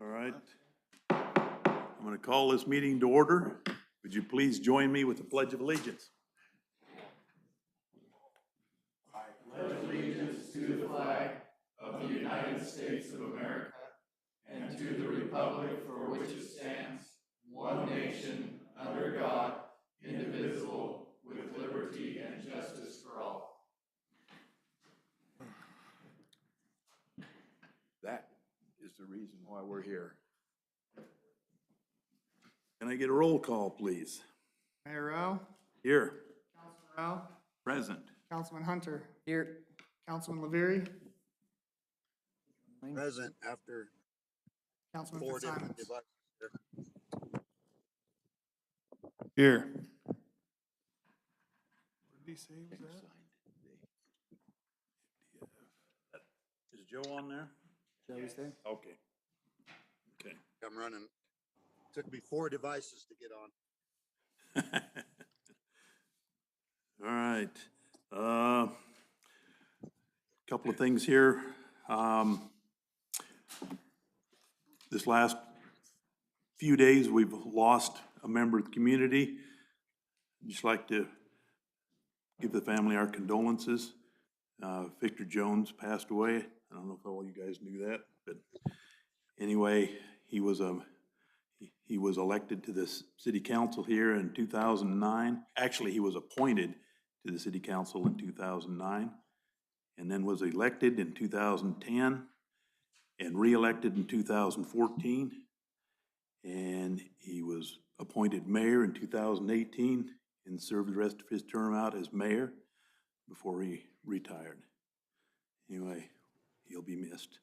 All right. I'm going to call this meeting to order. Would you please join me with the Pledge of Allegiance? That is the reason why we're here. Can I get a roll call, please? Mayor Rowe, Here. Councilman Rowe, Present. Councilman Hunter. Here. Councilman LaVerie, Present after Councilman 4 different Fitzsimons. devices. Here. What did he say was that? Is Joe on there? Joe's there. Okay. Okay. I'm running. Took me 4 devices to get on. All right. Couple of things here. This last few days, we've lost a member of the community. I'd just like to give the family our condolences. Victor Jones passed away. I don't know if all you guys knew that, but anyway, he was elected to the city council here in 2009. Actually, he was appointed to the city council in 2009, and then was elected in 2010 and re-elected in 2014. And he was appointed mayor in 2018 and served the rest of his term out as mayor before he retired. Anyway, he'll be missed.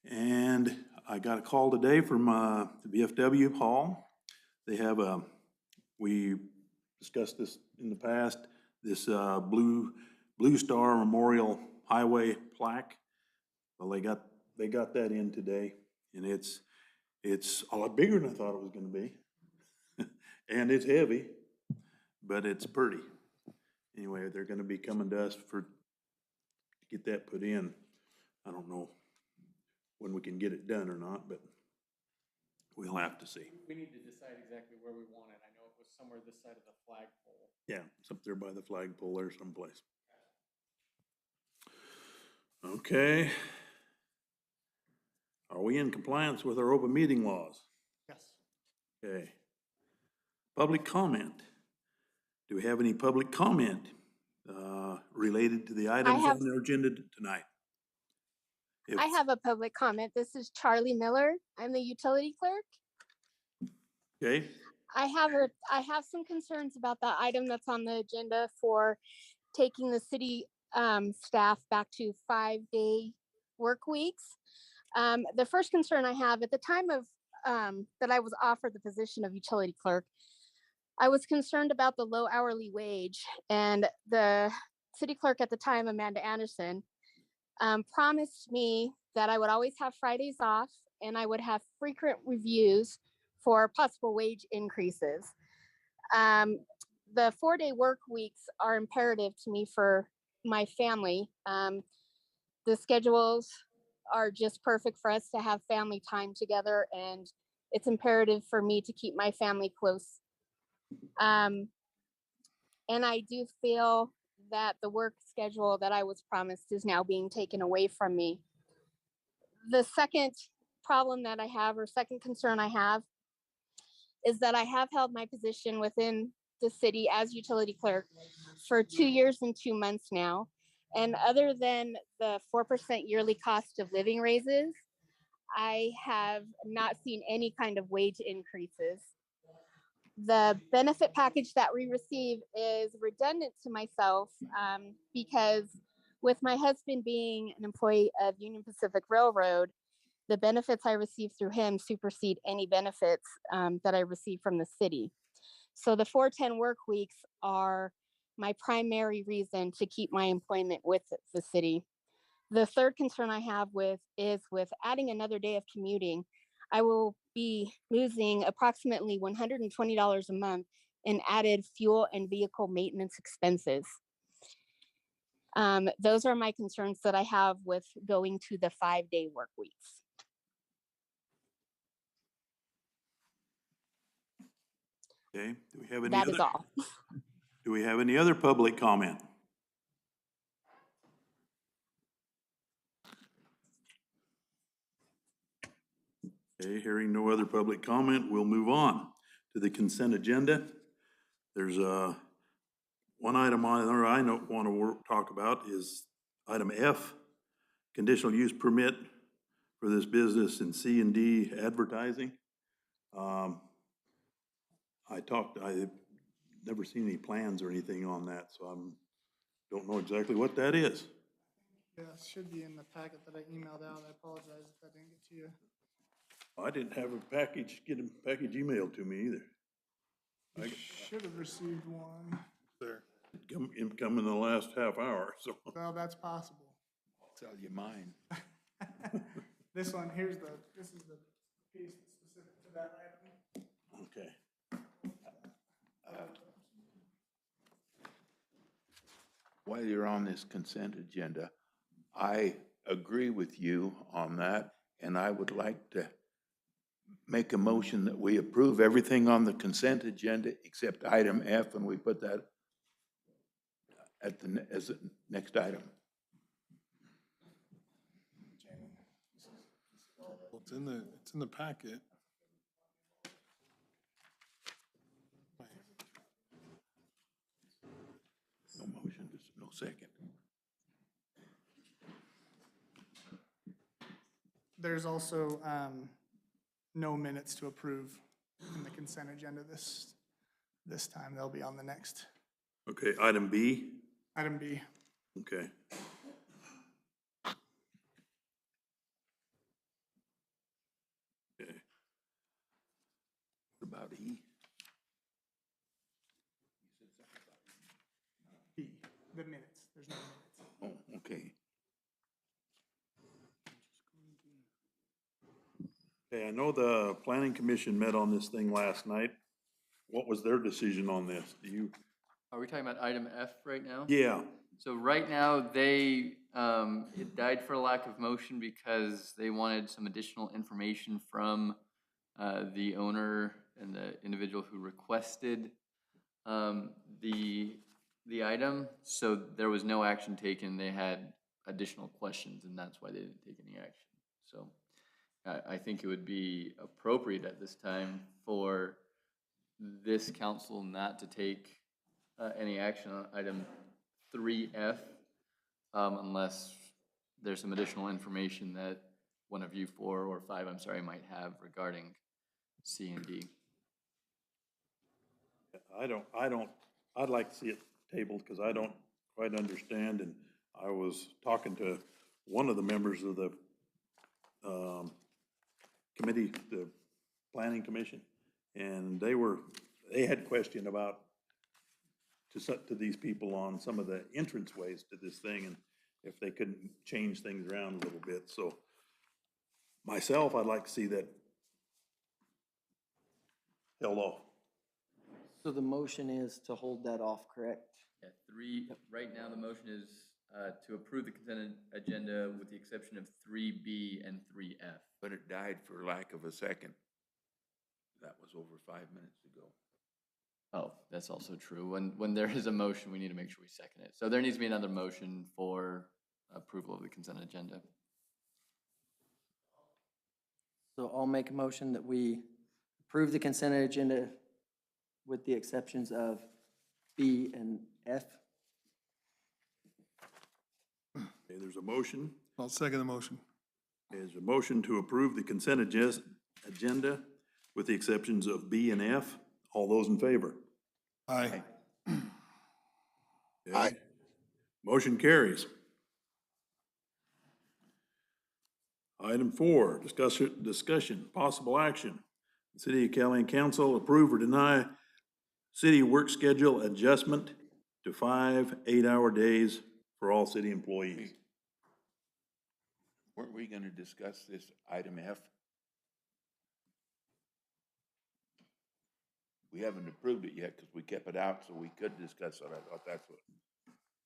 And I got a call today from the VFW Hall. They have we discussed this in the past, this Blue Star Memorial Highway plaque. Well, they got that in today, and it's a lot bigger than I thought it was gonna be. And it's heavy, but it's pretty. Anyway, they're gonna be coming to us to get that put in. I don't know when we can get it done or not, but we'll have to see. We need to decide exactly where we want it. I know it was somewhere this side of the flagpole. Yeah, it's up there by the flagpole there someplace. Okay. Are we in compliance with our open meeting laws? Yes. Okay. Public comment. Do we have any public comment related to the items on the agenda tonight? If- I have a public comment. This is Charlie Miller. I'm the utility clerk. Okay, I have some concerns about the item that's on the agenda for taking the city staff back to 5-day work weeks. The first concern I have at the time of that I was offered the position of utility clerk, I was concerned about the low hourly wage, and the city clerk at the time, Amanda Anderson, promised me that I would always have Fridays off and I would have frequent reviews for possible wage increases. The 4-day work weeks are imperative to me for my family. The schedules are just perfect for us to have family time together, and it's imperative for me to keep my family close. And I do feel that the work schedule that I was promised is now being taken away from me. The second problem that I have, or second concern I have, is that I have held my position within the city as utility clerk for 2 years and 2 months now. And other than the 4% yearly cost of living raises, I have not seen any kind of wage increases. The benefit package that we receive is redundant to myself because with my husband being an employee of Union Pacific Railroad, the benefits I receive through him supersede any benefits that I receive from the city. So the 410 work weeks are my primary reason to keep my employment with the city. The third concern I have is with adding another day of commuting. I will be losing approximately $120 a month in added fuel and vehicle maintenance expenses. Those are my concerns that I have with going to the 5-day work weeks. Okay, do we have any That other? is all. Do we have any other public comment? Okay, hearing no other public comment, we'll move on to the consent agenda. There's one item on there I want to talk about is item F, conditional use permit for this business in C&D advertising. I've never seen any plans or anything on that, so don't know exactly what that is. Yeah, it should be in the packet that I emailed out. I apologize if that didn't get to you. I didn't have a package emailed to me either. You should have received one. It come in the last half hour, so. Well, that's possible. Tell you mine. This one, this is the piece that's specific to that item. Okay. While you're on this consent agenda, I agree with you on that, and I would like to make a motion that we approve everything on the consent agenda except item F, and we put that as the next item. Well, it's in the packet. No motion, no second. There's also no minutes to approve in the consent agenda this time. They'll be on the next. Okay, item B. Item B. Okay. Okay. What about E? B, the minutes. There's no minutes. Oh, okay. Okay, I know the planning commission met on this thing last night. What was their decision on this? Are we talking about item F right now? Yeah, So right now, it died for lack of motion because they wanted some additional information from the owner and the individual who requested the item. So there was no action taken. They had additional questions, and that's why they didn't take any action. So I think it would be appropriate at this time for this council not to take any action on item 3F unless there's some additional information that one of you 4 or 5, I'm sorry, might have regarding C and D. I'd like to see it tabled because I don't quite understand. And I was talking to one of the members of the committee, the planning commission, and they had question about to these people on some of the entrance ways to this thing and if they couldn't change things around a little bit. So myself, I'd like to see that held off. So the motion is to hold that off, correct? Yeah, 3, right now the motion is to approve the consent agenda with the exception of 3B and 3F. But it died for lack of a second. That was over 5 minutes ago. Oh, that's also true. When there is a motion, we need to make sure we second it. So there needs to be another motion for approval of the consent agenda. So I'll make a motion that we approve the consent agenda with the exceptions of B and F. Okay, there's a motion. I'll second the motion. There's a motion to approve the consent agenda with the exceptions of B and F. All those in favor? Aye. Okay. Aye. Motion carries. Item 4, discussion, possible action. The City of Callahan Council approve or deny city work schedule adjustment to 5 8-hour days for all city employees. Weren't we gonna discuss this item F? We haven't approved it yet because we kept it out so we could discuss it. I thought that's what,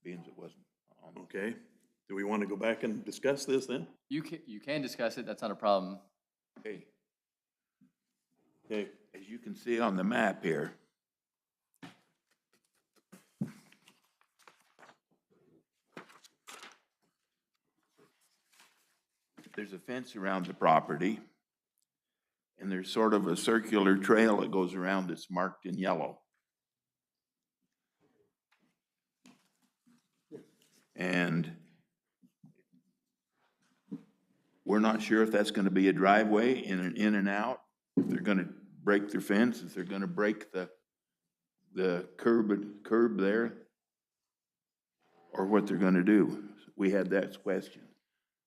being it wasn't Okay, do we want to go back and discuss this then? You can discuss it, that's not a problem. Okay, Okay, as you can see on the map here, there's a fence around the property, and there's sort of a circular trail that goes around that's marked in yellow. And we're not sure if that's gonna be a driveway in and out, if they're gonna break their fence, if they're gonna break the curb there, or what they're gonna do. We had that question.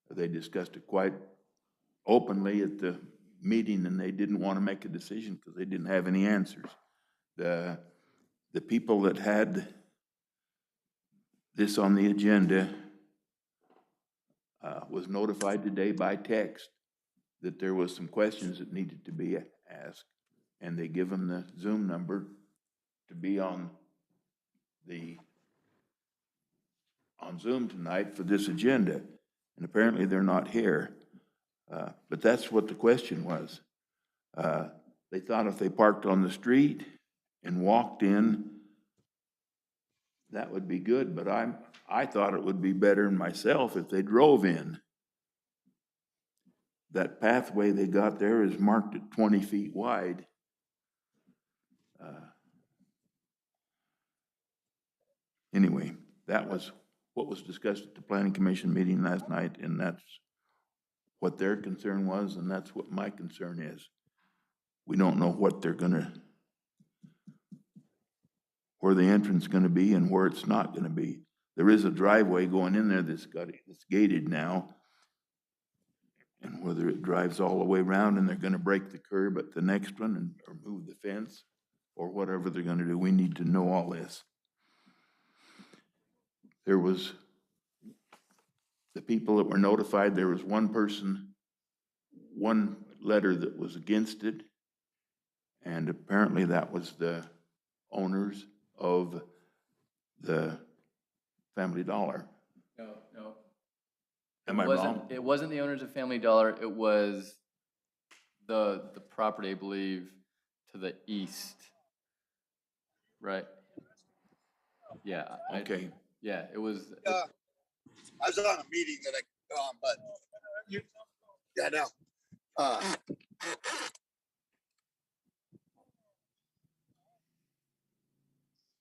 They discussed it quite openly at the meeting, and they didn't want to make a decision because they didn't have any answers. The people that had this on the agenda was notified today by text that there was some questions that needed to be asked, and they give them the Zoom number to be on Zoom tonight for this agenda, and apparently they're not here. But that's what the question was. They thought if they parked on the street and walked in, that would be good, but I thought it would be better myself if they drove in. That pathway they got there is marked at 20 feet wide. Anyway, that was what was discussed at the Planning Commission meeting last night, and that's what their concern was, and that's what my concern is. We don't know what they're gonna, where the entrance is gonna be and where it's not gonna be. There is a driveway going in there that's gated now, and whether it drives all the way around and they're gonna break the curb at the next one or move the fence or whatever they're gonna do, we need to know all this. There was, the people that were notified, there was one letter that was against it, and apparently that was the owners of the Family Dollar. No. Am I wrong? It wasn't the owners of Family Dollar, it was the property, I believe, to the east. Right? Yeah. Okay. Yeah, it was. I was on a meeting that I, but yeah, no.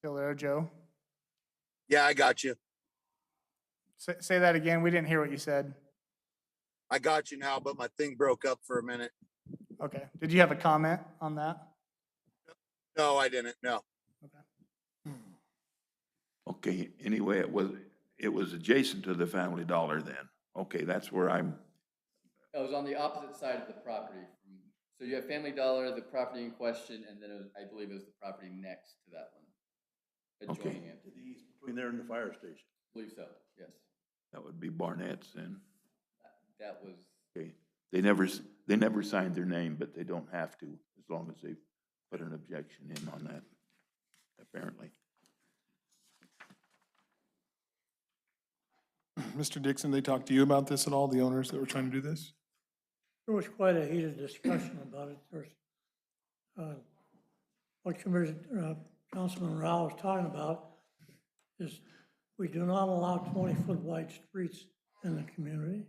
Still there, Joe? Yeah, I got you. Say that again. We didn't hear what you said. I got you now, but my thing broke up for a minute. Okay. Did you have a comment on that? No, I didn't. No. Okay, anyway, it was adjacent to the Family Dollar then. Okay, that's where I'm, It was on the opposite side of the property. So you have Family Dollar, the property in question, and then I believe it was the property next to that one. Okay. Adjoining it. to the east, between there and the fire station. I believe so, yes. that would be Barnett's then. That was, Okay, they never signed their name, but they don't have to, as long as they put an objection in on that, apparently. Mr. Dixon, they talked to you about this at all, the owners that were trying to do this? There was quite a heated discussion about it. There's, what Councilman Rao was talking about is we do not allow 20-foot wide streets in the community.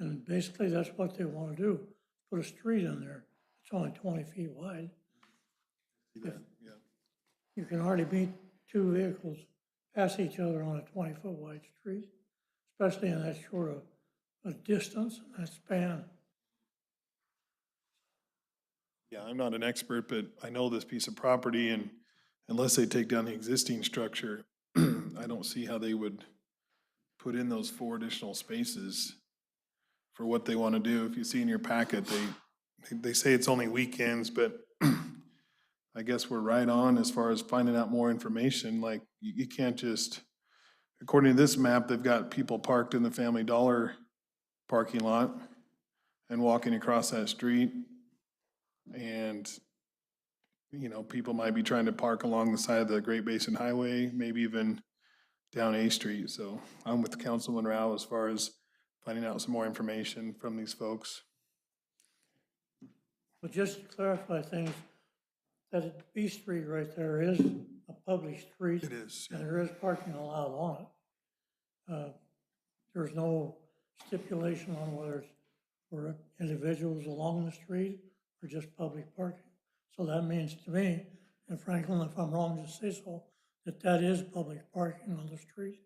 And basically that's what they want to do, put a street in there. It's only 20 feet wide. Yeah. You can hardly meet two vehicles pass each other on a 20-foot wide street, especially in that short of a distance and that span. Yeah, I'm not an expert, but I know this piece of property, and unless they take down the existing structure, I don't see how they would put in those 4 additional spaces for what they want to do. If you see in your packet, they say it's only weekends, but I guess we're right on as far as finding out more information. Like, you can't just, according to this map, they've got people parked in the Family Dollar parking lot and walking across that street. And, you know, people might be trying to park along the side of the Great Basin Highway, maybe even down A Street. So I'm with Councilman Rao as far as finding out some more information from these folks. But just to clarify things, that B Street right there is a public street. It is, And there is parking allowed on it. There's no stipulation on whether it's for individuals along the street or just public parking. So that means to me, and Franklin, if I'm wrong, just say so, that is public parking on the street.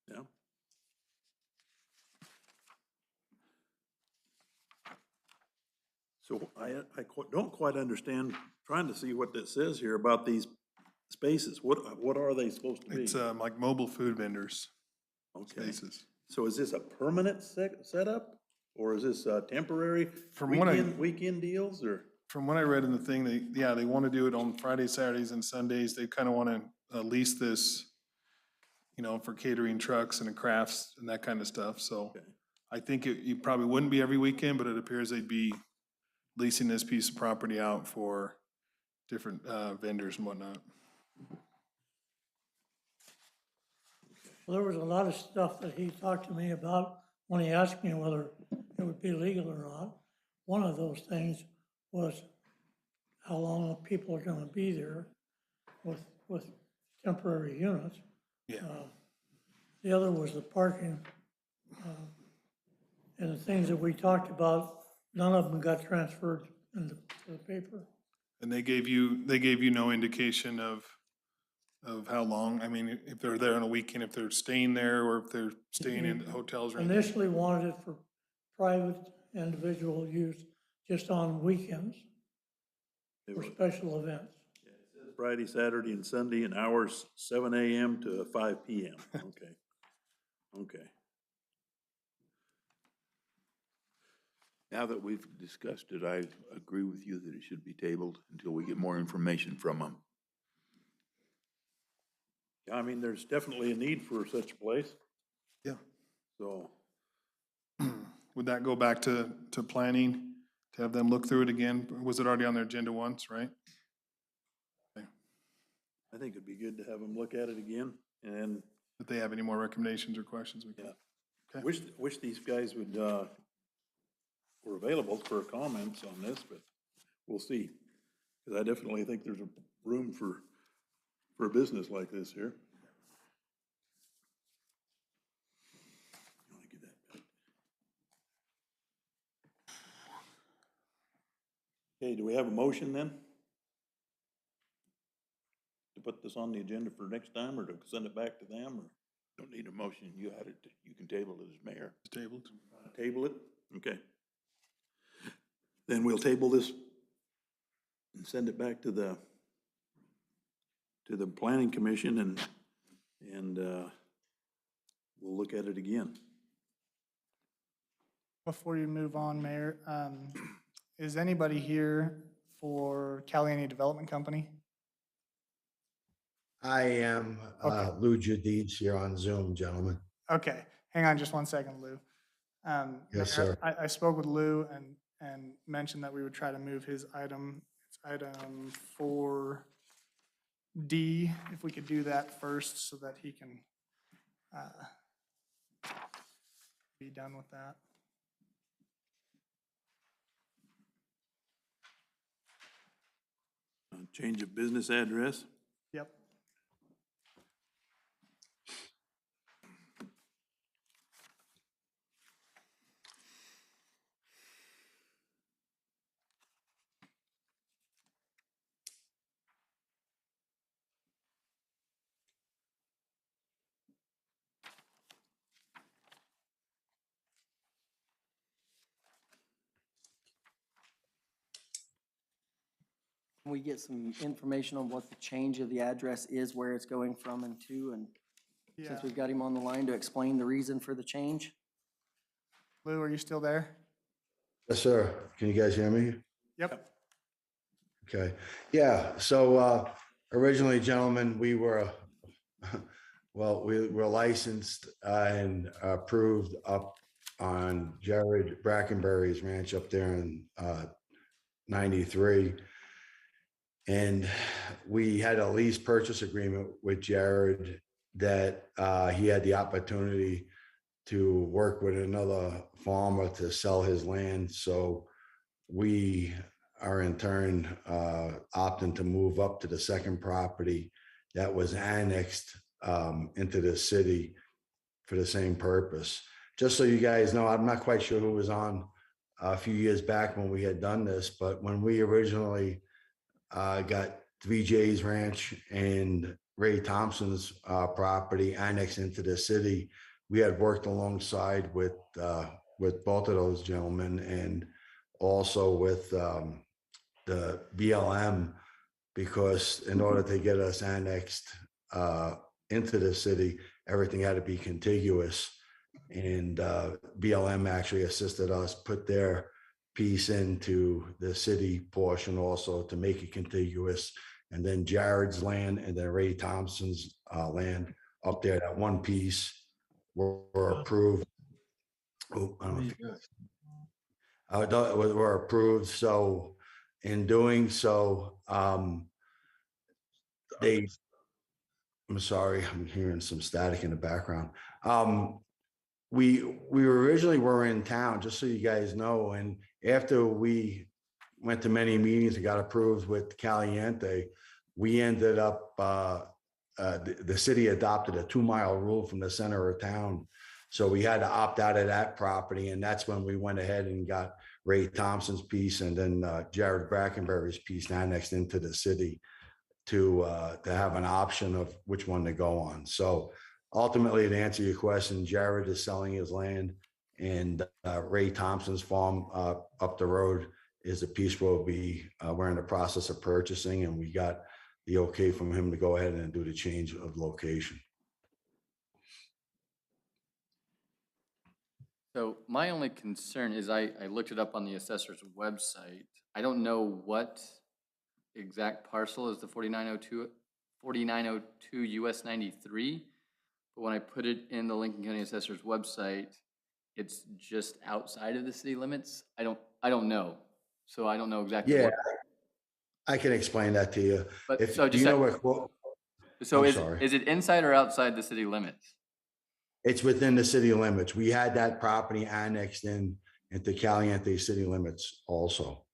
Yeah. So don't quite understand, trying to see what that says here about these spaces. What are they supposed to be? It's like mobile food vendors Okay. spaces. So is this a permanent setup, or is this temporary From what I- weekend deals, or? From what I read in the thing, they want to do it on Fridays, Saturdays, and Sundays. They kind of want to lease this, for catering trucks and crafts and that kind of stuff. So Okay. I think it probably wouldn't be every weekend, but it appears they'd be leasing this piece of property out for different vendors and whatnot. Well, there was a lot of stuff that he talked to me about when he asked me whether it would be legal or not. One of those things was how long the people are gonna be there with temporary units. Yeah. The other was the parking. And the things that we talked about, none of them got transferred into the paper. And they gave you no indication of how long? I mean, if they're there on a weekend, if they're staying there, or if they're staying in hotels or anything? Initially wanted it for private individual use just on weekends for special events. Friday, Saturday, and Sunday, and hours 7 a.m. to 5 p.m. Okay. Okay. Now that we've discussed it, I agree with you that it should be tabled until we get more information from them. Yeah, I mean, there's definitely a need for such a place, Yeah. so. Would that go back to planning, to have them look through it again? Was it already on their agenda once, right? I think it'd be good to have them look at it again, and If they have any more recommendations or questions, we can. Yeah. Okay. wish these guys would, were available for comments on this, but we'll see. Because I definitely think there's a room for a business like this here. You wanna give that back? Okay, do we have a motion then? To put this on the agenda for next time, or to send it back to them, or Don't need a motion, you had it, you can table it as mayor. It's tabled. table it? Okay. Then we'll table this and send it back to the planning commission, and we'll look at it again. Before you move on, Mayor, is anybody here for Caliani Development Company? I am, Lou Jadid's here on Zoom, gentlemen. Okay, hang on just one second, Lou. Yes, Mayor, sir. I spoke with Lou and mentioned that we would try to move his item, it's item 4D, if we could do that first so that he can be done with that. Change of business address? Yep. Can we get some information on what the change of the address is, where it's going from and to, and Yeah. since we've got him on the line to explain the reason for the change? Lou, are you still there? Yes, sir. Can you guys hear me? Yep. Okay. Yeah, so originally, gentlemen, we were, well, we were licensed and approved up on Jared Brackenberry's ranch up there in 93. And we had a lease purchase agreement with Jared that he had the opportunity to work with another farmer to sell his land. So we are in turn opting to move up to the second property that was annexed into the city for the same purpose. Just so you guys know, I'm not quite sure who was on a few years back when we had done this, but when we originally got 3J's Ranch and Ray Thompson's property annexed into the city, we had worked alongside with both of those gentlemen and also with the BLM, because in order to get us annexed into the city, everything had to be contiguous. And BLM actually assisted us put their piece into the city portion also to make it contiguous. And then Jared's land and then Ray Thompson's land up there, that one piece were approved. Oh, I don't know. Were approved. So in doing so, I'm sorry, I'm hearing some static in the background. We originally were in town, just so you guys know, and after we went to many meetings and got approved with Caliente, we ended up the city adopted a 2-mile rule from the center of town. So we had to opt out of that property, and that's when we went ahead and got Ray Thompson's piece and then Jared Brackenberry's piece annexed into the city to have an option of which one to go on. So ultimately, to answer your question, Jared is selling his land, and Ray Thompson's farm up the road is a piece we're in the process of purchasing, and we got the okay from him to go ahead and do the change of location. So my only concern is I looked it up on the assessor's website. I don't know what exact parcel is the 4902 US 93, but when I put it in the Lincoln County Assessor's website, it's just outside of the city limits. I don't know. So I don't know exactly. Yeah, what. I can explain that to you. But If so do you know what? So I'm is sorry. it inside or outside the city limits? It's within the city limits. We had that property annexed into Caliente city limits also.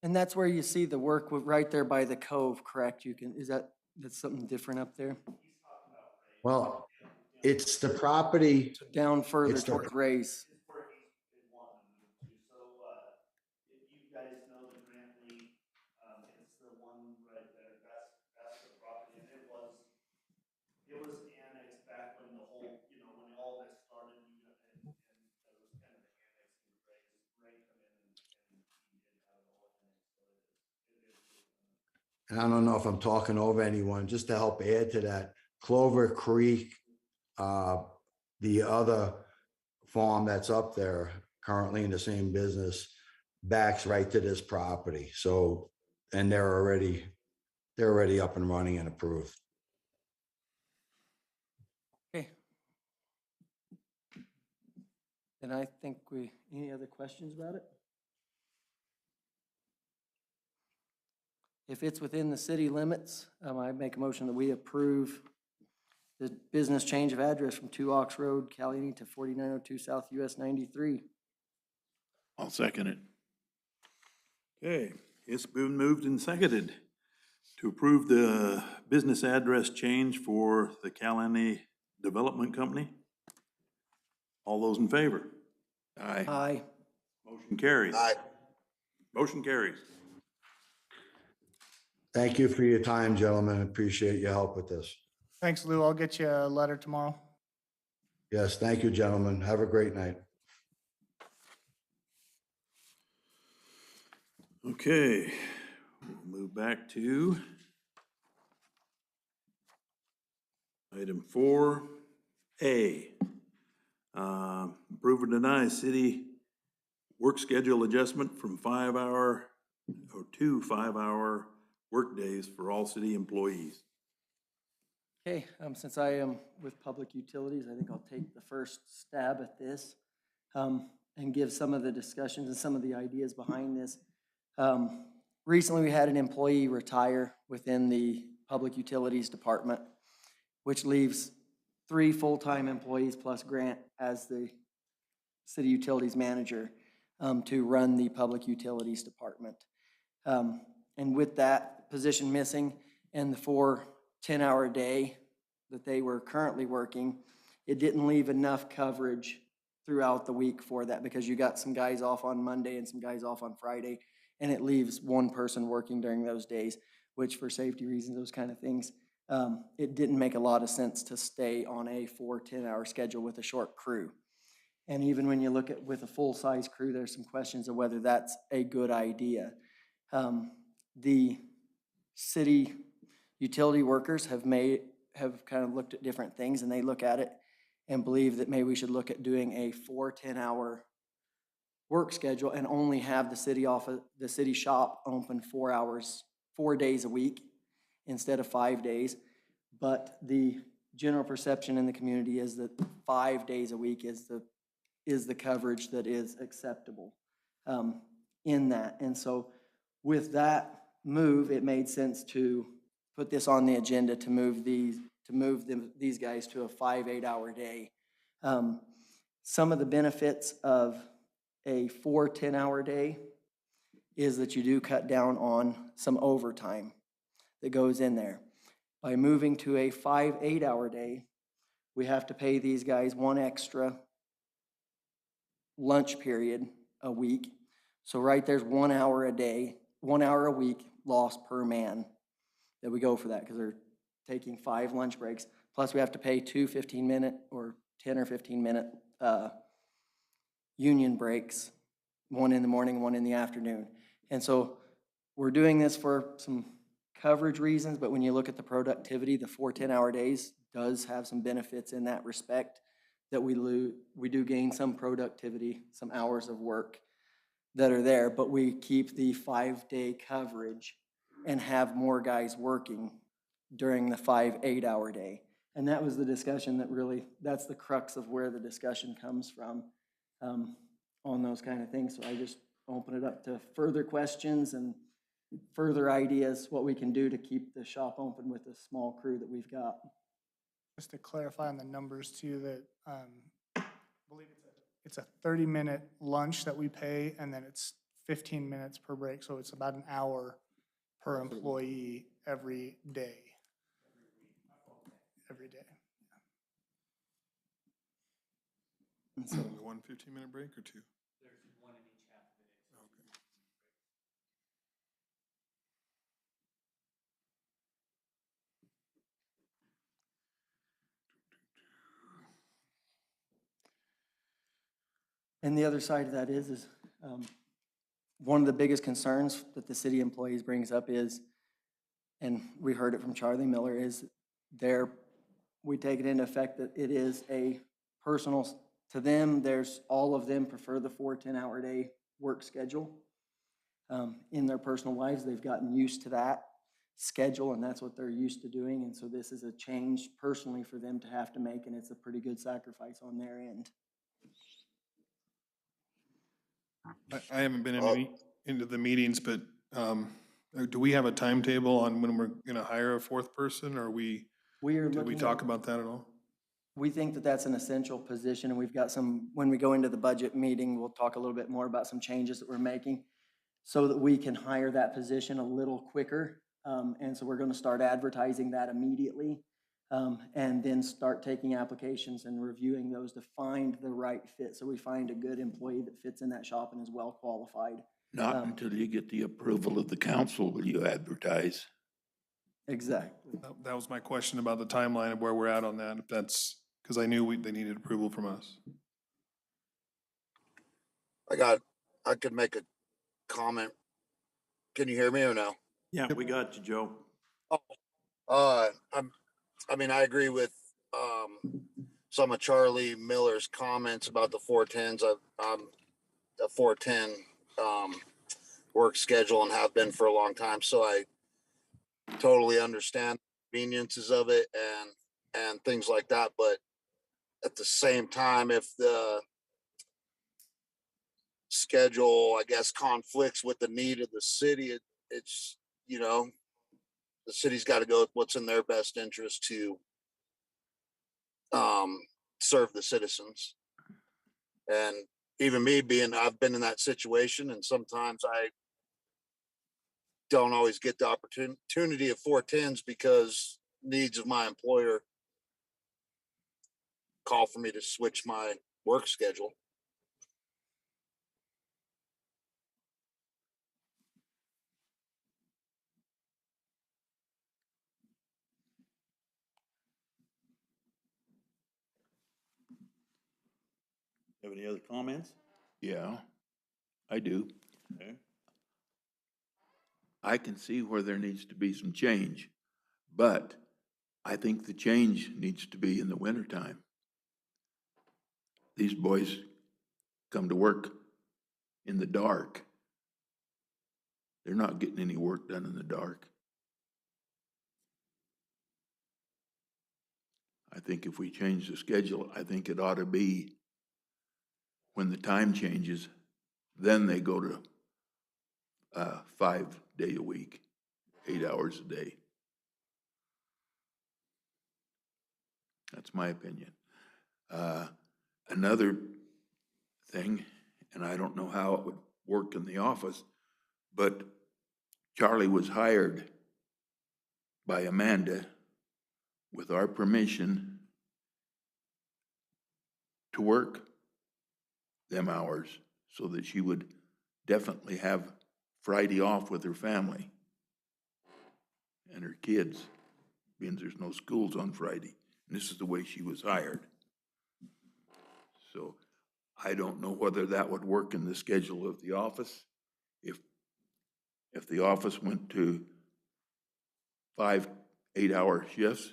And that's where you see the work right there by the cove, correct? That's something different up there? Well, it's the property. So down further It's the- towards Race. So if you guys know the Grant Lee, it's the one right there. That's the property, and it was annexed back when the whole, when all this started. And it was kind of the annexing phase. Ray come in and he did have it all annexed. And I don't know if I'm talking over anyone. Just to help add to that, Clover Creek, the other farm that's up there currently in the same business, backs right to this property. So, and they're already up and running and approved. Okay. And I think any other questions about it? If it's within the city limits, I make a motion that we approve the business change of address from 2 Ox Road, Caliente to 4902 South US 93. I'll second it. Okay, it's been moved and seconded to approve the business address change for the Caliente Development Company. All those in favor? Aye. Aye. Motion carries. Aye. Motion carries. Thank you for your time, gentlemen. Appreciate your help with this. Thanks, Lou. I'll get you a letter tomorrow. Yes, thank you, gentlemen. Have a great night. Okay, we'll move back to item 4A. Approve or deny city work schedule adjustment from 5-hour or 2 5-hour workdays for all city employees. Okay, since I am with Public Utilities, I think I'll take the first stab at this and give some of the discussions and some of the ideas behind this. Recently, we had an employee retire within the Public Utilities Department, which leaves 3 full-time employees plus Grant as the city utilities manager to run the Public Utilities Department. And with that position missing and the 4 10-hour day that they were currently working, it didn't leave enough coverage throughout the week for that, because you got some guys off on Monday and some guys off on Friday, and it leaves one person working during those days, which for safety reasons, those kind of things, it didn't make a lot of sense to stay on a 4 10-hour schedule with a short crew. And even when you look at with a full-size crew, there's some questions of whether that's a good idea. The city utility workers have kind of looked at different things, and they look at it and believe that maybe we should look at doing a 4 10-hour work schedule and only have the city shop open 4 days a week instead of 5 days. But the general perception in the community is that 5 days a week is the coverage that is acceptable in that. And so with that move, it made sense to put this on the agenda to move these guys to a 5 8-hour day. Some of the benefits of a 4 10-hour day is that you do cut down on some overtime that goes in there. By moving to a 5 8-hour day, we have to pay these guys 1 extra lunch period a week. So right there's 1 hour a day, 1 hour a week lost per man that we go for that, because they're taking 5 lunch breaks. Plus we have to pay 2 15-minute or 10 or 15-minute union breaks, 1 in the morning, 1 in the afternoon. And so we're doing this for some coverage reasons, but when you look at the productivity, the 4 10-hour days does have some benefits in that respect, that we do gain some productivity, some hours of work that are there, but we keep the 5-day coverage and have more guys working during the 5 8-hour day. And that was the discussion that really, that's the crux of where the discussion comes from on those kind of things. So I just open it up to further questions and further ideas, what we can do to keep the shop open with the small crew that we've got. Just to clarify on the numbers too, that I believe it's a 30-minute lunch that we pay, and then it's 15 minutes per break, so it's about an hour per employee every day. Every day. And so, One 15-minute break or 2? and the other side of that is one of the biggest concerns that the city employees brings up is, and we heard it from Charlie Miller, is we take it into effect that it is a personal, to them, all of them prefer the 4 10-hour day work schedule. In their personal lives, they've gotten used to that schedule, and that's what they're used to doing. And so this is a change personally for them to have to make, and it's a pretty good sacrifice on their end. I haven't been into the meetings, but do we have a timetable on when we're gonna hire a 4th person, or did we talk about that at all? We think that that's an essential position, and we've got when we go into the budget meeting, we'll talk a little bit more about some changes that we're making so that we can hire that position a little quicker. And so we're gonna start advertising that immediately, and then start taking applications and reviewing those to find the right fit. So we find a good employee that fits in that shop and is well qualified. Not until you get the approval of the council will you advertise. Exactly. That was my question about the timeline of where we're at on that, if that's, because I knew they needed approval from us. I could make a comment. Can you hear me or no? Yeah, we got you, Joe. I agree with some of Charlie Miller's comments about the 410s. The 410 work schedule and have been for a long time, so I totally understand the conveniences of it and things like that. But at the same time, if the schedule, I guess, conflicts with the need of the city, it's the city's got to go with what's in their best interest to serve the citizens. And even me being, I've been in that situation, and sometimes I don't always get the opportunity of 410s because needs of my employer call for me to switch my work schedule. Have any other comments? Yeah, I do. Okay. I can see where there needs to be some change, but I think the change needs to be in the wintertime. These boys come to work in the dark. They're not getting any work done in the dark. I think if we change the schedule, I think it ought to be when the time changes, then they go to 5 day a week, 8 hours a day. That's my opinion. Another thing, and I don't know how it would work in the office, but Charlie was hired by Amanda with our permission to work them hours so that she would definitely have Friday off with her family and her kids, being there's no schools on Friday. And this is the way she was hired. So I don't know whether that would work in the schedule of the office. If the office went to 5 8-hour shifts,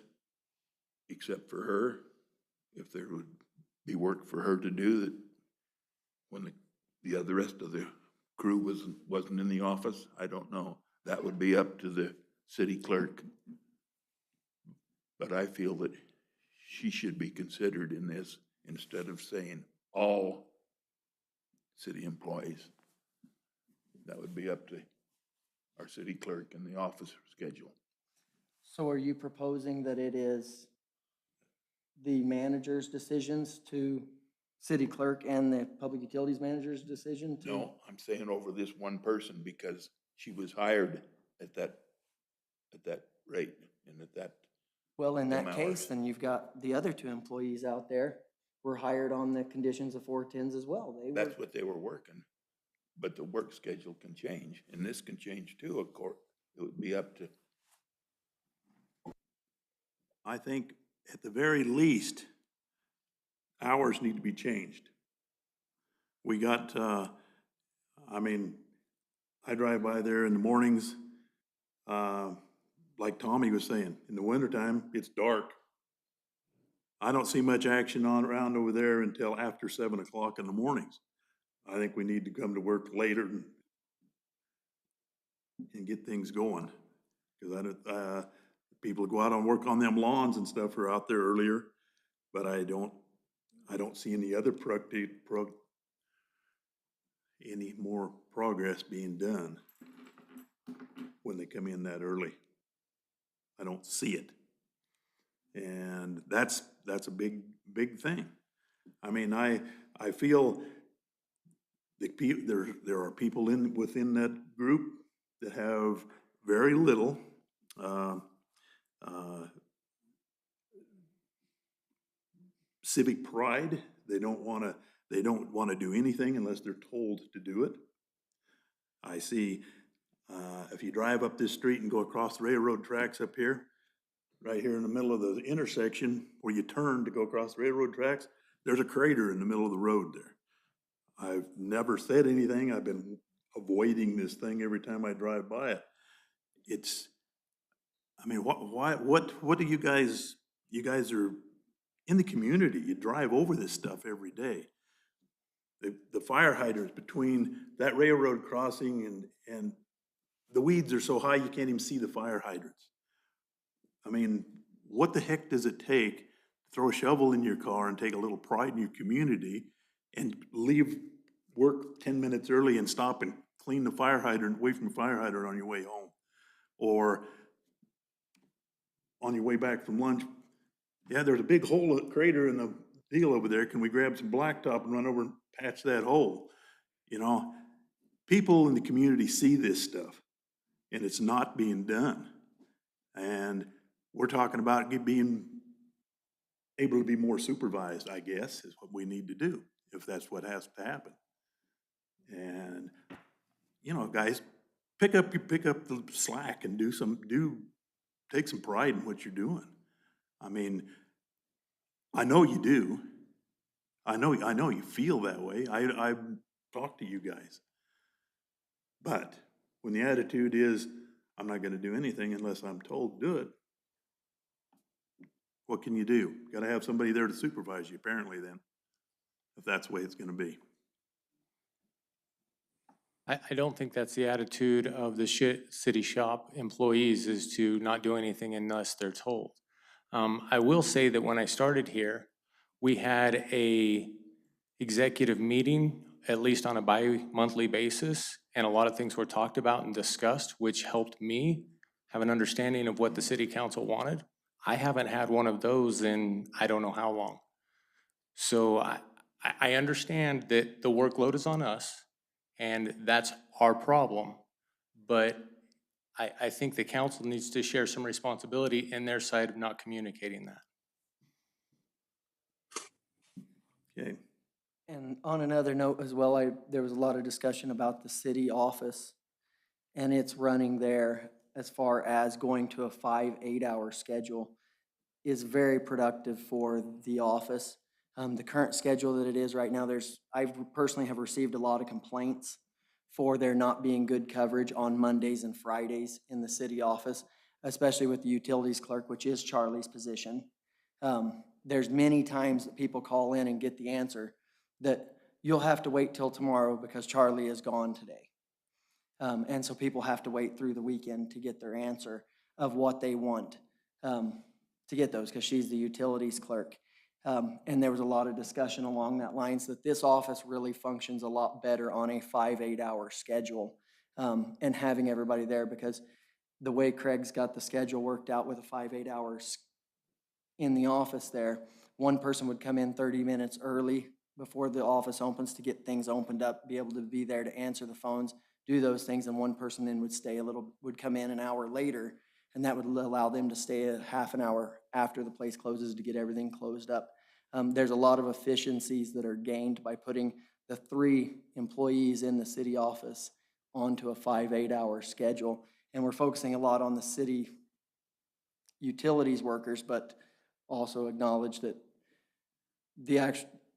except for her, if there would be work for her to do that when the other rest of the crew wasn't in the office, I don't know. That would be up to the city clerk. But I feel that she should be considered in this instead of saying all city employees. That would be up to our city clerk and the office schedule. So are you proposing that it is the manager's decisions to city clerk and the public utilities manager's decision to? No, I'm saying over this one person because she was hired at that rate and at that. Well, in that them case, hours. then you've got the other two employees out there were hired on the conditions of 410s as well. They were, That's what they were working. But the work schedule can change, and this can change too, of course. It would be up to, I think at the very least, hours need to be changed. We got, I mean, I drive by there in the mornings, like Tommy was saying, in the wintertime, it's dark. I don't see much action on around over there until after 7 o'clock in the mornings. I think we need to come to work later and get things going. Because I don't, people go out and work on them lawns and stuff are out there earlier, but I don't see any other any more progress being done when they come in that early. I don't see it. And that's a big thing. I mean, I feel there are people within that group that have very little civic pride. They don't want to do anything unless they're told to do it. I see, if you drive up this street and go across the railroad tracks up here, right here in the middle of the intersection where you turn to go across the railroad tracks, there's a crater in the middle of the road there. I've never said anything. I've been avoiding this thing every time I drive by it. I mean, what do you guys are in the community. You drive over this stuff every day. The fire hydrants between that railroad crossing and the weeds are so high you can't even see the fire hydrants. I mean, what the heck does it take to throw a shovel in your car and take a little pride in your community and leave work 10 minutes early and stop and clean the fire hydrant away from the fire hydrant on your way home? Or on your way back from lunch, yeah, there's a big hole, crater in the deal over there. Can we grab some blacktop and run over and patch that hole? You know, people in the community see this stuff and it's not being done. And we're talking about being able to be more supervised, I guess, is what we need to do, if that's what has to happen. And, you know, guys, pick up the slack and take some pride in what you're doing. I mean, I know you do. I know you feel that way. I've talked to you guys. But when the attitude is, I'm not gonna do anything unless I'm told to do it, what can you do? Gotta have somebody there to supervise you, apparently, then, if that's the way it's gonna be. I don't think that's the attitude of the city shop employees, is to not do anything unless they're told. I will say that when I started here, we had a executive meeting, at least on a bi-monthly basis, and a lot of things were talked about and discussed, which helped me have an understanding of what the city council wanted. I haven't had one of those in I don't know how long. So I understand that the workload is on us, and that's our problem. But I think the council needs to share some responsibility in their side of not communicating that. Okay, And on another note as well, there was a lot of discussion about the city office and its running there as far as going to a 5 8-hour schedule is very productive for the office. The current schedule that it is right now, I personally have received a lot of complaints for there not being good coverage on Mondays and Fridays in the city office, especially with the utilities clerk, which is Charlie's position. There's many times that people call in and get the answer that you'll have to wait till tomorrow because Charlie is gone today. And so people have to wait through the weekend to get their answer of what they want to get those, because she's the utilities clerk. And there was a lot of discussion along that lines that this office really functions a lot better on a 5 8-hour schedule, and having everybody there, because the way Craig's got the schedule worked out with a 5 8 hours in the office there, one person would come in 30 minutes early before the office opens to get things opened up, be able to be there to answer the phones, do those things, and one person then would come in an hour later, and that would allow them to stay a half an hour after the place closes to get everything closed up. There's a lot of efficiencies that are gained by putting the 3 employees in the city office onto a 5 8-hour schedule. And we're focusing a lot on the city utilities workers, but also acknowledge that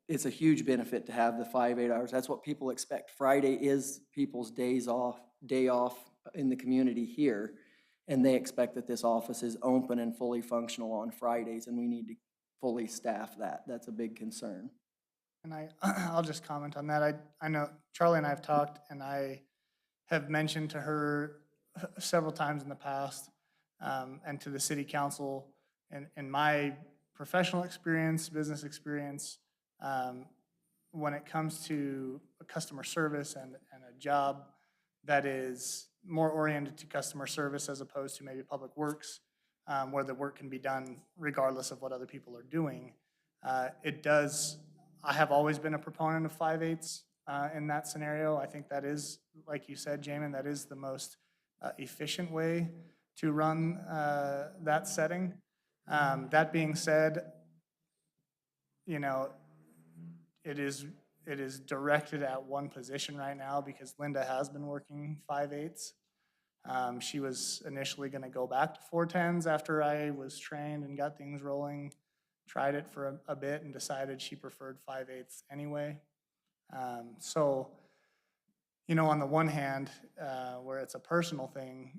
it's a huge benefit to have the 5 8 hours. That's what people expect. Friday is people's day off in the community here, and they expect that this office is open and fully functional on Fridays, and we need to fully staff that. That's a big concern. And I'll just comment on that. I know Charlie and I have talked, and I have mentioned to her several times in the past, and to the city council, and in my professional experience, business experience, when it comes to a customer service and a job that is more oriented to customer service as opposed to maybe public works, where the work can be done regardless of what other people are doing. I have always been a proponent of 5 8s in that scenario. I think that is, like you said, Jamin, that is the most efficient way to run that setting. That being said, you know, it is directed at one position right now because Linda has been working 5 8s. She was initially going to go back to 410s after I was trained and got things rolling, tried it for a bit and decided she preferred 5 8s anyway. So, you know, on the one hand, where it's a personal thing,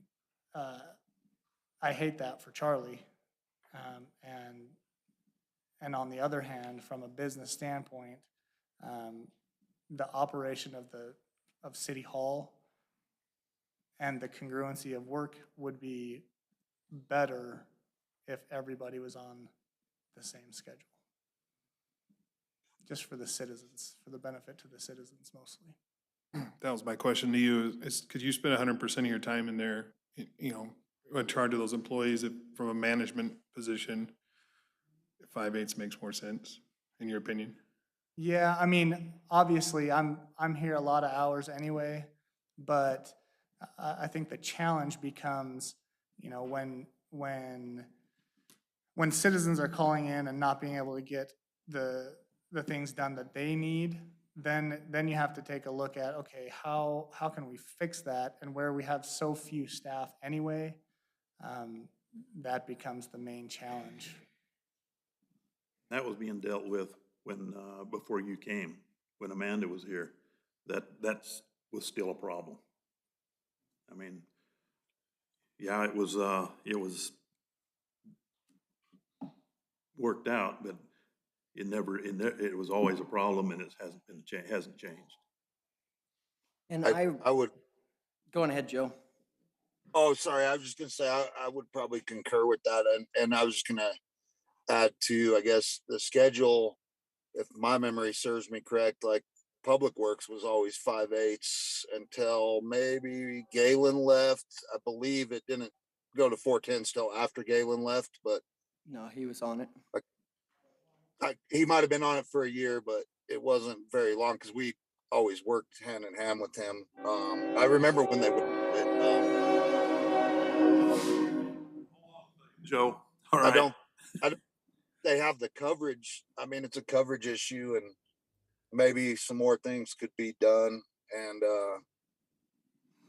I hate that for Charlie. And on the other hand, from a business standpoint, the operation of City Hall and the congruency of work would be better if everybody was on the same schedule. Just for the citizens, for the benefit to the citizens mostly. That was my question to you, is could you spend 100% of your time in there, you know, in charge of those employees, if, from a management position, 5/8 makes more sense, in your opinion? Yeah, I mean, obviously, I'm here a lot of hours anyway, but I think the challenge becomes, you know, when citizens are calling in and not being able to get the things done that they need, then you have to take a look at, okay, how can we fix that? And where we have so few staff anyway, that becomes the main challenge. That was being dealt with when, before you came, when Amanda was here. Was still a problem. I mean, yeah, it was worked out, but it was always a problem, and it hasn't changed. And I would, go on ahead, Joe. oh, sorry, I was just gonna say, I would probably concur with that, and I was just gonna add to, I guess, the schedule, if my memory serves me correct, like Public Works was always 5/8 until maybe Galen left. I believe it didn't go to 4/10 till after Galen left, but No, he was on it. he might have been on it for a year, but it wasn't very long because we always worked hand in hand with him. I remember when they worked it. Joe, all I right. don't they have the coverage. I mean, it's a coverage issue, and maybe some more things could be done. And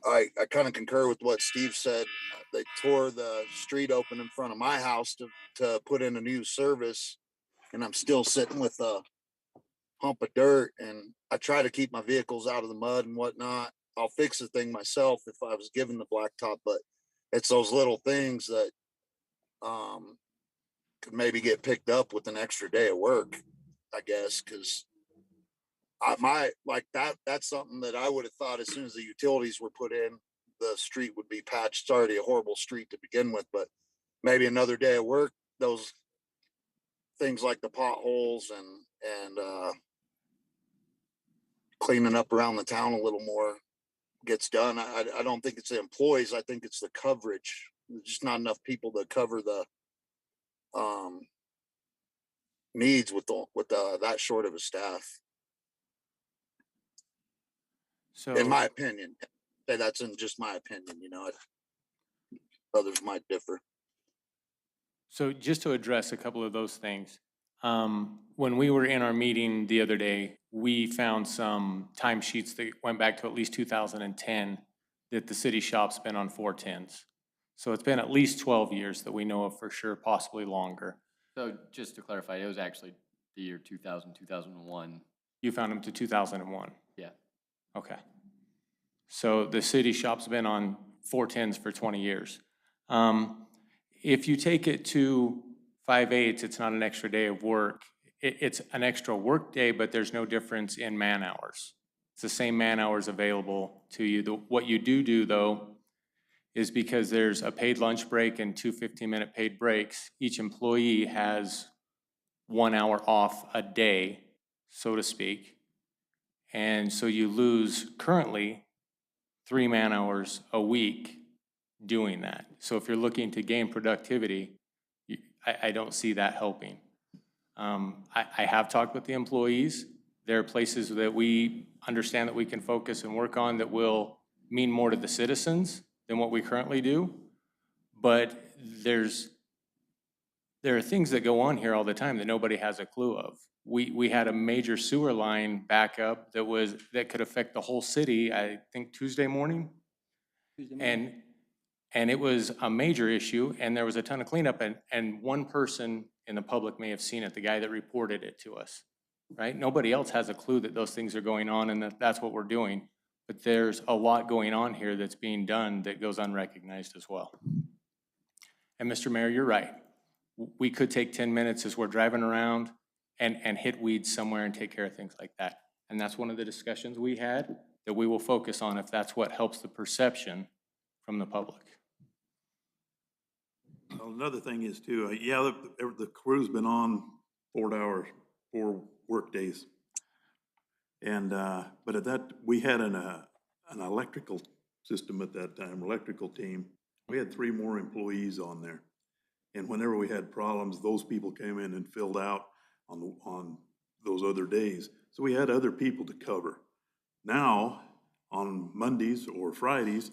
I kind of concur with what Steve said. They tore the street open in front of my house to put in a new service, and I'm still sitting with a hump of dirt. And I try to keep my vehicles out of the mud and whatnot. I'll fix the thing myself if I was given the blacktop, but it's those little things that could maybe get picked up with an extra day of work, I guess, because that's something that I would have thought as soon as the utilities were put in, the street would be patched. It's already a horrible street to begin with, but maybe another day of work, those things like the potholes and cleaning up around the town a little more gets done. I don't think it's the employees. I think it's the coverage. There's just not enough people to cover the needs with that short of a staff, So, in my opinion. And that's in just my opinion, others might differ. so just to address a couple of those things, when we were in our meeting the other day, we found some timesheets that went back to at least 2010 that the city shop's been on 410s. So it's been at least 12 years that we know of for sure, possibly longer. So just to clarify, it was actually the year 2000, 2001. You found them to 2001? Yeah. Okay. So the city shop's been on 410s for 20 years. If you take it to 5/8, it's not an extra day of work. It's an extra work day, but there's no difference in man hours. It's the same man hours available to you. What you do though, is because there's a paid lunch break and 2 15-minute paid breaks, each employee has 1 hour off a day, so to speak. And so you lose currently 3 man hours a week doing that. So if you're looking to gain productivity, I don't see that helping. I have talked with the employees. There are places that we understand that we can focus and work on that will mean more to the citizens than what we currently do. But there are things that go on here all the time that nobody has a clue of. We had a major sewer line backup that could affect the whole city, I think Tuesday morning. And it was a major issue, and there was a ton of cleanup, and one person in the public may have seen it, the guy that reported it to us, right? Nobody else has a clue that those things are going on and that's what we're doing. But there's a lot going on here that's being done that goes unrecognized as well. And Mr. Mayor, you're right. We could take 10 minutes as we're driving around and hit weeds somewhere and take care of things like that. And that's one of the discussions we had that we will focus on if that's what helps the perception from the public. Well, another thing is too, the crew's been on 4 work days. And, but we had an electrical system at that time, electrical team, We had 3 more employees on there. And whenever we had problems, those people came in and filled out on those other days. So we had other people to cover. Now, on Mondays or Fridays,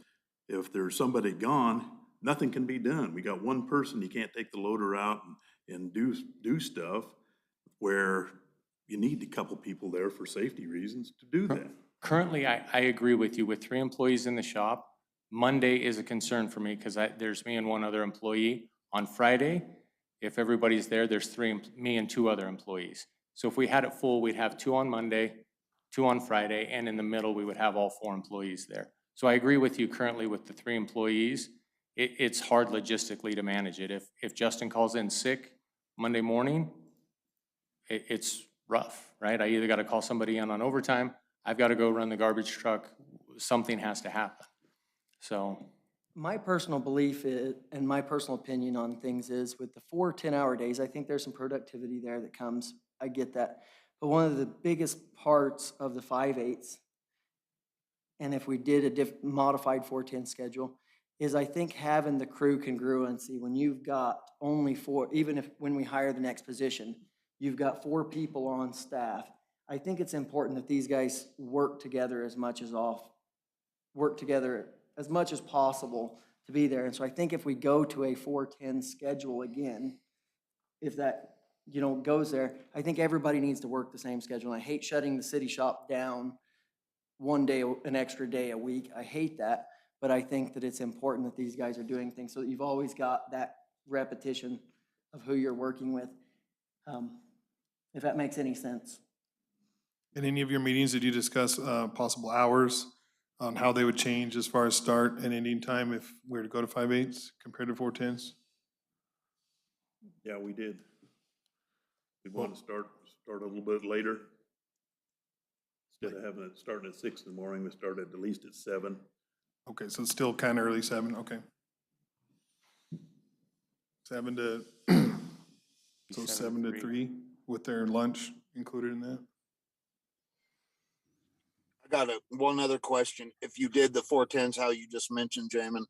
if there's somebody gone, nothing can be done. We got one person, you can't take the loader out and do stuff where you need a couple people there for safety reasons to do that. Currently, I agree with you. With 3 employees in the shop, Monday is a concern for me because there's me and 1 other employee. On Friday, if everybody's there, there's me and 2 other employees. So if we had it full, we'd have 2 on Monday, 2 on Friday, and in the middle, we would have all 4 employees there. So I agree with you currently with the 3 employees. It's hard logistically to manage it. If Justin calls in sick Monday morning, it's rough, right? I either got to call somebody in on overtime, I've got to go run the garbage truck, something has to happen. So, My personal belief is, and my personal opinion on things is with the 4 10-hour days, I think there's some productivity there that comes. I get that. But one of the biggest parts of the 5/8, and if we did a modified 4-10 schedule, is I think having the crew congruency when you've got only 4, even if when we hire the next position, you've got 4 people on staff. I think it's important that these guys work together as much as possible to be there. And so I think if we go to a 4-10 schedule again, if that, goes there, I think everybody needs to work the same schedule. And I hate shutting the city shop down one day, an extra day a week. I hate that, but I think that it's important that these guys are doing things so that you've always got that repetition of who you're working with, if that makes any sense. In any of your meetings, did you discuss possible hours on how they would change as far as start and ending time if we were to go to 5/8 compared to 4-10s? Yeah, we did. We want to start a little bit later. Instead of having it starting at 6 in the morning, we started at least at 7. Okay, so it's still kind of early 7, okay. 7 to, so 7 to 3 with their lunch included in that? I got one other question. If you did the 4-10s, how you just mentioned, Jamin,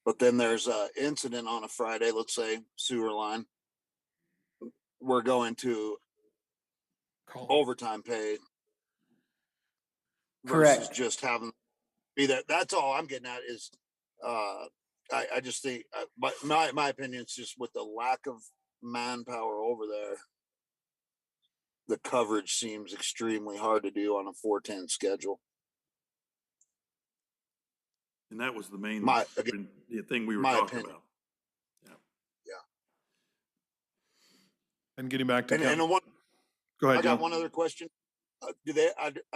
but then there's a incident on a Friday, let's say sewer line, we're going to overtime pay versus Correct. just having be there. That's all I'm getting at is, I just think, but my opinion is just with the lack of manpower over there, the coverage seems extremely hard to do on a 4-10 schedule. And that was the main again, the thing we were my talking opinion. about. And getting back to, And one, go ahead, I got Joe. one other question. I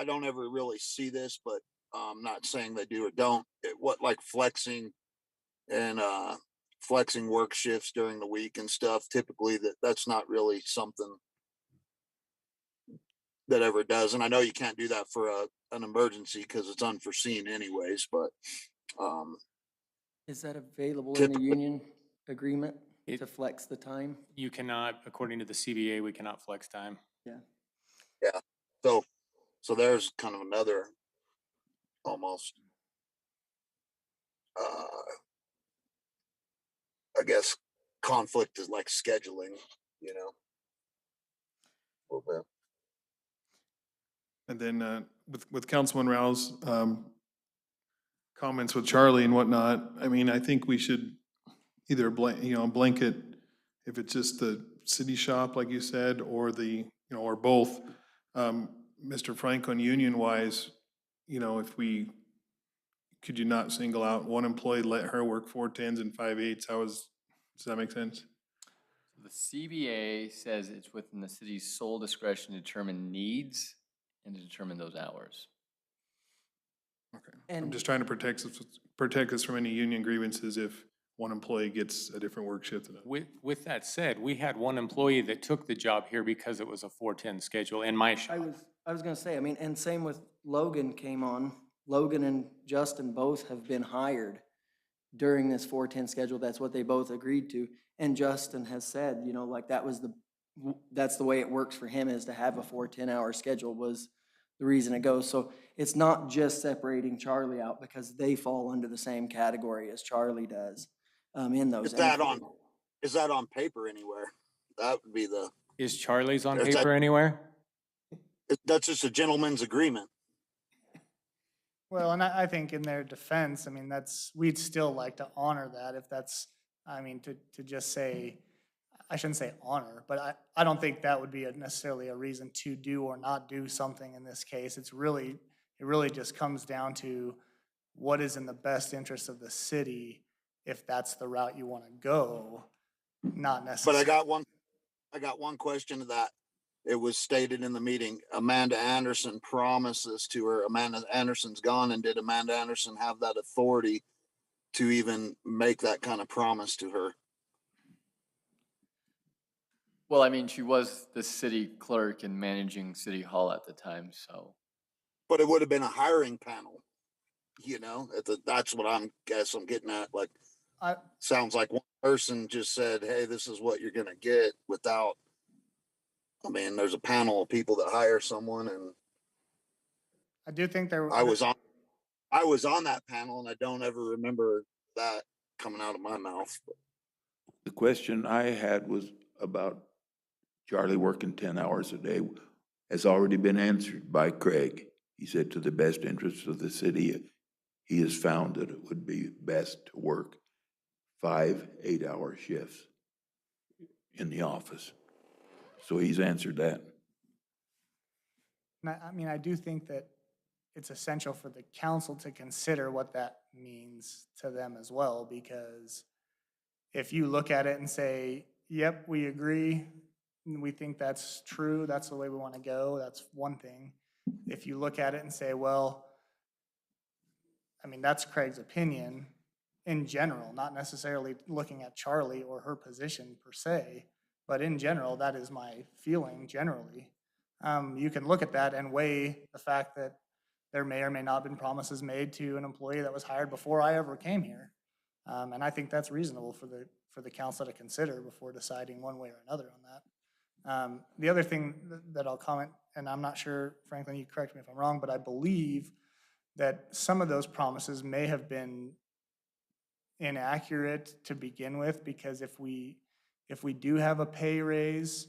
don't ever really see this, but I'm not saying they do or don't. What like flexing and flexing work shifts during the week and stuff, typically that's not really something that ever does. And I know you can't do that for an emergency because it's unforeseen anyways, but Is that available in the Typically- union agreement to flex the time? you cannot, according to the CBA, we cannot flex time. so there's kind of another almost I guess conflict is like scheduling, a little bit. And then with Councilman Rao's comments with Charlie and whatnot, I mean, I think we should either blanket, if it's just the city shop, like you said, or or both. Mr. Franklin, union-wise, could you not single out one employee, let her work 4-10s and 5/8? Does that make sense? The CBA says it's within the city's sole discretion to determine needs and to determine those hours. Okay. I'm And- just trying to protect us from any union grievances if one employee gets a different work shift than others. With that said, we had 1 employee that took the job here because it was a 4-10 schedule in my shop. I was gonna say, I mean, and same with Logan came on. Logan and Justin both have been hired during this 4-10 schedule. That's what they both agreed to. And Justin has said, like that's the way it works for him, is to have a 4-10-hour schedule was the reason it goes. So it's not just separating Charlie out because they fall under the same category as Charlie does. in those. Is And if that is that on paper anywhere? That would be Is Charlie's on Is that- paper anywhere? that's just a gentleman's agreement. Well, and I think in their defense, I mean, we'd still like to honor that if that's, I mean, to just say, I shouldn't say honor, but I don't think that would be necessarily a reason to do or not do something in this case. It really just comes down to what is in the best interest of the city, if that's the route you want to go, not But necessarily. I got one question to that. It was stated in the meeting, Amanda Anderson promises to her. Amanda Anderson's gone, and did Amanda Anderson have that authority to even make that kind of promise to her? Well, I mean, she was the city clerk and managing City Hall at the time, so. But it would have been a hiring panel, that's what I'm getting at. Like, sounds like one person just said, hey, this is what you're gonna get, without, I mean, there's a panel of people that hire someone, and I do think I was on that panel, and I don't ever remember that coming out of my mouth. The question I had was about Charlie working 10 hours a day has already been answered by Craig. He said, to the best interest of the city, he has found that it would be best to work 5 8-hour shifts in the office. So he's answered that. And I mean, I do think that it's essential for the council to consider what that means to them as well, because if you look at it and say, yep, we agree, we think that's true, that's the way we want to go, that's one thing. If you look at it and say, well, I mean, that's Craig's opinion in general, not necessarily looking at Charlie or her position per se, but in general, that is my feeling generally. You can look at that and weigh the fact that there may or may not have been promises made to an employee that was hired before I ever came here. And I think that's reasonable for the council to consider before deciding one way or another on that. The other thing that I'll comment, and I'm not sure, Franklin, you correct me if I'm wrong, but I believe that some of those promises may have been inaccurate to begin with, because if we do have a pay raise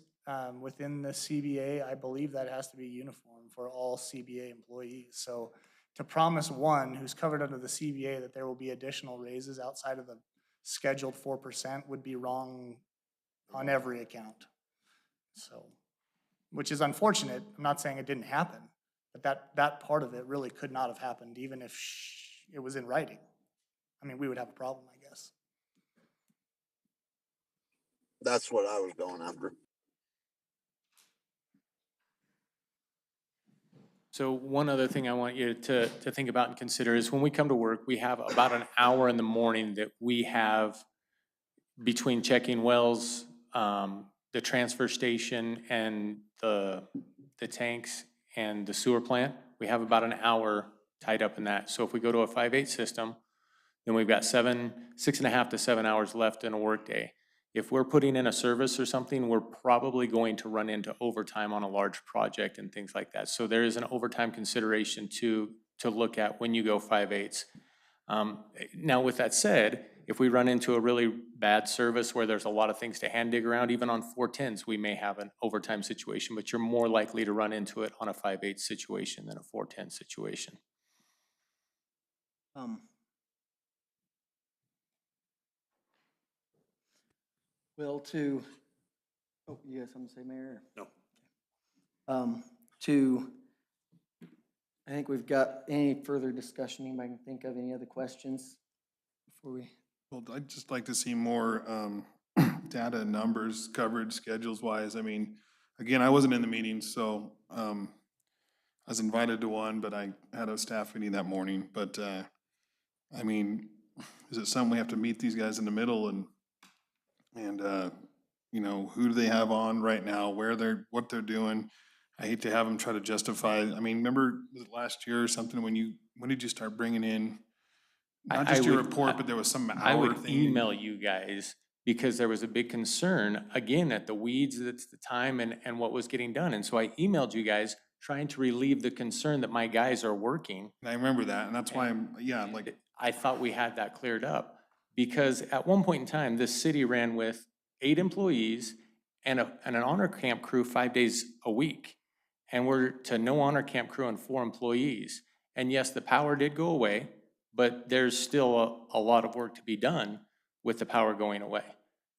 within the CBA, I believe that has to be uniform for all CBA employees. So to promise one who's covered under the CBA that there will be additional raises outside of the scheduled 4% would be wrong on every account. So, which is unfortunate. I'm not saying it didn't happen, but that part of it really could not have happened even if it was in writing. I mean, we would have a problem, I guess. That's what I was going after. So one other thing I want you to think about and consider is when we come to work, we have about an hour in the morning that we have between checking wells, the transfer station and the tanks and the sewer plant. We have about an hour tied up in that. So if we go to a 5/8 system, then we've got 6.5 to 7 hours left in a workday. If we're putting in a service or something, we're probably going to run into overtime on a large project and things like that. So there is an overtime consideration to look at when you go 5/8. Now, with that said, if we run into a really bad service where there's a lot of things to hand dig around, even on 410s, we may have an overtime situation, but you're more likely to run into it on a 5/8 situation than a 410 situation. Well, you have something to say, Mayor? No. I think we've got any further discussion, anybody can think of, any other questions before we? Well, I'd just like to see more data, numbers, coverage, schedules wise. I mean, again, I wasn't in the meeting, so I was invited to one, but I had a staff meeting that morning. But I mean, is it something we have to meet these guys in the middle and you know, who do they have on right now, what they're doing? I hate to have them try to justify. I mean, remember was it last year or something when did you start bringing in not just your report, but there was some I hour would thing? email you guys because there was a big concern, again, at the weeds, that's the time and what was getting done. And so I emailed you guys trying to relieve the concern that my guys are working. And I remember that, and that's why I'm like, I thought we had that cleared up. Because at one point in time, this city ran with 8 employees and an honor camp crew 5 days a week. And we're to no honor camp crew and 4 employees. And yes, the power did go away, but there's still a lot of work to be done with the power going away.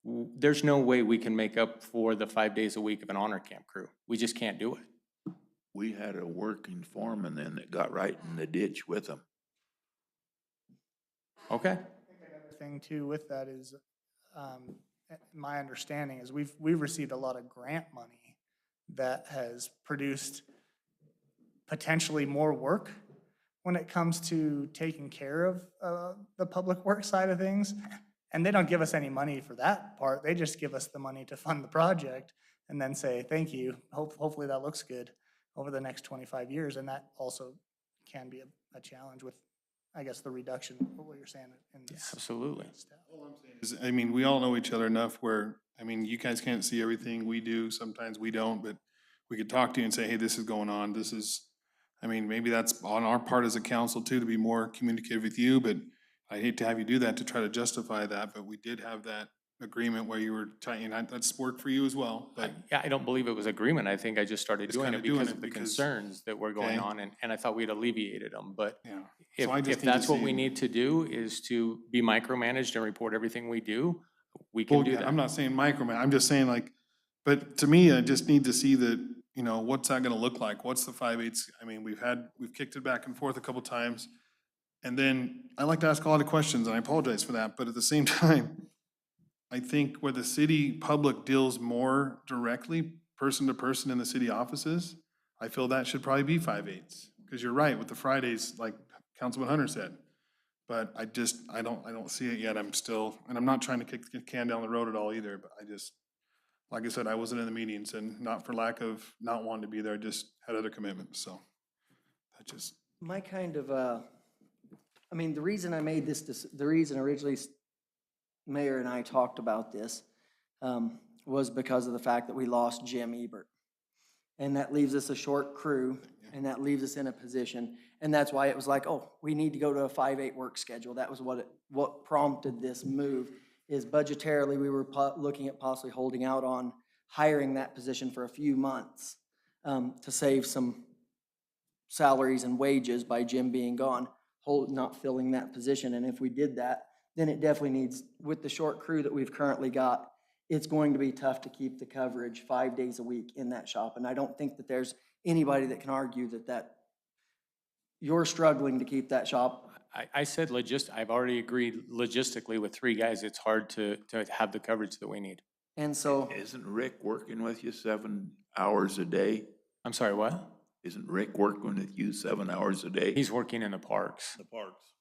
There's no way we can make up for the 5 days a week of an honor camp crew. We just can't do it. We had a working foreman then that got right in the ditch with them. Okay? Another thing too with that is, my understanding is we've received a lot of grant money that has produced potentially more work when it comes to taking care of the public works side of things. And they don't give us any money for that part. They just give us the money to fund the project and then say, thank you. Hopefully that looks good over the next 25 years. And that also can be a challenge with, I guess, the reduction of what you're saying. Absolutely. I mean, we all know each other enough where, I mean, you guys can't see everything we do. Sometimes we don't, but we could talk to you and say, hey, this is going on. This is, I mean, maybe that's on our part as a council too, to be more communicative with you, but I hate to have you do that to try to justify that, but we did have that agreement where you were trying, that's work for you as well, but. Yeah, I don't believe it was agreement. I think I just started Just doing kinda it doing because it of the because- concerns that were going Okay. on, and I thought we'd alleviated them. But Yeah. if, So I just if need to that's what see- we need to do is to be micromanaged and report everything we do, we can Well, do yeah, that. I'm not saying microman, I'm just saying like, but to me, I just need to see that, you know, what's that gonna look like? What's the 5/8? I mean, we've kicked it back and forth a couple times. And then I like to ask a lot of questions and I apologize for that, but at the same time, I think where the city public deals more directly, person to person in the city offices, I feel that should probably be 5/8. Because you're right, with the Fridays, like Councilman Hunter said. But I don't see it yet. I'm still, and I'm not trying to kick the can down the road at all either, but I just, like I said, I wasn't in the meetings and not for lack of not wanting to be there, just had other commitments, so. I just, My kind of, I mean, the reason I made this, the reason originally Mayor and I talked about this was because of the fact that we lost Jim Ebert. And that leaves us a short crew, and that leaves us in a position. And that's why it was like, oh, we need to go to a 5/8 work schedule. That was what prompted this move, is budgetarily, we were looking at possibly holding out on hiring that position for a few months to save some salaries and wages by Jim being gone, not filling that position. And if we did that, then it definitely needs, with the short crew that we've currently got, it's going to be tough to keep the coverage 5 days a week in that shop. And I don't think that there's anybody that can argue that you're struggling to keep that shop. I said I've already agreed logistically with 3 guys, it's hard to have the coverage that we need. And so, Isn't Rick working with you 7 hours a day? I'm sorry, what? Isn't Rick working with you 7 hours a day? He's working in the parks. The parks.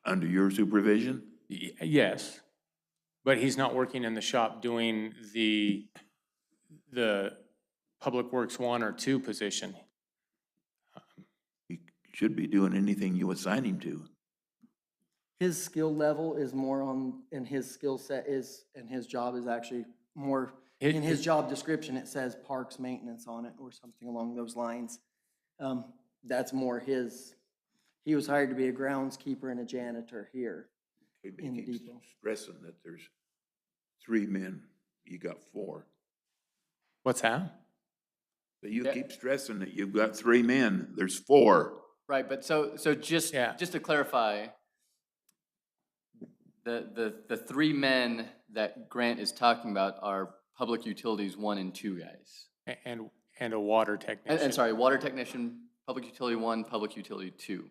Under your supervision? Yes, but he's not working in the shop doing the Public Works 1 or 2 position. He should be doing anything you assign him to. his skill level is more on, and his skill set is, and his job is actually more, in his job description, it says parks maintenance on it or something along those lines. That's more his, he was hired to be a groundskeeper and a janitor here He in the keeps depot. stressing that there's 3 men, you got 4. What's that? But you Yeah. keep stressing that you've got 3 men, there's 4. Right, but so just, Yeah. just to clarify, the 3 men that Grant is talking about are Public Utilities 1 and 2 guys. And a water technician. And sorry, Water Technician, Public Utility 1, Public Utility 2.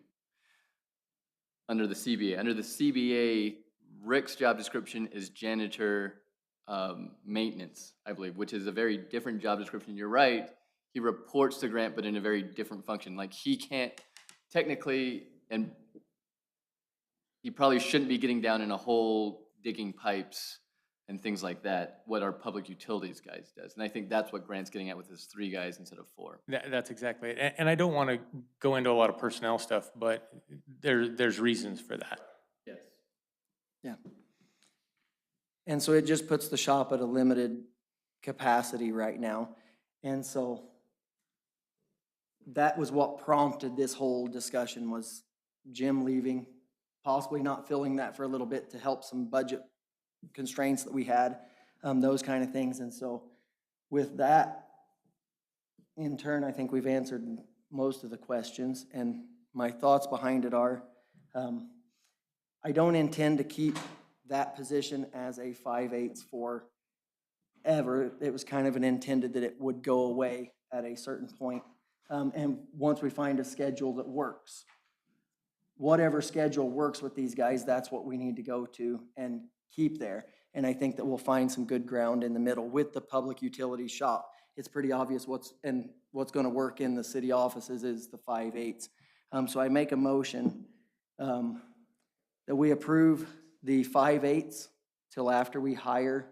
Under the CBA. Under the CBA, Rick's job description is janitor maintenance, I believe, which is a very different job description. You're right, he reports to Grant, but in a very different function. Like, he can't technically, and he probably shouldn't be getting down in a hole digging pipes and things like that, what our Public Utilities guys does. And I think that's what Grant's getting at with his 3 guys instead of 4. That's exactly it. And I don't want to go into a lot of personnel stuff, but there's reasons for that. Yes. Yeah. And so it just puts the shop at a limited capacity right now. And so that was what prompted this whole discussion, was Jim leaving possibly not filling that for a little bit to help some budget constraints that we had, those kind of things. And so with that, in turn, I think we've answered most of the questions, and my thoughts behind it are, I don't intend to keep that position as a 5/8 forever. It was kind of an intended that it would go away at a certain point. And once we find a schedule that works, whatever schedule works with these guys, that's what we need to go to and keep there. And I think that we'll find some good ground in the middle with the public utility shop. It's pretty obvious what's going to work in the city offices is the 5/8. So I make a motion that we approve the 5/8 till after we hire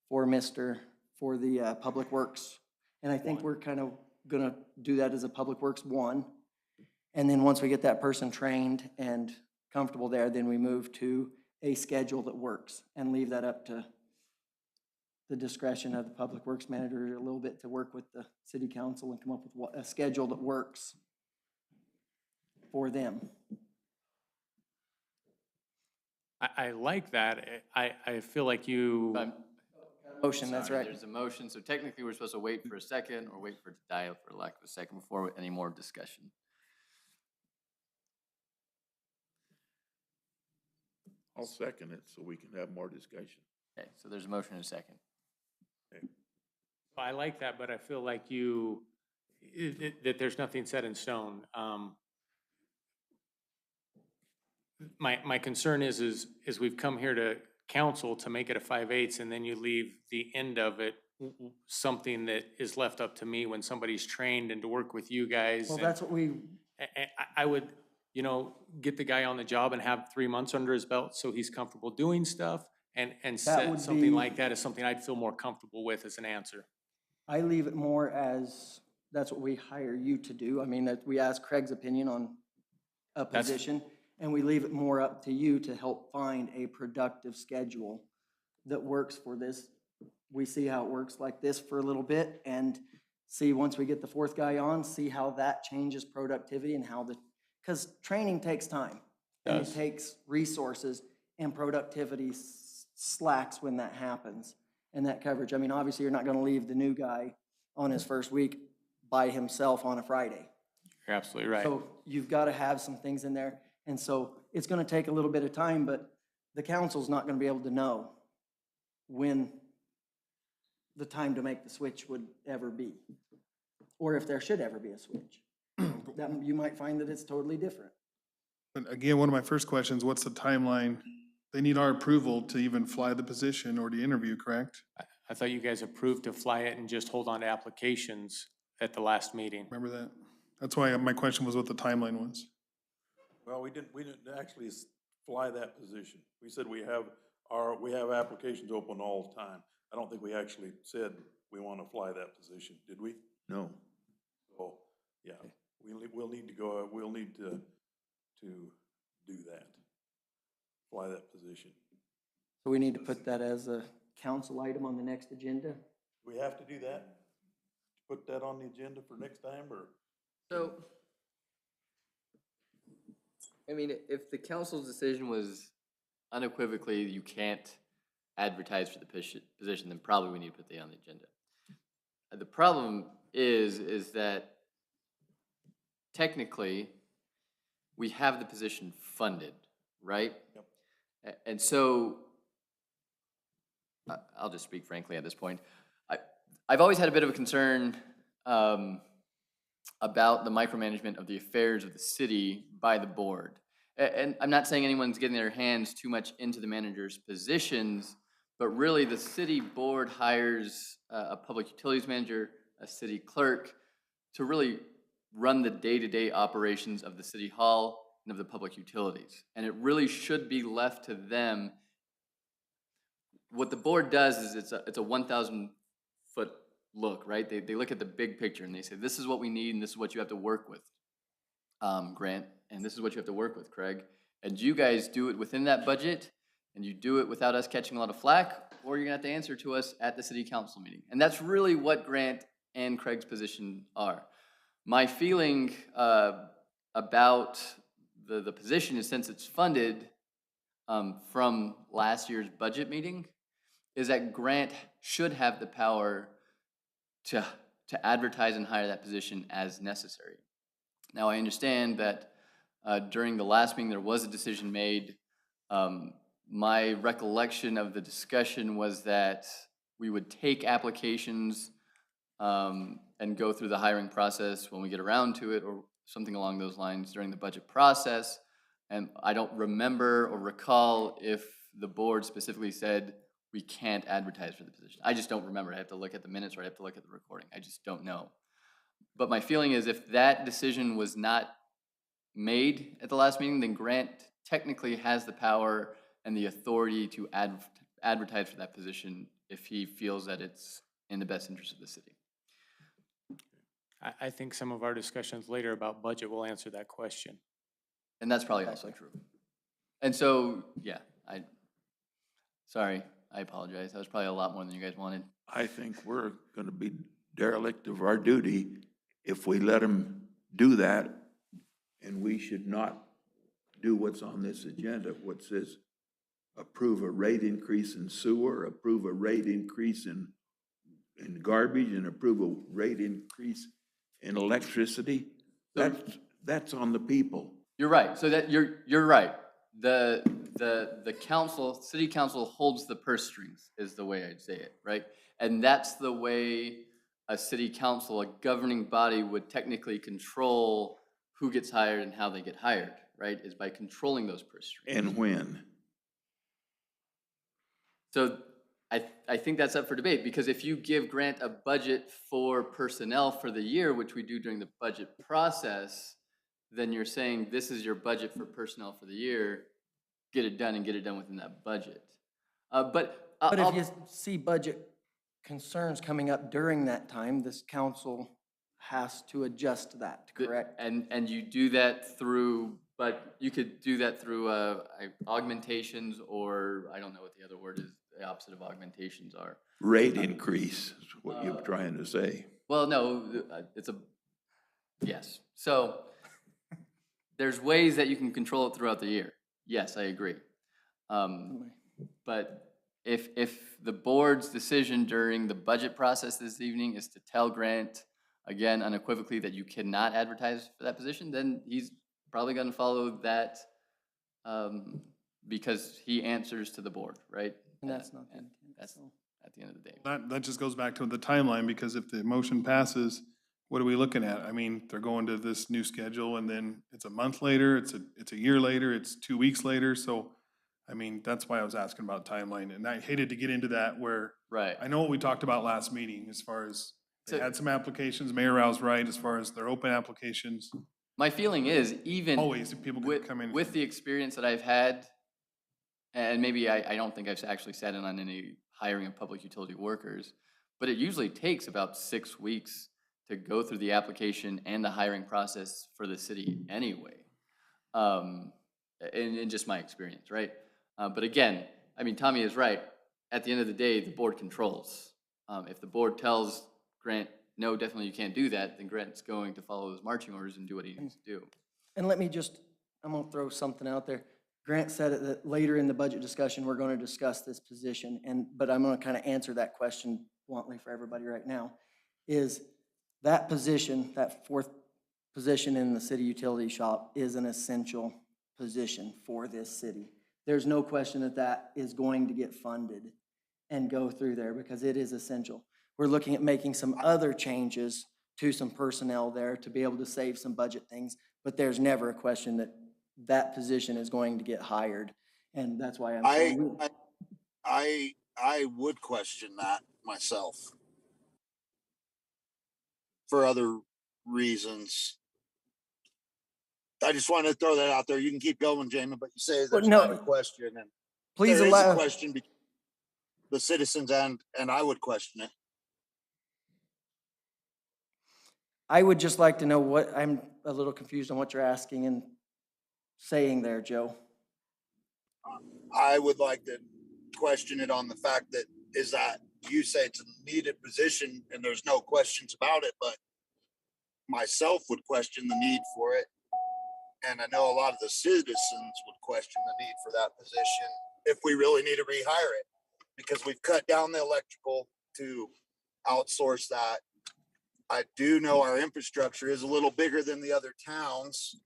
for the Public Works. And I think we're kind of gonna do that as a Public Works 1. And then once we get that person trained and comfortable there, then we move to a schedule that works and leave that up to the discretion of the Public Works manager a little bit to work with the city council and come up with a schedule that works for them. I like that. I feel like you, Motion, that's Sorry, right. There's a motion, so technically we're supposed to wait for a second or wait for it to die for lack of a second before any more discussion. I'll second it so we can have more discussion. Okay, so there's a motion and a second. I like that, but I feel like you, that there's nothing set in stone. My concern is we've come here to council to make it a 5/8, and then you leave the end of it something that is left up to me when somebody's trained and to work with you guys. Well, and that's what we, I would, get the guy on the job and have 3 months under his belt so he's comfortable doing stuff, and would set something be- like that is something I'd feel more comfortable with as an answer. I leave it more as, that's what we hire you to do. I mean, that we ask Craig's opinion on a That's- position, and we leave it more up to you to help find a productive schedule that works for this. We see how it works like this for a little bit, and see, once we get the fourth guy on, see how that changes productivity and how because training takes time. And it Does. takes resources, and productivity slacks when that happens, and that coverage. I mean, obviously, you're not gonna leave the new guy on his first week by himself on a Friday. You're absolutely right. So you've got to have some things in there. And so it's going to take a little bit of time, but the council's not going to be able to know when the time to make the switch would ever be, or if there should ever be a switch. That, you might find that it's totally different. But again, one of my first questions, what's the timeline? They need our approval to even fly the position or to interview, correct? I thought you guys approved to fly it and just hold on to applications at the last meeting. Remember that? That's why my question was what the timeline was. Well, we didn't actually fly that position. We said we have applications open all the time. I don't think we actually said we want to fly that position, did we? No. Oh, yeah, we'll need to do that. Fly that position. So we need to put that as a council item on the next agenda. Do we have to do that? Put that on the agenda for next time, or? So, I mean, if the council's decision was unequivocally you can't advertise for the position, then probably we need to put that on the agenda. The problem is that technically we have the position funded, right? Yep. And so, I'll just speak frankly at this point. I've always had a bit of a concern about the micromanagement of the affairs of the city by the board. And I'm not saying anyone's getting their hands too much into the manager's positions, but really the city board hires a public utilities manager, a city clerk, to really run the day-to-day operations of the city hall and of the public utilities. And it really should be left to them. What the board does is it's a 1,000-foot look, right? They look at the big picture and they say, this is what we need and this is what you have to work with, Grant, and this is what you have to work with, Craig. And you guys do it within that budget, and you do it without us catching a lot of flack, or you're gonna have to answer to us at the city council meeting. And that's really what Grant and Craig's position are. My feeling about the position is, since it's funded from last year's budget meeting, is that Grant should have the power to advertise and hire that position as necessary. Now, I understand that during the last meeting, there was a decision made. My recollection of the discussion was that we would take applications and go through the hiring process when we get around to it, or something along those lines during the budget process. And I don't remember or recall if the board specifically said we can't advertise for the position. I just don't remember. I have to look at the minutes or I have to look at the recording. I just don't know. But my feeling is if that decision was not made at the last meeting, then Grant technically has the power and the authority to advertise for that position if he feels that it's in the best interest of the city. I think some of our discussions later about budget will answer that question. And that's probably also true. And so, yeah, sorry, I apologize. That was probably a lot more than you guys wanted. I think we're gonna be derelict of our duty if we let them do that, and we should not do what's on this agenda, what says approve a rate increase in sewer, approve a rate increase in garbage, and approve a rate increase in electricity. That's on the people. You're right. So that you're right. The city council holds the purse strings is the way I'd say it, right? And that's the way a city council, a governing body, would technically control who gets hired and how they get hired, right? Is by controlling those purse strings. And when? So I think that's up for debate, because if you give Grant a budget for personnel for the year, which we do during the budget process, then you're saying this is your budget for personnel for the year, get it done and get it done within that budget. But But if you see budget concerns coming up during that time, this council has to adjust that, correct? And you do that through, but you could do that through augmentations, or I don't know what the other word is, the opposite of augmentations are. Rate increase is what you're trying to say. Well, no, yes. So there's ways that you can control it throughout the year. Yes, I agree. But if the board's decision during the budget process this evening is to tell Grant, again, unequivocally, that you cannot advertise for that position, then he's probably gonna follow that because he answers to the board, right? And that's not the And intent, that's so. at the end of the day. That just goes back to the timeline, because if the motion passes, what are we looking at? I mean, they're going to this new schedule and then it's a month later, it's a year later, it's 2 weeks later. So, I mean, that's why I was asking about timeline, and I hated to get into that where Right. I know what we talked about last meeting as far as they So- had some applications, Mayor Rao's right, as far as their open applications. My feeling is even Always, if people could come in. with the experience that I've had, and maybe I don't think I've actually sat in on any hiring of public utility workers, but it usually takes about 6 weeks to go through the application and the hiring process for the city anyway. In just my experience, right? But again, I mean, Tommy is right. At the end of the day, the board controls. If the board tells Grant, no, definitely you can't do that, then Grant's going to follow those marching orders and do what he needs to do. And let me just, I'm gonna throw something out there. Grant said it that later in the budget discussion, we're gonna discuss this position, but I'm gonna kind of answer that question bluntly for everybody right now. Is that position, that fourth position in the city utility shop is an essential position for this city. There's no question that that is going to get funded and go through there because it is essential. We're looking at making some other changes to some personnel there to be able to save some budget things, but there's never a question that that position is going to get hired. And that's why I'm saying, I would question that myself for other reasons. I just wanted to throw that out there. You can keep going, Jamin, but you say there's no. not a question, and please there is a allow, question between the citizens and I would question it. I would just like to know what, I'm a little confused on what you're asking and saying there, Joe. I would like to question it on the fact that you say it's a needed position and there's no questions about it, but myself would question the need for it. And I know a lot of the citizens would question the need for that position if we really need to rehire it, because we've cut down the electrical to outsource that. I do know our infrastructure is a little bigger than the other towns,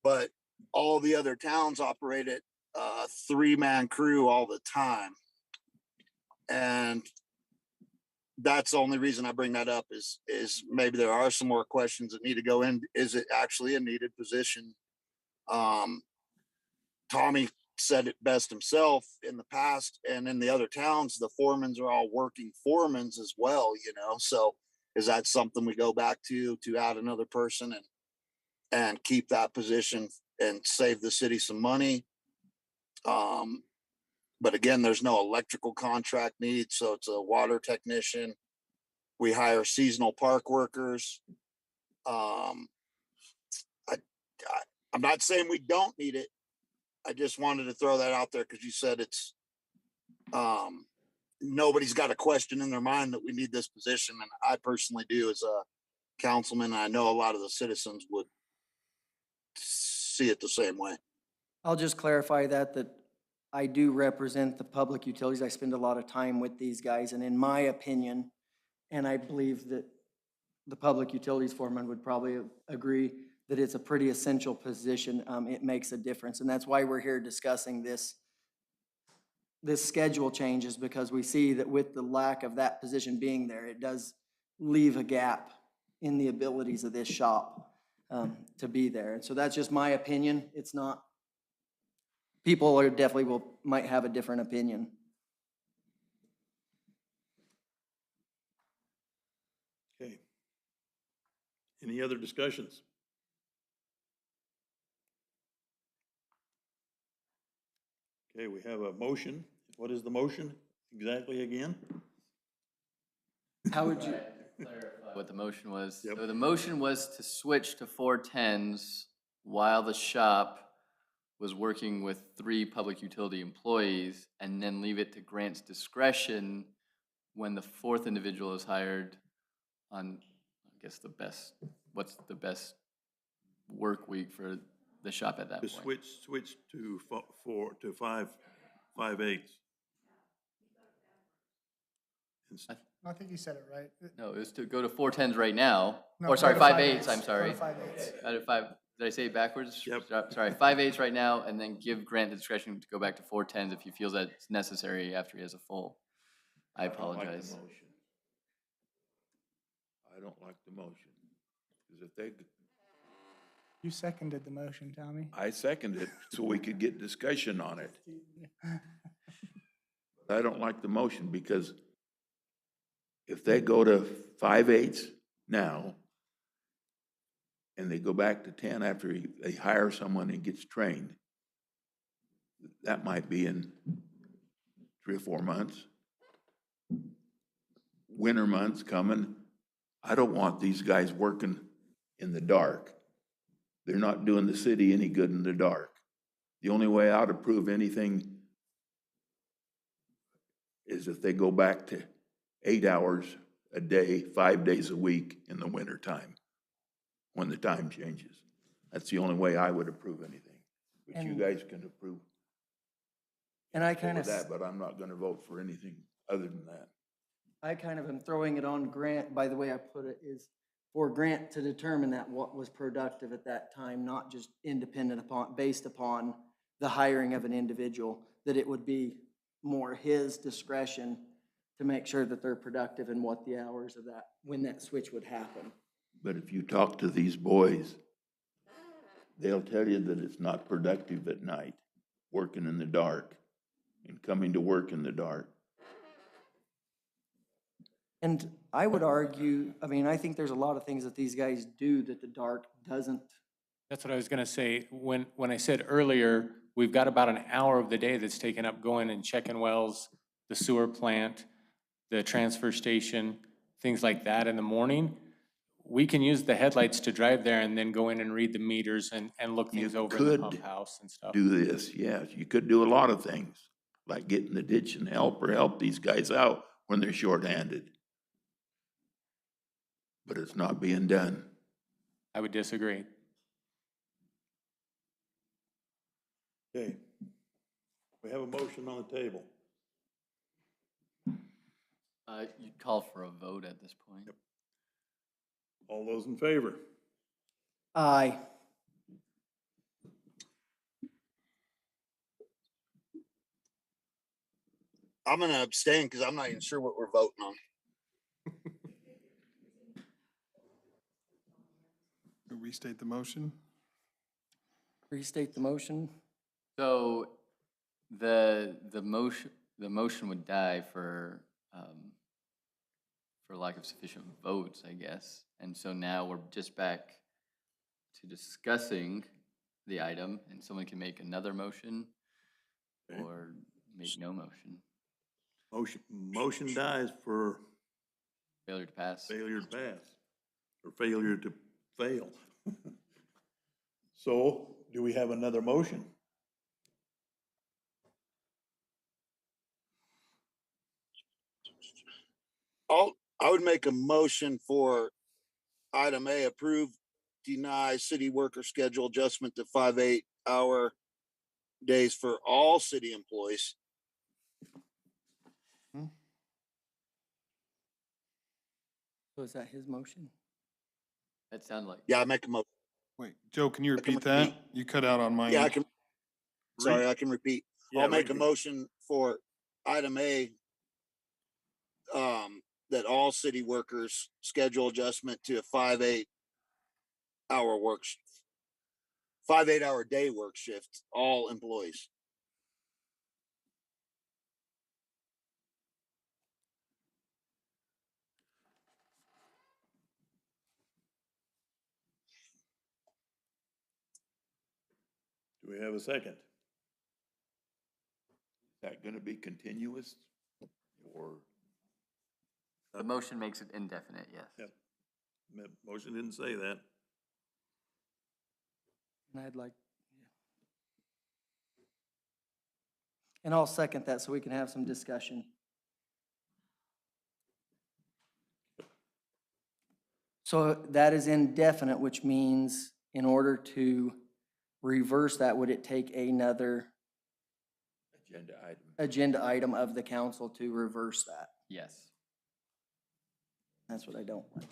but all the other towns operate at a 3-man crew all the time. And that's the only reason I bring that up is maybe there are some more questions that need to go in. Is it actually a needed position? Tommy said it best himself in the past, and in the other towns, the foremans are all working foremans as well, you know? So is that something we go back to add another person and keep that position and save the city some money? But again, there's no electrical contract need, so it's a water technician. We hire seasonal park workers. I'm not saying we don't need it. I just wanted to throw that out there because you said it's nobody's got a question in their mind that we need this position, and I personally do as a councilman. I know a lot of the citizens would see it the same way. I'll just clarify that I do represent the public utilities. I spend a lot of time with these guys, and in my opinion, and I believe that the public utilities foreman would probably agree that it's a pretty essential position. It makes a difference, and that's why we're here discussing this schedule changes, because we see that with the lack of that position being there, it does leave a gap in the abilities of this shop to be there. And so that's just my opinion. It's not, people are definitely might have a different opinion. Okay. Any other discussions? Okay, we have a motion. What is the motion exactly again? How would you? What the motion was. Yep. So the motion was to switch to 410s while the shop was working with 3 public utility employees, and then leave it to Grant's discretion when the 4th individual is hired on, I guess, what's the best work week for the shop at that To point. switch to 5/8. I think you said it right. No, it was to go to 410s right now, No, or sorry, go to 5/8s, I'm Go sorry. to 5/8. Out of 5, did I say it backwards? Yep. Sorry, 5/8s right now, and then give Grant the discretion to go back to 410s if he feels that it's necessary after he has a full. I don't like the apologize. motion. I don't like the motion. Because if they, You seconded the motion, Tommy. I second it so we could get discussion on it. I don't like the motion because if they go to 5/8 now and they go back to 10 after they hire someone and gets trained, that might be in 3 or 4 months. Winter months coming. I don't want these guys working in the dark. They're not doing the city any good in the dark. The only way I'd approve anything is if they go back to 8 hours a day, 5 days a week in the wintertime, when the time changes. That's the only way I would approve anything. But you And- guys can approve And I kind of, that, but I'm not gonna vote for anything other than that. I kind of am throwing it on Grant, by the way I put it, is for Grant to determine that what was productive at that time, not just based upon the hiring of an individual, that it would be more his discretion to make sure that they're productive and what the hours of that, when that switch would happen. But if you talk to these boys, they'll tell you that it's not productive at night, working in the dark and coming to work in the dark. And I would argue, I mean, I think there's a lot of things that these guys do that the dark doesn't. That's what I was gonna say. When I said earlier, we've got about an hour of the day that's taken up going and checking wells, the sewer plant, the transfer station, things like that in the morning. We can use the headlights to drive there and then go in and read the meters and look things You over in the could pump house and stuff. do this, yes. You could do a lot of things, like get in the ditch and help these guys out when they're shorthanded. But it's not being done. I would disagree. Okay. We have a motion on the table. You'd call for a vote at this point. All those in favor? Aye. I'm gonna abstain because I'm not even sure what we're voting on. Restate the motion. Restate the motion. So the motion would die for lack of sufficient votes, I guess. And so now we're just back to discussing the item, and someone can make another motion Okay. or make no motion. Motion dies for Failure to pass. failure to pass, or failure to fail. So, do we have another motion? I would make a motion for item A, approve, deny city worker schedule adjustment to 5 8-hour days for all city employees. So is that his motion? That sounded like. Yeah, I make a motion. Wait, Joe, can you I can repeat that? repeat. You cut out on my Yeah, I end. can. Sorry, I can repeat. Yeah, I'll make a repeat. motion for item A, that all city workers schedule adjustment to a 5 8-hour 5 8-hour day work shift, all employees. Do we have a second? Is that gonna be continuous? Or, The motion makes it indefinite, yes. Yep. Motion didn't say that. And I'd like, yeah. And I'll second that so we can have some discussion. So that is indefinite, which means in order to reverse that, would it take another agenda item. agenda item of the council to reverse that? Yes. That's what I don't like.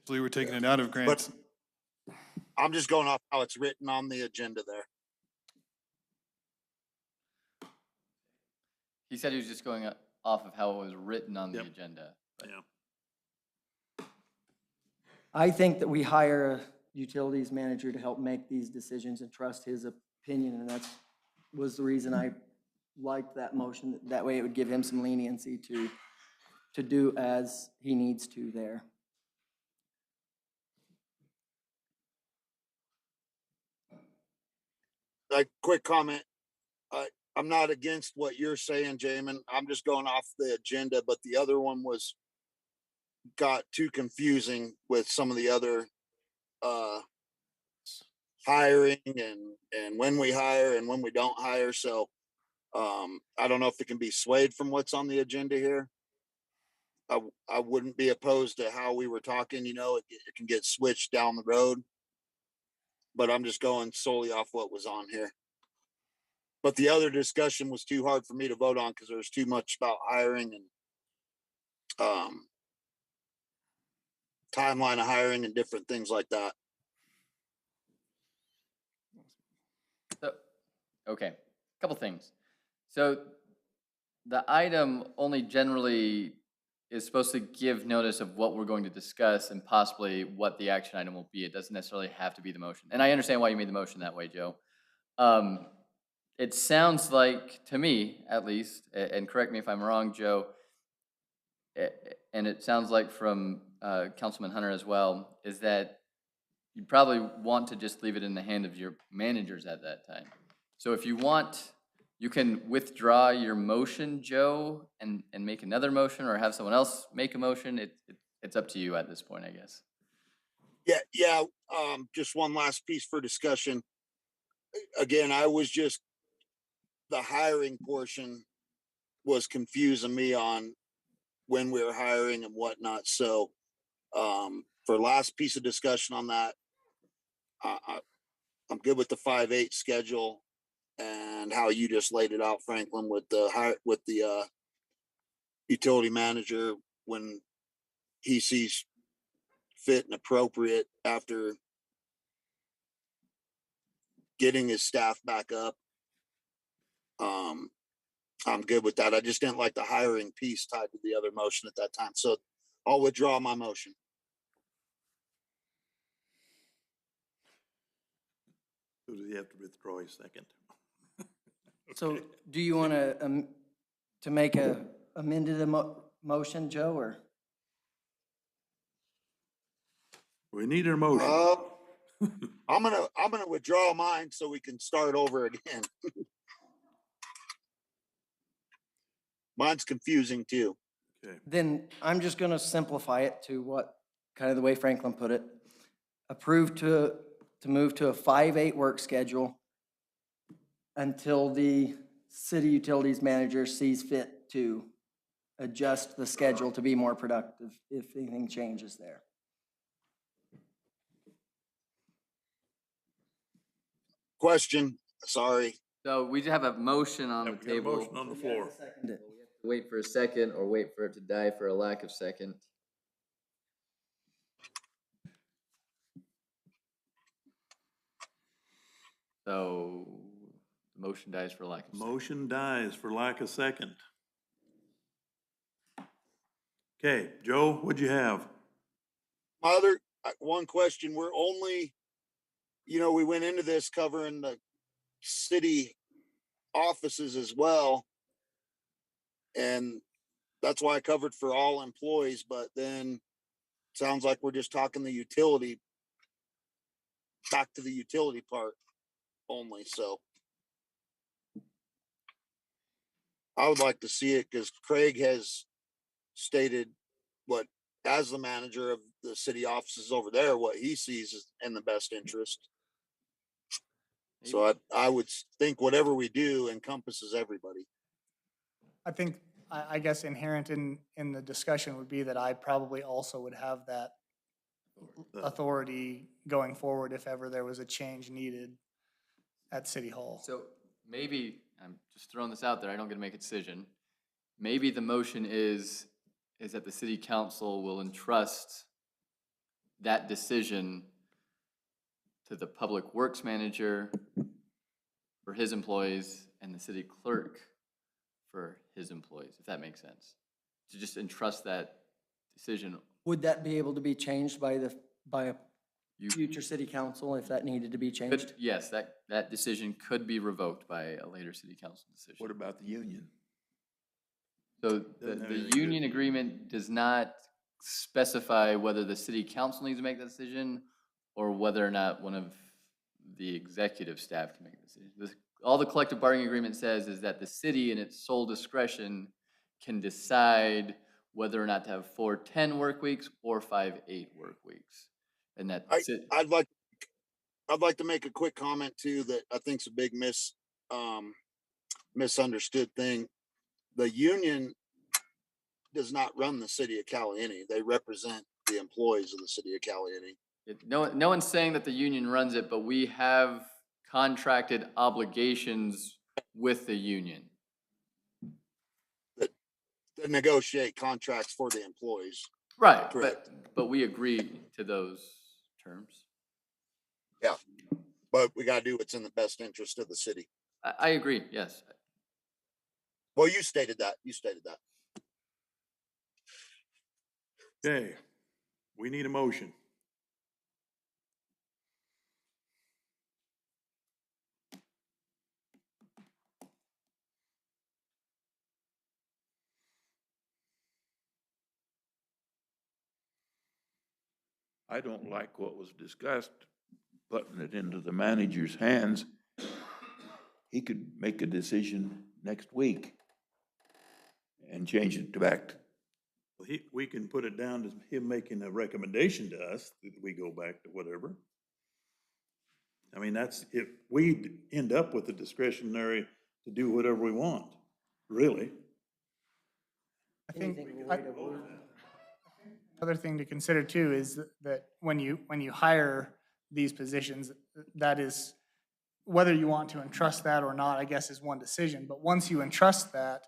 So we were taking it out of grants. I'm just going off how it's written on the agenda there. He said he was just going off of how it was written on the Yep. agenda. Yeah. I think that we hire a utilities manager to help make these decisions and trust his opinion, and that's was the reason I liked that motion. That way it would give him some leniency to do as he needs to there. Like, quick comment. I'm not against what you're saying, Jamin. I'm just going off the agenda, but the other one got too confusing with some of the other hiring and when we hire and when we don't hire. So I don't know if it can be swayed from what's on the agenda here. I wouldn't be opposed to how we were talking, it can get switched down the road. But I'm just going solely off what was on here. But the other discussion was too hard for me to vote on because there's too much about hiring and timeline of hiring and different things like that. So, okay, couple things. So the item only generally is supposed to give notice of what we're going to discuss and possibly what the action item will be. It doesn't necessarily have to be the motion. And I understand why you made the motion that way, Joe. It sounds like, to me at least, and correct me if I'm wrong, Joe, and it sounds like from Councilman Hunter as well, is that you probably want to just leave it in the hand of your managers at that time. So if you want, you can withdraw your motion, Joe, and make another motion, or have someone else make a motion. It's up to you at this point, I guess. Yeah. Just one last piece for discussion. Again, the hiring portion was confusing me on when we were hiring and whatnot. So for last piece of discussion on that, I'm good with the 5/8 schedule. and how you just laid it out, Franklin, with the utility manager when he sees fit and appropriate after getting his staff back up. I'm good with that. I just didn't like the hiring piece tied to the other motion at that time. So I'll withdraw my motion. So does he have to withdraw his second? So do you want to make a amended motion, Joe, or? We need a motion. I'm gonna withdraw mine so we can start over again. Mine's confusing too. Okay. Then I'm just gonna simplify it to what, kind of the way Franklin put it. Approve to move to a 5/8 work schedule until the city utilities manager sees fit to adjust the schedule to be more productive if anything changes there. Question, sorry. So we have a motion on Yeah, the we got a table. motion on the floor. Second it. Wait for a second or wait for it to die for a lack of second. So the motion dies for lack of second. Motion dies for lack of second. Okay, Joe, what'd you have? My other, one question, we're only, we went into this covering the city offices as well. And that's why I covered for all employees, but then sounds like we're just talking the utility, back to the utility part only, so. I would like to see it because Craig has stated what, as the manager of the city offices over there, what he sees is in the best interest. So I would think whatever we do encompasses everybody. I think, I guess inherent in the discussion would be that I probably also would have that authority going forward if ever there was a change needed at City Hall. So maybe, I'm just throwing this out there, I don't get to make a decision. Maybe the motion is that the city council will entrust that decision to the public works manager for his employees and the city clerk for his employees, if that makes sense. To just entrust that decision. Would that be able to be changed by a future city council if that needed to be changed? But yes, that decision could be revoked by a later city council decision. What about the union? So the union agreement does not specify whether the city council needs to make that decision or whether or not one of the executive staff can make a decision. All the collective bargaining agreement says is that the city in its sole discretion can decide whether or not to have 4 10 work weeks or 5 8 work weeks. And that I'd like to make a quick comment too that I think is a big misunderstood thing. The union does not run the city of Caliente. They represent the employees of the city of Caliente. No one's saying that the union runs it, but we have contracted obligations with the union. That negotiate contracts for the employees. Right, Correct. but we agree to those terms. Yeah, but we gotta do what's in the best interest of the city. I agree, yes. Well, you stated that. Okay, we need a motion. I don't like what was discussed, putting it into the manager's hands. He could make a decision next week and change it back to. We can put it down to him making a recommendation to us that we go back to whatever. I mean, that's, if we end up with the discretionary to do whatever we want, really. I think another thing to consider too is that when you hire these positions, that is, whether you want to entrust that or not, I guess, is one decision. But once you entrust that,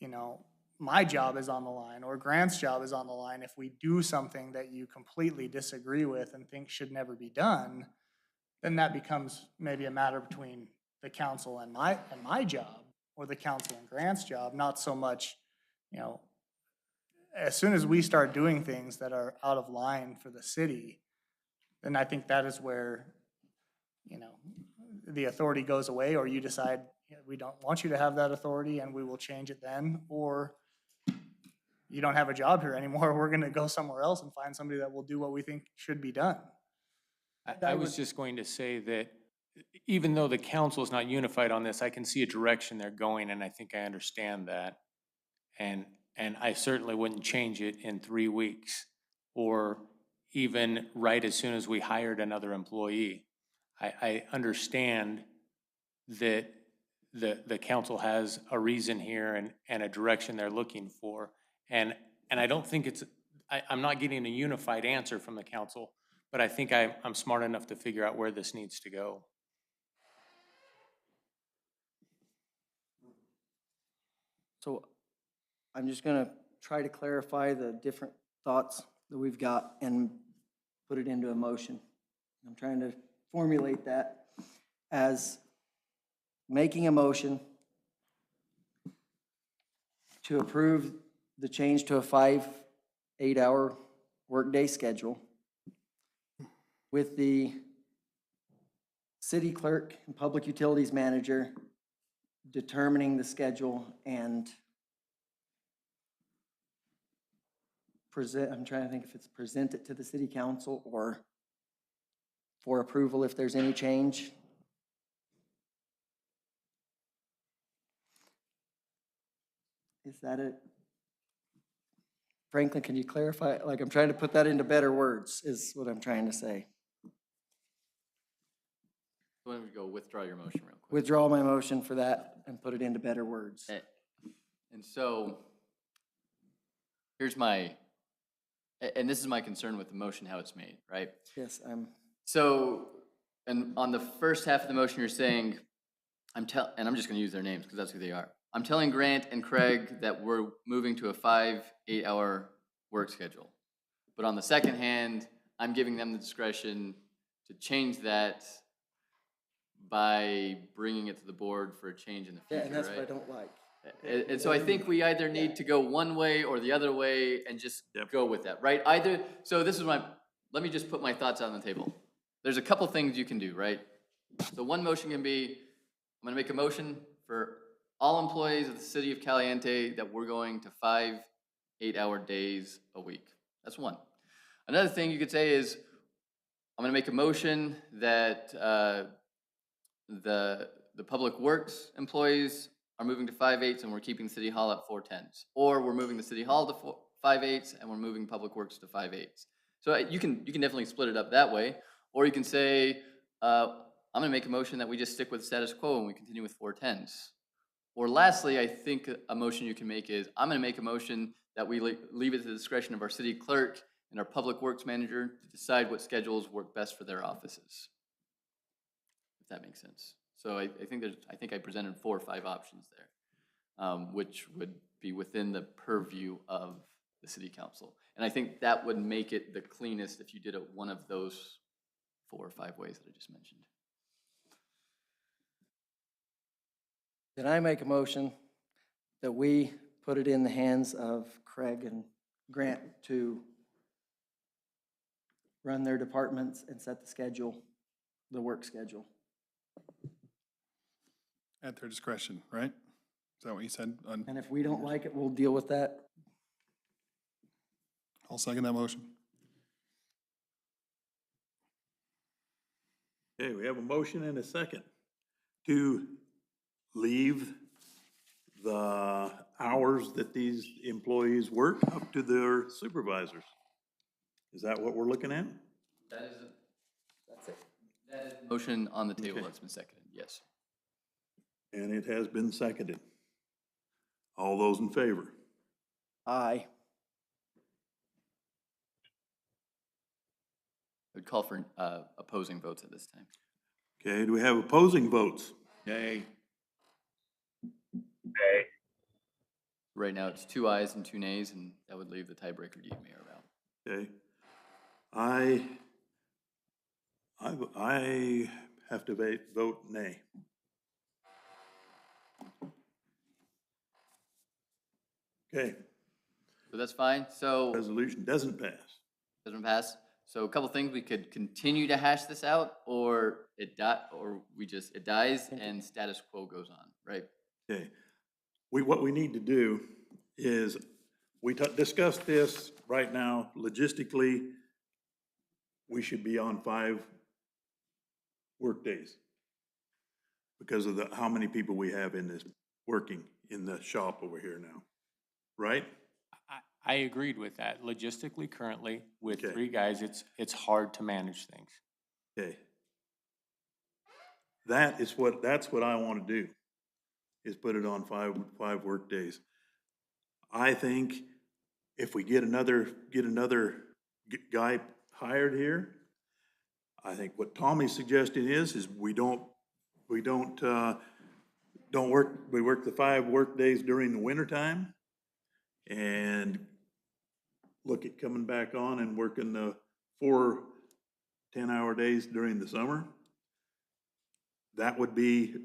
you know, my job is on the line or Grant's job is on the line. If we do something that you completely disagree with and think should never be done, then that becomes maybe a matter between the council and my job, or the council and Grant's job, not so much, you know, as soon as we start doing things that are out of line for the city, then I think that is where, you know, the authority goes away, or you decide, you know, we don't want you to have that authority and we will change it then, or you don't have a job here anymore, we're gonna go somewhere else and find somebody that will do what we think should be done. I was just going to say that even though the council is not unified on this, I can see a direction they're going, and I think I understand that. And I certainly wouldn't change it in 3 weeks, or even right as soon as we hired another employee. I understand that the council has a reason here and a direction they're looking for. And I don't think I'm not getting a unified answer from the council, but I think I'm smart enough to figure out where this needs to go. So I'm just gonna try to clarify the different thoughts that we've got and put it into a motion. I'm trying to formulate that as making a motion to approve the change to a 5 8-hour workday schedule with the city clerk and public utilities manager determining the schedule and I'm trying to think if it's present it to the city council or for approval if there's any change. Is that it? Franklin, can you clarify? Like, I'm trying to put that into better words, is what I'm trying to say. Why don't we go withdraw your motion real quick? Withdraw my motion for that and put it into better words. And so, here's my, and this is my concern with the motion, how it's made, right? Yes, So, and on the first half of the motion, you're saying, and I'm just gonna use their names because that's who they are. I'm telling Grant and Craig that we're moving to a 5 8-hour work schedule. But on the second hand, I'm giving them the discretion to change that by bringing it to the board for a change in the future, yeah, and that's right? what I don't like. And so I think we either need to go one way or the other way and just go with that, right? So this is let me just put my thoughts out on the table. There's a couple things you can do, right? So one motion can be, I'm gonna make a motion for all employees of the city of Caliente that we're going to 5 8-hour days a week. That's one. Another thing you could say is, I'm gonna make a motion that the public works employees are moving to 5 8s and we're keeping City Hall at 4 10s. Or we're moving the City Hall to 5 8s and we're moving public works to 5 8s. So you can definitely split it up that way. Or you can say, I'm gonna make a motion that we just stick with status quo and we continue with 4 10s. Or lastly, I think a motion you can make is, I'm gonna make a motion that we leave it to the discretion of our city clerk and our public works manager to decide what schedules work best for their offices. If that makes sense. So I think I presented 4 or 5 options there, which would be within the purview of the city council. And I think that would make it the cleanest if you did it one of those 4 or 5 ways that I just mentioned. Then I make a motion that we put it in the hands of Craig and Grant to run their departments and set the schedule, the work schedule. At their discretion, right? Is that what you said? And if we don't like it, we'll deal with that. I'll second that motion. Okay, we have a motion and a second to leave the hours that these employees work up to their supervisors. Is that what we're looking at? That's it. That is the motion on the table that's been seconded, yes. And it has been seconded. All those in favor? Aye. I would call for opposing votes at this time. Okay, do we have opposing votes? Nay. Right now, it's 2 ayes and 2 nays, and that would leave the tiebreaker to you, Mayor Rao. Okay. I have to vote nay. Okay, So that's fine. So resolution doesn't pass. doesn't pass. So a couple things, we could continue to hash this out, or it dies and status quo goes on, right? Okay, what we need to do is, we discussed this right now, logistically, we should be on 5 workdays because of how many people we have in this, working in the shop over here now, right? I agreed with that. Logistically, currently, with Okay. 3 guys, it's hard to manage things. Okay. That's what I want to do, is put it on five workdays. I think if we get another guy hired here, I think what Tommy's suggesting is we work the 5 workdays during the wintertime and look at coming back on and working the 4 10-hour days during the summer. That would be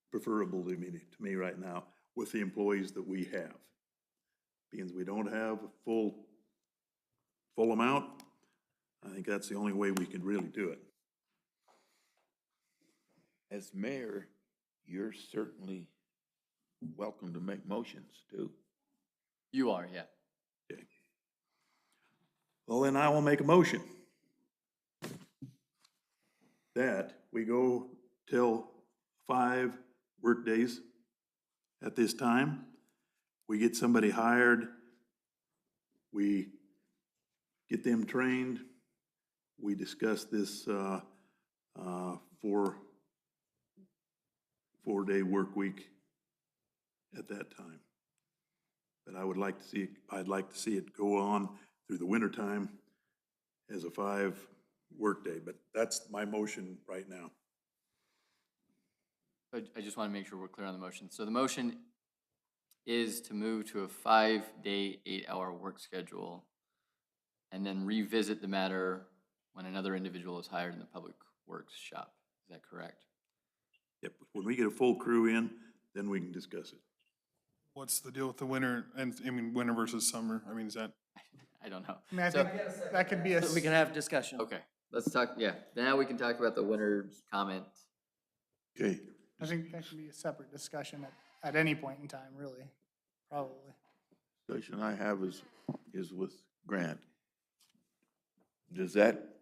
preferable to me right now with the employees that we have. Because we don't have a full amount, I think that's the only way we can really do it. As mayor, you're certainly welcome to make motions too. You are, yeah. Okay. Well, then I will make a motion that we go till 5 workdays at this time. We get somebody hired, we get them trained, we discuss this 4-day work week at that time. But I'd like to see it go on through the wintertime as a 5 workday, but that's my motion right now. I just want to make sure we're clear on the motion. So the motion is to move to a 5-day, 8-hour work schedule and then revisit the matter when another individual is hired in the public works shop. Is that correct? Yep, when we get a full crew in, then we can discuss it. What's the deal with the winter, and, I mean, winter versus summer? I mean, is that, I don't know. I mean, I So- think that could be a, So we can have discussion. Okay, let's talk, yeah, now we can talk about the winter's comment. Okay, I think that can be a separate discussion at any point in time, really, probably. Discussion I have is with Grant. Does that,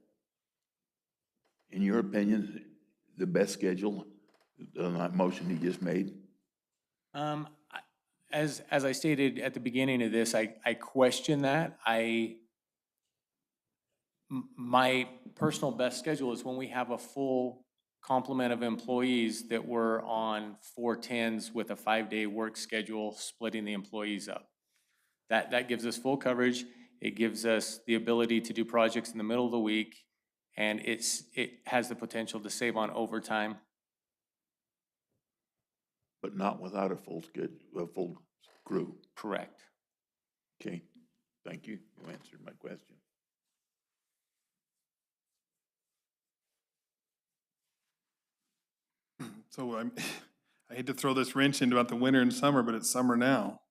in your opinion, the best schedule, the motion he just made? As I stated at the beginning of this, I question that. My personal best schedule is when we have a full complement of employees that were on 410s with a 5-day work schedule, splitting the employees up. That gives us full coverage. It gives us the ability to do projects in the middle of the week, and it has the potential to save on overtime. But not without a full crew. Correct. Okay, thank you. You answered my question. so I hate to throw this wrench into about the winter and summer, but it's summer now.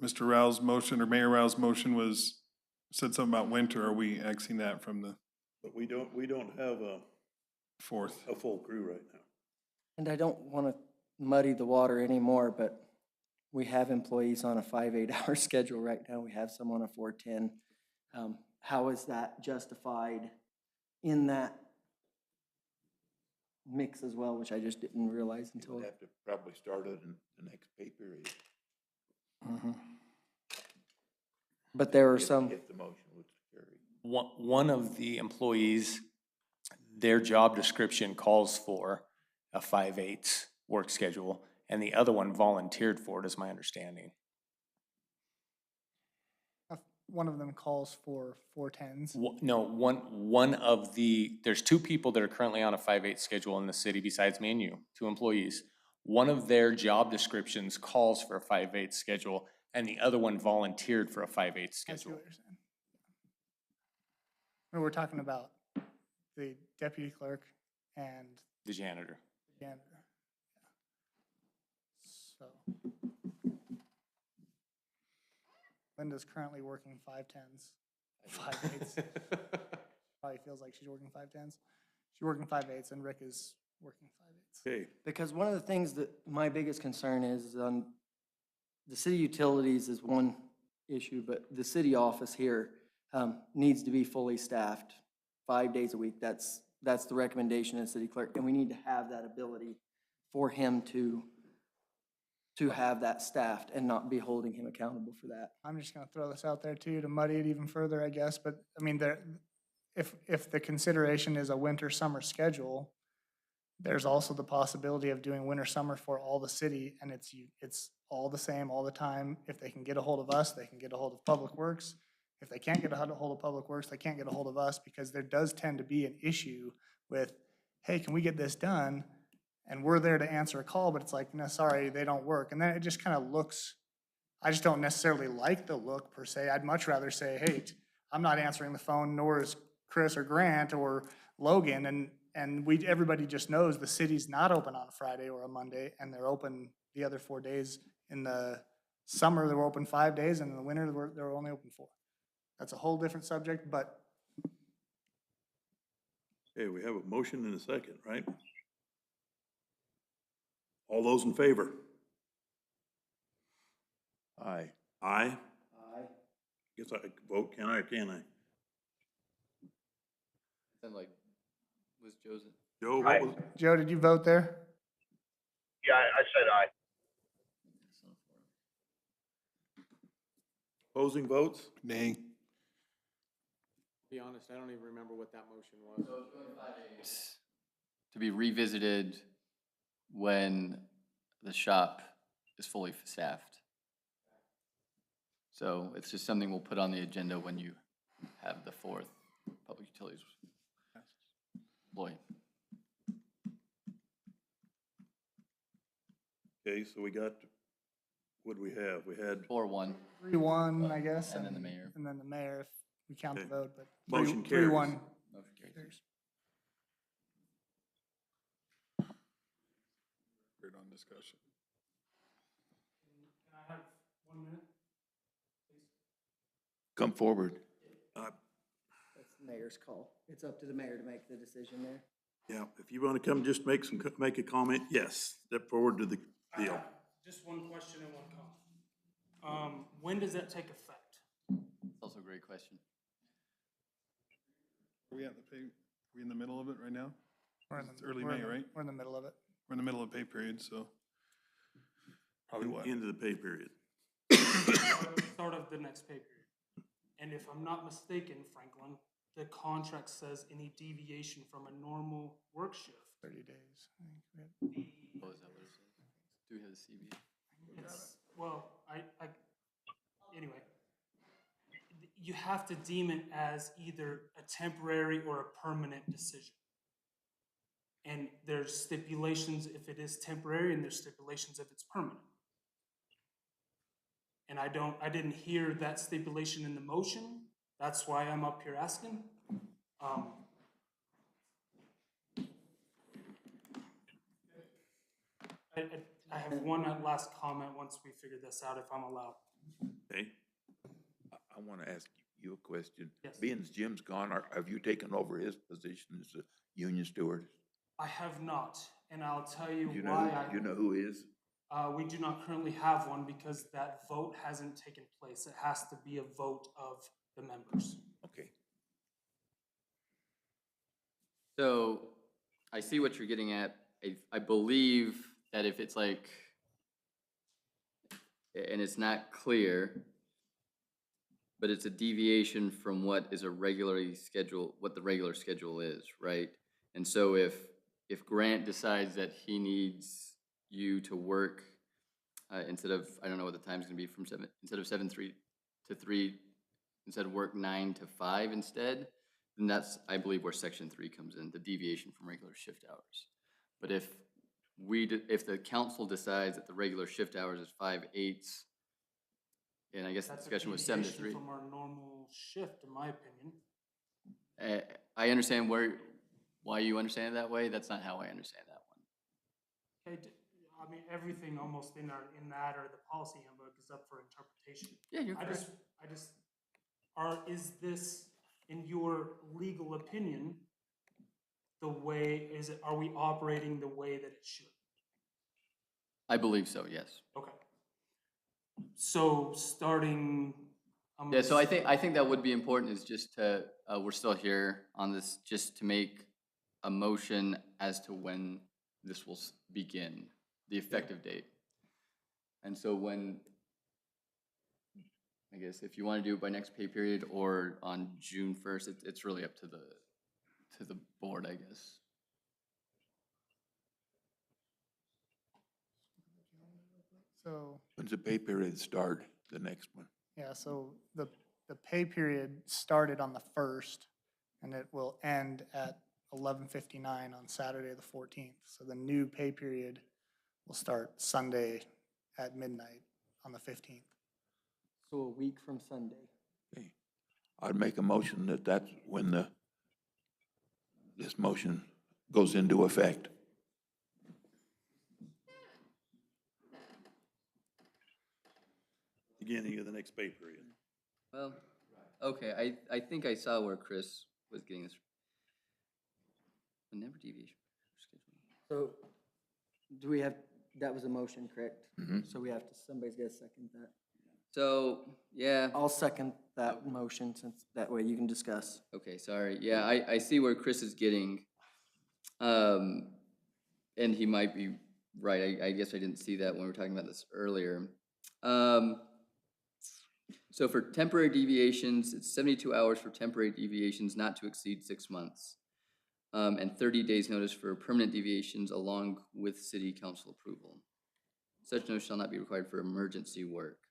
Mr. Rao's motion, or Mayor Rao's motion said something about winter. Are we Xing that from the but we don't have a 4th? full crew right now. And I don't want to muddy the water anymore, but we have employees on a 5-8-hour schedule right now. We have some on a 410. How is that justified in that mix as well, which I just didn't realize until. We'll have to probably start it in the next pay period. But there are If- some, If the motion was carried. One of the employees, their job description calls for a 5/8 work schedule, and the other one volunteered for it, is my understanding. one of them calls for 410s. No, one of the, there's two people that are currently on a 5/8 schedule in the city besides me and you, two employees. One of their job descriptions calls for a 5/8 schedule, and the other one volunteered for a 5/8 I see schedule. what you're saying. We're talking about the deputy clerk and The janitor. the janitor. So Linda's currently working 5/10s, 5/8s. Probably feels like she's working 5/10s. She's working 5/8s, and Rick is working 5/8s. Okay, Because one of the things that my biggest concern is on the city utilities is one issue, but the city office here needs to be fully staffed 5 days a week. That's the recommendation of the city clerk, and we need to have that ability for him to have that staffed and not be holding him accountable for that. I'm just gonna throw this out there too, to muddy it even further, I guess, but, I mean, if the consideration is a winter-summer schedule, there's also the possibility of doing winter-summer for all the city, and it's all the same all the time. If they can get a hold of us, they can get a hold of Public Works. If they can't get a hold of Public Works, they can't get a hold of us, because there does tend to be an issue with, hey, can we get this done? And we're there to answer a call, but it's like, no, sorry, they don't work. And then it just kind of looks, I just don't necessarily like the look per se. I'd much rather say, hey, I'm not answering the phone, nor is Chris or Grant or Logan. And everybody just knows the city's not open on a Friday or a Monday, and they're open the other 4 days. In the summer, they were open 5 days, and in the winter, they were only open 4. That's a whole different subject, but okay, we have a motion and a second, right? All those in favor? Aye. Aye? Aye. Guess I could vote, can I or can't I? Sound like, was Joe's? Joe, what was, Joe, did you vote there? Yeah, I said aye. opposing votes? Nay. Be honest, I don't even remember what that motion was. To be revisited when the shop is fully staffed. So it's just something we'll put on the agenda when you have the fourth public utilities employee. Okay, so we got, what do we have? We had 4-1. 3-1, I guess. And then the mayor. And then the mayor, if we count the Okay. vote, but. Motion 3-1 carries. Motion carries. Heard on discussion. Can I have 1 minute? Come forward. That's the mayor's call. It's up to the mayor to make the decision there. Yeah, if you want to come, just make a comment, yes, step forward to the deal. Just one question and one comment. When does that take effect? It's also a great question. Are we at the pay, are we in the middle of it right now? It's early we're in May, the- right? We're in the middle of it. We're in the middle of pay period, so probably what? Into the pay period. Start of the next pay period. And if I'm not mistaken, Franklin, the contract says any deviation from a normal work shift. 30 days. I think we had- What was that what it says? Do we have the CBA? Well, anyway, you have to deem it as either a temporary or a permanent decision. And there's stipulations if it is temporary, and there's stipulations if it's permanent. And I didn't hear that stipulation in the motion. That's why I'm up here asking. I have one last comment once we figure this out, if I'm allowed. Okay, I want to ask you a question. Yes. Being as Jim's gone, have you taken over his position as a union steward? I have not, and I'll tell you Do you why. know, you know who is? We do not currently have one because that vote hasn't taken place. It has to be a vote of the members. Okay. So I see what you're getting at. I believe that if it's like, and it's not clear, but it's a deviation from what is a regularly scheduled, what the regular schedule is, right? And so if Grant decides that he needs you to work instead of, I don't know what the time's gonna be from instead of 7:3 to 3 instead work 9 to 5 instead, then that's, I believe, where section 3 comes in, the deviation from regular shift hours. But if if the council decides that the regular shift hours is 5/8, and I guess the That's a discussion was 7 to deviation 3. from our normal shift, in my opinion. I understand why you understand it that way. That's not how I understand that one. I mean, everything almost in that or the policy handbook is up for interpretation. Yeah, you're correct. Is this, in your legal opinion, are we operating the way that it should? I believe so, yes. Okay. So starting. Yeah, so I think that would be important is just to, we're still here on this, just to make a motion as to when this will begin, the effective date. And so when, I guess, if you want to do it by next pay period or on June 1st, it's really up to the board, I guess. So, When's the pay period start, the next one? yeah, so the pay period started on the 1st, and it will end at 11:59 on Saturday, the 14th. So the new pay period will start Sunday at midnight on the 15th. So a week from Sunday. Okay. I'd make a motion that that's when this motion goes into effect. Beginning of the next pay period. Well, okay, I think I saw where Chris was getting this. The never deviation. So do we have, that was a motion, correct? Mhm. So we have to, somebody's got to second that. So, yeah. I'll second that motion since that way you can discuss. Okay, sorry. Yeah, I see where Chris is getting. And he might be right. I guess I didn't see that when we were talking about this earlier. So for temporary deviations, it's 72 hours for temporary deviations not to exceed 6 months. And 30 days notice for permanent deviations along with city council approval. Such notice shall not be required for emergency work.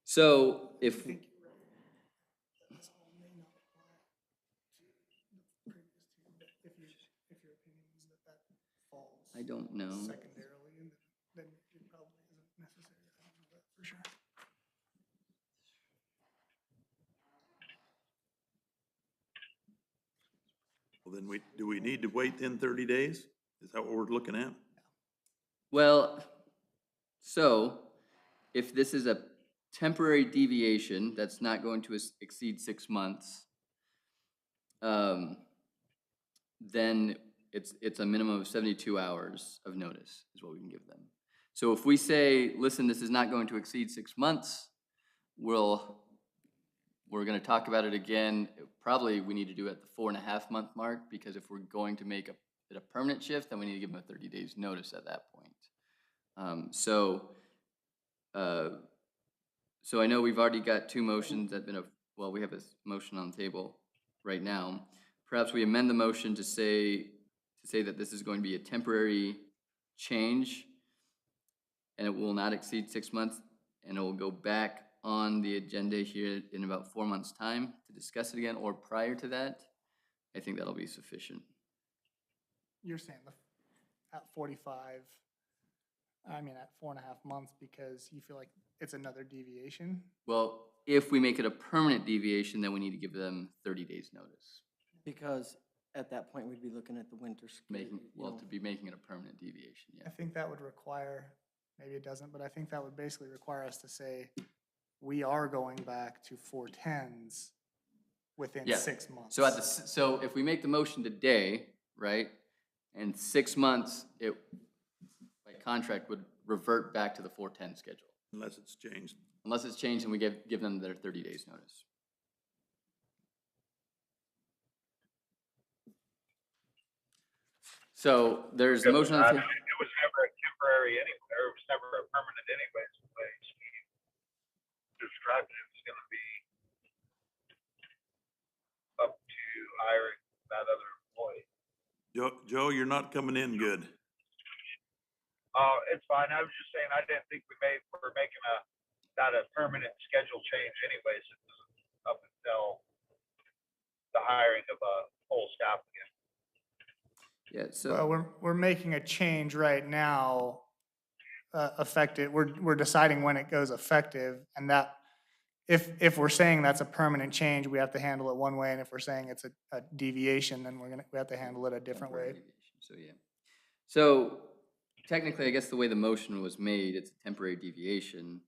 So if, That's all may not apply to the previous two, but if your opinion is that falls I don't know. secondarily, then it probably isn't necessary. I don't know that for sure. Well, then do we need to wait then 30 days? Is that what we're looking at? Well, so if this is a temporary deviation that's not going to exceed 6 months, then it's a minimum of 72 hours of notice is what we can give them. So if we say, listen, this is not going to exceed 6 months, we're going to talk about it again. Probably we need to do it at the 4.5 month mark, because if we're going to make it a permanent shift, then we need to give them a 30 days notice at that point. So I know we've already got 2 motions that have been, well, we have a motion on the table right now. Perhaps we amend the motion to say that this is going to be a temporary change and it will not exceed 6 months, and it will go back on the agenda here in about 4 months' time to discuss it again, or prior to that. I think that'll be sufficient. You're saying at 45, I mean, at 4.5 months, because you feel like it's another deviation? Well, if we make it a permanent deviation, then we need to give them 30 days notice. Because at that point, we'd be looking at the winter. To be making it a permanent deviation, I yeah. think that would require, maybe it doesn't, but I think that would basically require us to say, we are going back to 410s within Yeah. 6 months. So if we make the motion today, right, and 6 months, it, by contract, would revert back to the 410 schedule. Unless it's changed. Unless it's changed and we give them their 30 days notice. So there's a motion on the table. It was never a temporary anyway, or it was never a permanent anyways, the way Steve described it. It was gonna be up to hiring that other employee. Joe, you're not coming in good. It's fine. I was just saying, I didn't think we're making that a permanent schedule change anyways. It was up until the hiring of a full staff again. Yeah, so. Well, we're making a change right now, effective, we're deciding when it goes effective, and that, if we're saying that's a permanent change, we have to handle it one way, and if we're saying it's a deviation, then we have to handle it a different temporary way. deviation, so, yeah. So technically, I guess the way the motion was made, it's a temporary deviation.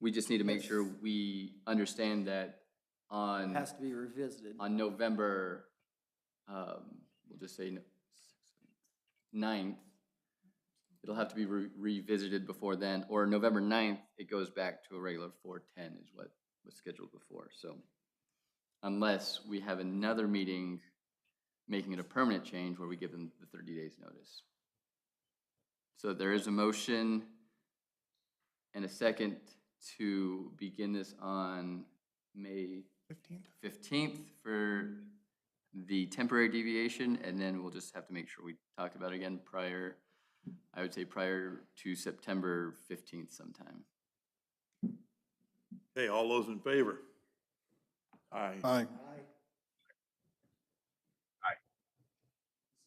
We just need to make sure we understand that It on, has to be revisited. on November, we'll just say 9th, it'll have to be revisited before then, or November 9th, it goes back to a regular 4:10 is what was scheduled before, so. Unless we have another meeting making it a permanent change where we give them the 30 days notice. So there is a motion and a second to begin this on May 15th for the temporary deviation, and then we'll just have to make sure we talk about it again prior, I would say prior to September 15th sometime. Okay, all those in favor? Aye. Aye.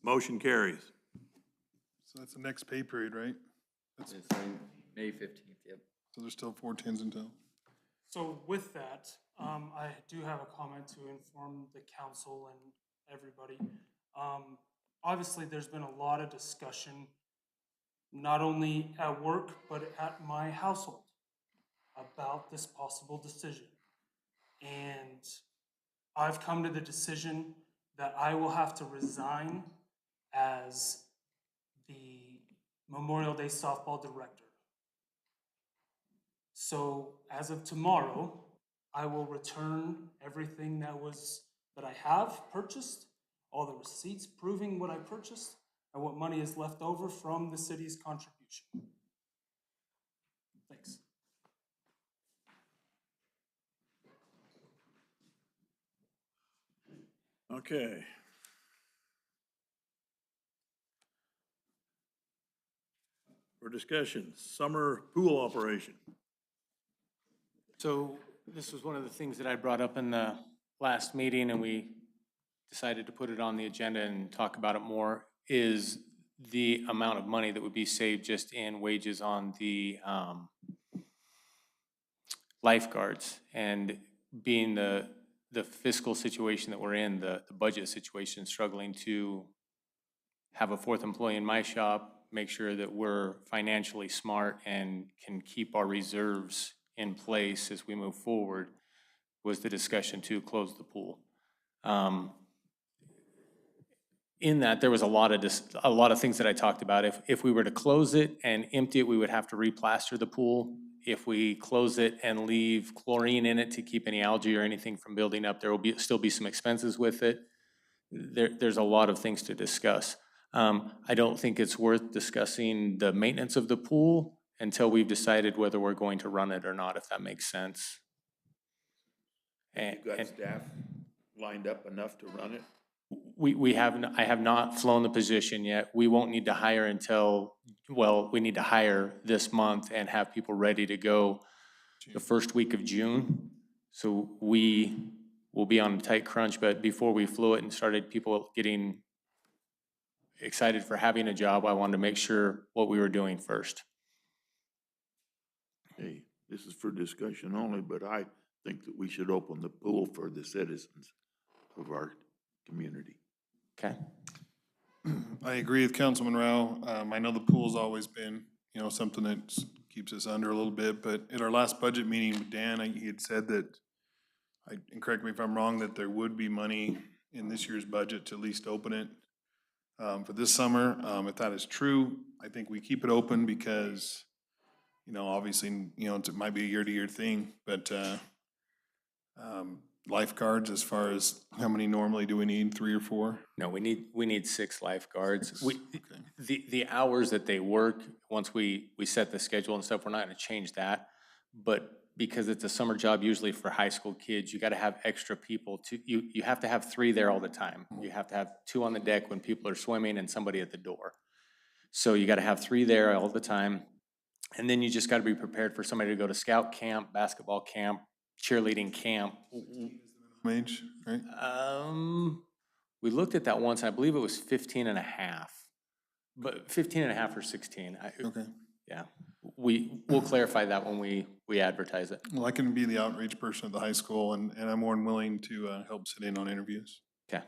Motion carries. So that's the next pay period, right? That's, It's on May 15th, yep. so there's still 4/10s until. So with that, I do have a comment to inform the council and everybody. Obviously, there's been a lot of discussion, not only at work, but at my household about this possible decision. And I've come to the decision that I will have to resign as the Memorial Day softball director. So as of tomorrow, I will return everything that I have purchased, all the receipts proving what I purchased, and what money is left over from the city's contribution. Thanks. Okay. For discussion, summer pool operation. So this was one of the things that I brought up in the last meeting, and we decided to put it on the agenda and talk about it more, is the amount of money that would be saved just in wages on the lifeguards. And being the fiscal situation that we're in, the budget situation, struggling to have a fourth employee in my shop, make sure that we're financially smart and can keep our reserves in place as we move forward, was the discussion to close the pool. In that, there was a lot of things that I talked about. If we were to close it and empty it, we would have to replaster the pool. If we close it and leave chlorine in it to keep any algae or anything from building up, there will still be some expenses with it. There's a lot of things to discuss. I don't think it's worth discussing the maintenance of the pool until we've decided whether we're going to run it or not, if that makes sense. You got staff lined up enough to run it? I have not flown the position yet. We won't need to hire until, well, we need to hire this month and have people ready to go the first week of June. So we will be on a tight crunch, but before we flew it and started people getting excited for having a job, I wanted to make sure what we were doing first. Hey, this is for discussion only, but I think that we should open the pool for the citizens of our community. Okay. I agree with Councilman Rao. I know the pool's always been, something that keeps us under a little bit, but at our last budget meeting with Dan, he had said that, and correct me if I'm wrong, that there would be money in this year's budget to at least open it for this summer. If that is true, I think we keep it open because, obviously, it might be a year-to-year thing, but lifeguards, as far as how many normally do we need, 3 or 4? No, we need 6 lifeguards. Okay. The hours that they work, once we set the schedule and stuff, we're not gonna change that. But because it's a summer job, usually for high school kids, you gotta have extra people you have to have 3 there all the time. You have to have 2 on the deck when people are swimming and somebody at the door. So you gotta have 3 there all the time. And then you just gotta be prepared for somebody to go to scout camp, basketball camp, cheerleading camp. Age, right? We looked at that once, I believe it was 15 and a half, but 15 and a half or 16. Okay. Yeah, we'll clarify that when we advertise it. Well, I can be the outreach person at the high school, and I'm more than willing to help sit in on interviews. Okay,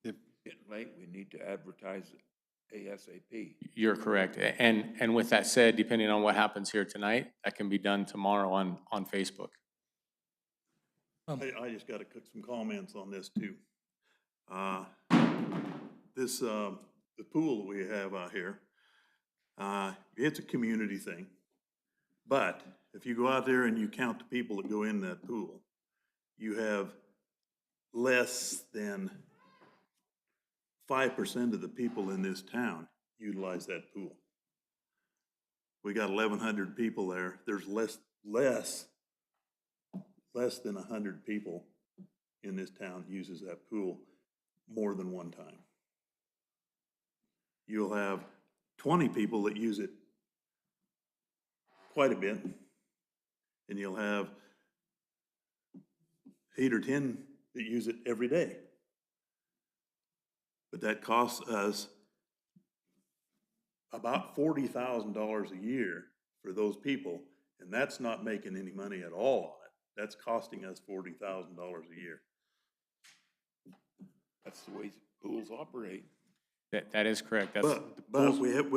If, Getting late, we need to advertise ASAP. you're correct. And with that said, depending on what happens here tonight, that can be done tomorrow on Facebook. I just got to cook some comments on this too. The pool that we have out here, it's a community thing. But if you go out there and you count the people that go in that pool, you have less than 5% of the people in this town utilize that pool. We got 1,100 people there. There's less than 100 people in this town uses that pool more than one time. You'll have 20 people that use it quite a bit, and you'll have 8 or 10 that use it every day. But that costs us about $40,000 a year for those people, and that's not making any money at all on it. That's costing us $40,000 a year. That's the way pools operate. That is correct. That's But we have,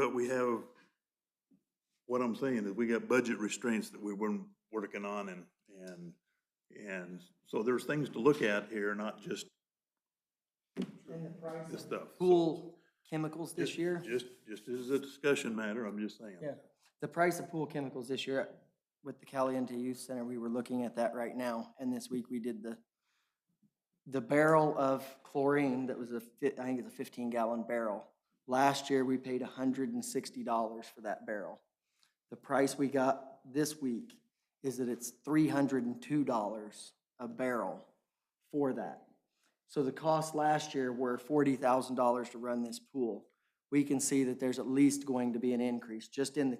what I'm saying is we got budget restraints that we weren't working on, and so there's things to look at here, not just this stuff. Pool chemicals this year? Just as a discussion matter, I'm just saying. Yeah. The price of pool chemicals this year with the Caliente Youth Center, we were looking at that right now. And this week we did the barrel of chlorine that was I think it's a 15-gallon barrel. Last year we paid $160 for that barrel. The price we got this week is that it's $302 a barrel for that. So the costs last year were $40,000 to run this pool. We can see that there's at least going to be an increase. Just in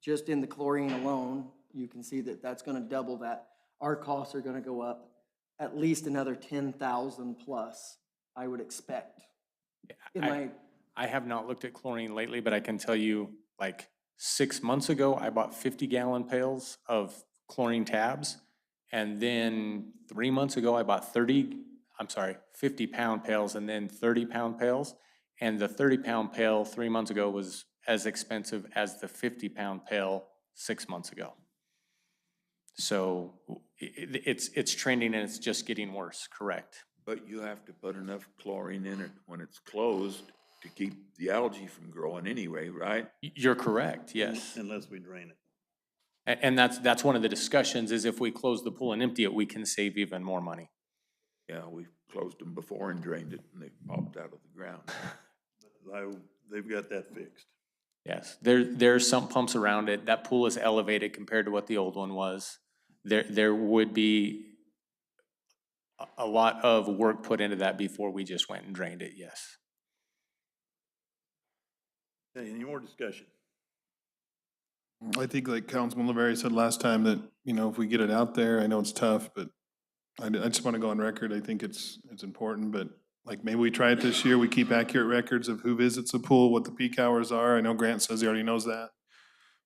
the chlorine alone, you can see that that's gonna double that. Our costs are gonna go up at least another 10,000 plus, I would expect. I have not looked at chlorine lately, but I can tell you, like 6 months ago, I bought 50-gallon pails of chlorine tabs. And then 3 months ago, I bought 50-pound pails and then 30-pound pails. And the 30-pound pail 3 months ago was as expensive as the 50-pound pail 6 months ago. So it's trending and it's just getting worse, correct? But you have to put enough chlorine in it when it's closed to keep the algae from growing anyway, right? You're correct, yes. Unless we drain it. And that's one of the discussions, is if we close the pool and empty it, we can save even more money. Yeah, we closed them before and drained it, and they popped out of the ground. They've got that fixed. Yes, there's some pumps around it. That pool is elevated compared to what the old one was. There would be a lot of work put into that before we just went and drained it, yes. Hey, any more discussion? I think like Councilman LaVerry said last time that, if we get it out there, I know it's tough, but I just want to go on record. I think it's important, but like maybe we try it this year. We keep accurate records of who visits the pool, what the peak hours are. I know Grant says he already knows that,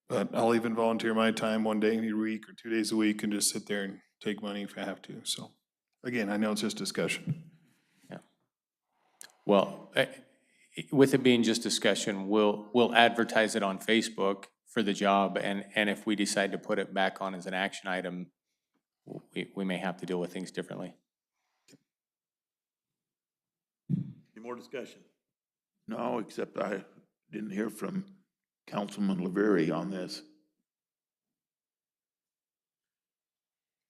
but I'll even volunteer my time one day a week or 2 days a week and just sit there and take money if I have to. So again, I know it's just discussion. Yeah. Well, with it being just discussion, we'll advertise it on Facebook for the job, and if we decide to put it back on as an action item, we may have to deal with things differently. Any more discussion? No, except I didn't hear from Councilman LaVerry on this.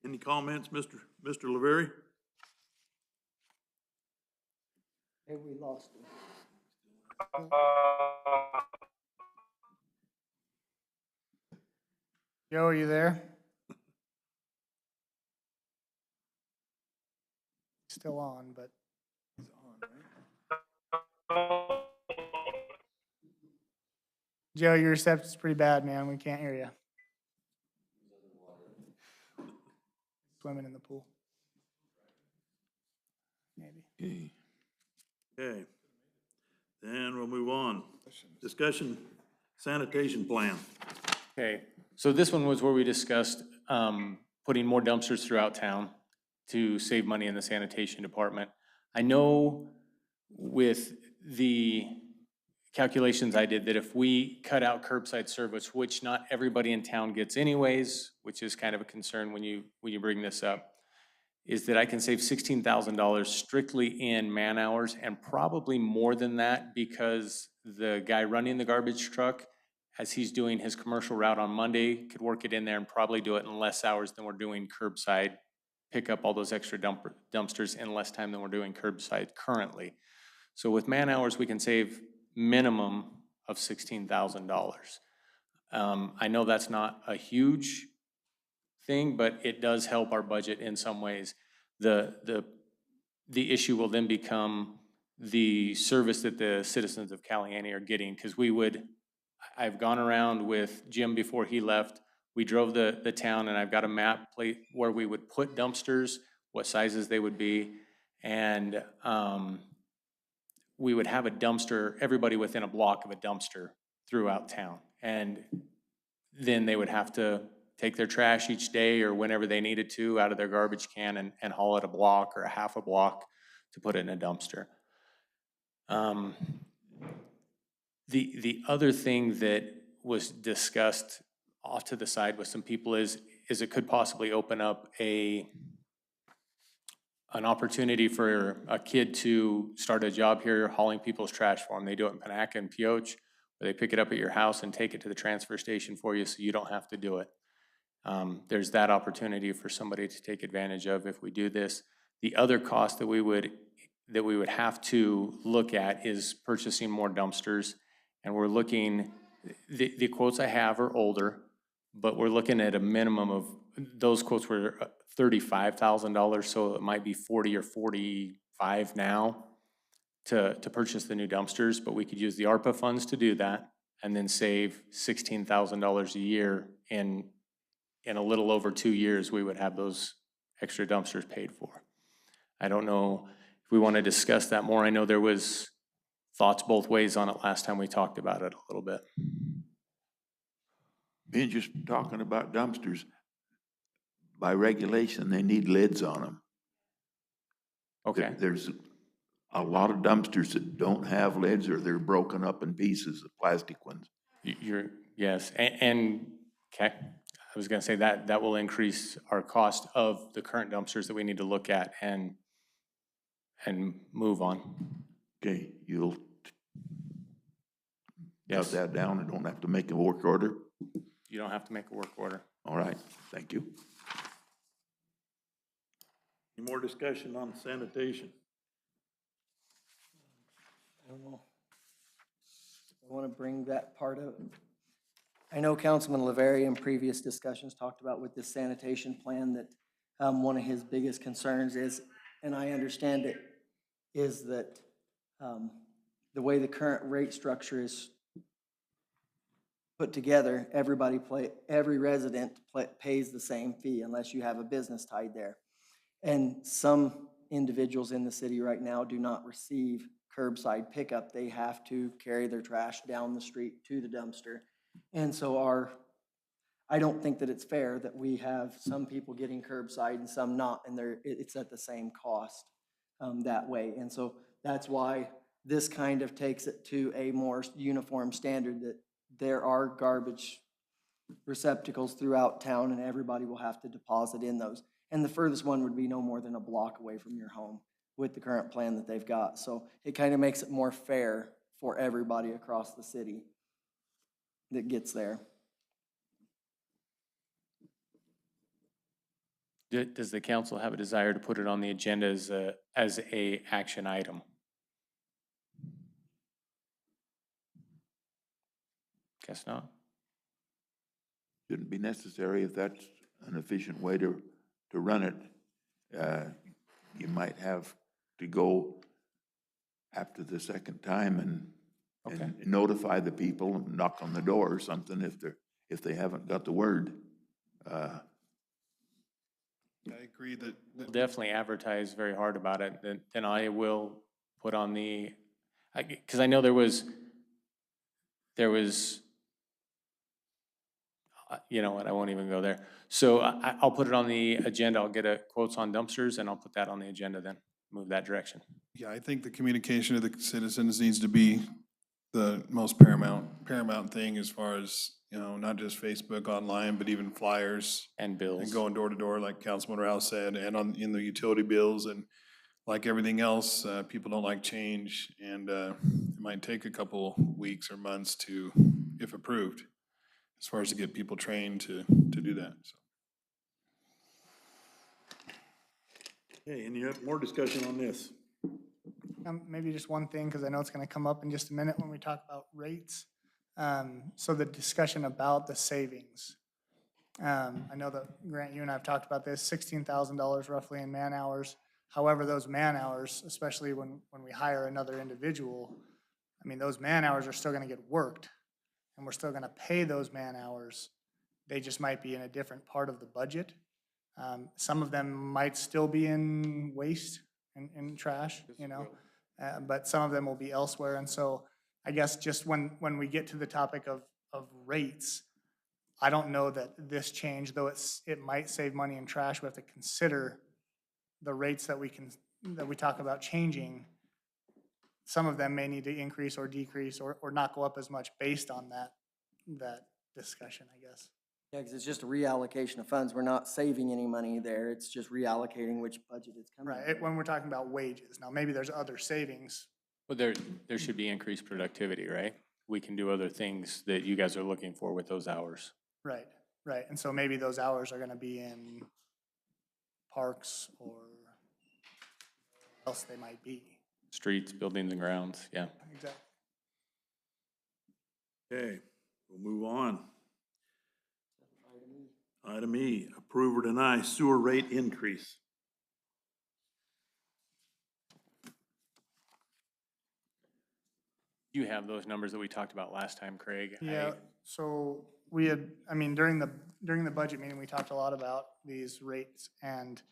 Any comments, Mr. LaVerry? Maybe we lost him. Joe, are you there? Still on, but. Joe, your reception's pretty bad, man. We can't hear you. swimming in the pool. Maybe. Okay. Okay. Then we'll move on. Discussion sanitation plan. Okay, so this one was where we discussed putting more dumpsters throughout town to save money in the sanitation department. I know with the calculations I did that if we cut out curbside service, which not everybody in town gets anyways, which is kind of a concern when you bring this up, is that I can save $16,000 strictly in man hours and probably more than that because the guy running the garbage truck, as he's doing his commercial route on Monday, could work it in there and probably do it in less hours than we're doing curbside, pick up all those extra dumpsters in less time than we're doing curbside currently. So with man hours, we can save minimum of $16,000. I know that's not a huge thing, but it does help our budget in some ways. The issue will then become the service that the citizens of Caliani are getting, because I've gone around with Jim before he left. We drove the town, and I've got a map plate where we would put dumpsters, what sizes they would be, and we would have a dumpster, everybody within a block of a dumpster throughout town. And then they would have to take their trash each day or whenever they needed to out of their garbage can and haul it a block or a half a block to put it in a dumpster. The other thing that was discussed off to the side with some people is it could possibly open up an opportunity for a kid to start a job here hauling people's trash for them. They do it in Panaca and Pioche, where they pick it up at your house and take it to the transfer station for you so you don't have to do it. There's that opportunity for somebody to take advantage of if we do this. The other cost that we would have to look at is purchasing more dumpsters. And we're looking, the quotes I have are older, but we're looking at a minimum of, those quotes were $35,000, so it might be 40 or 45 now to purchase the new dumpsters, but we could use the ARPA funds to do that and then save $16,000 a year. In a little over 2 years, we would have those extra dumpsters paid for. I don't know if we want to discuss that more. I know there was thoughts both ways on it last time we talked about it a little bit. Being just talking about dumpsters, by regulation, they need lids on them. Okay. There's a lot of dumpsters that don't have lids, or they're broken up in pieces, the plastic ones. Yes, and okay, I was gonna say that will increase our cost of the current dumpsters that we need to look at and move on. Okay, you'll Yes. cut that down and don't have to make a work order? You don't have to make a work order. All right, thank you. Any more discussion on sanitation? I don't know. I want to bring that part of, I know Councilman LaVerry in previous discussions talked about with this sanitation plan that one of his biggest concerns is, and I understand it, is that the way the current rate structure is put together, every resident pays the same fee unless you have a business tied there. And some individuals in the city right now do not receive curbside pickup. They have to carry their trash down the street to the dumpster. And so I don't think that it's fair that we have some people getting curbside and some not, and it's at the same cost that way. And so that's why this kind of takes it to a more uniform standard, that there are garbage receptacles throughout town and everybody will have to deposit in those. And the furthest one would be no more than a block away from your home with the current plan that they've got. So it kind of makes it more fair for everybody across the city that gets there. Does the council have a desire to put it on the agenda as a action item? Guess not. Shouldn't be necessary if that's an efficient way to run it. You might have to go after the second time and notify the people and knock on the door or something if they haven't got the word. I agree that, We'll definitely advertise very hard about it, then I will put on the, because I know there was, you know what, I won't even go there. So I'll put it on the agenda, I'll get a quotes on dumpsters, and I'll put that on the agenda then, move that direction. yeah, I think the communication of the citizens needs to be the most paramount thing as far as, you know, not just Facebook, online, but even flyers. And bills. And going door to door, like Councilman Rouse said, and in the utility bills, and like everything else, people don't like change, and it might take a couple weeks or months to, if approved, as far as to get people trained to do that, so. Okay, and you have more discussion on this? Maybe just one thing, because I know it's going to come up in just a minute when we talk about rates. So the discussion about the savings. I know that, Grant, you and I have talked about this, $16,000 roughly in man hours. However, those man hours, especially when we hire another individual, I mean, those man hours are still going to get worked, and we're still going to pay those man hours. They just might be in a different part of the budget. Some of them might still be in waste and trash, you know, but some of them will be elsewhere. And so I guess just when we get to the topic of rates, I don't know that this change, though it might save money in trash, we have to consider the rates that we talk about changing. Some of them may need to increase or decrease or not go up as much based on that discussion, I guess. Yeah, because it's just a reallocation of funds. We're not saving any money there. It's just reallocating which budget it's coming Right, when we're talking about wages. Now, maybe there's other savings. But there should be increased productivity, right? We can do other things that you guys are looking for with those hours. Right, right. And so maybe those hours are gonna be in parks or else they might be. Streets, buildings and grounds, yeah. Exactly. Okay, we'll move on. Item E, approve or deny sewer rate increase. You have those numbers that we talked about last time, Craig. Yeah, so we had, I mean, during the budget meeting, we talked a lot about these rates, and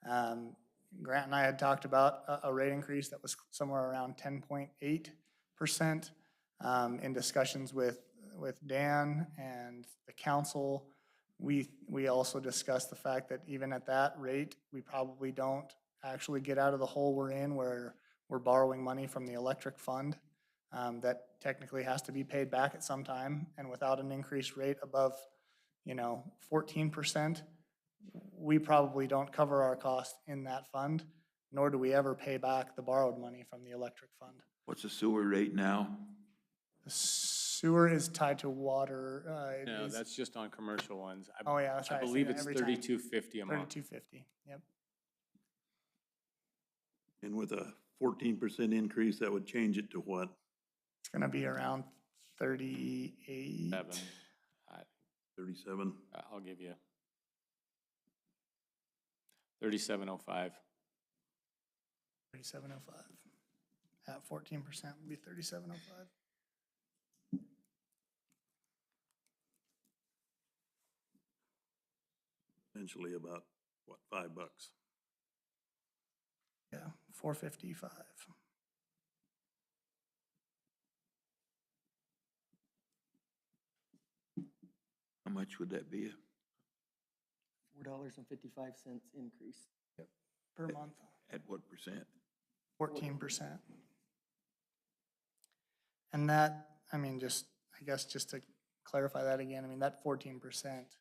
Grant and I had talked about a rate increase that was somewhere around 10.8%. In discussions with Dan and the council, we also discussed the fact that even at that rate, we probably don't actually get out of the hole we're in where we're borrowing money from the electric fund. That technically has to be paid back at some time, and without an increased rate above, 14%, we probably don't cover our cost in that fund, nor do we ever pay back the borrowed money from the electric fund. What's the sewer rate now? The sewer is tied to water. No, that's just on commercial ones. Oh, yeah, that's right. I I see believe that it's every time. $32.50 a month. $32.50, yep. And with a 14% increase, that would change it to what? It's gonna be around 38. 37? I'll give you 3705. 3705. At 14% would be 3705. Essentially about, what, $5? Yeah, 455. How much would that be? $4.55 increase. Per month, At what percent? 14%. And that, I mean, I guess just to clarify that again, I mean, that 14%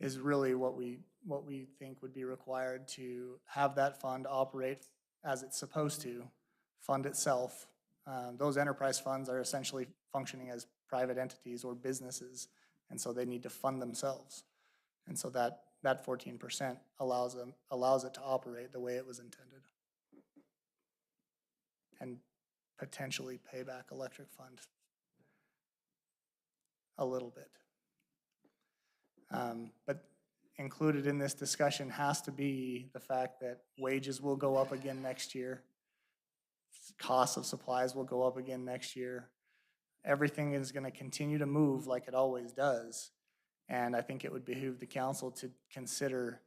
is really what we think would be required to have that fund operate as it's supposed to, fund itself. Those enterprise funds are essentially functioning as private entities or businesses, and so they need to fund themselves. And so that 14% allows it to operate the way it was intended. And potentially pay back electric fund a little bit. But included in this discussion has to be the fact that wages will go up again next year. Costs of supplies will go up again next year. Everything is going to continue to move like it always does. And I think it would behoove the council to consider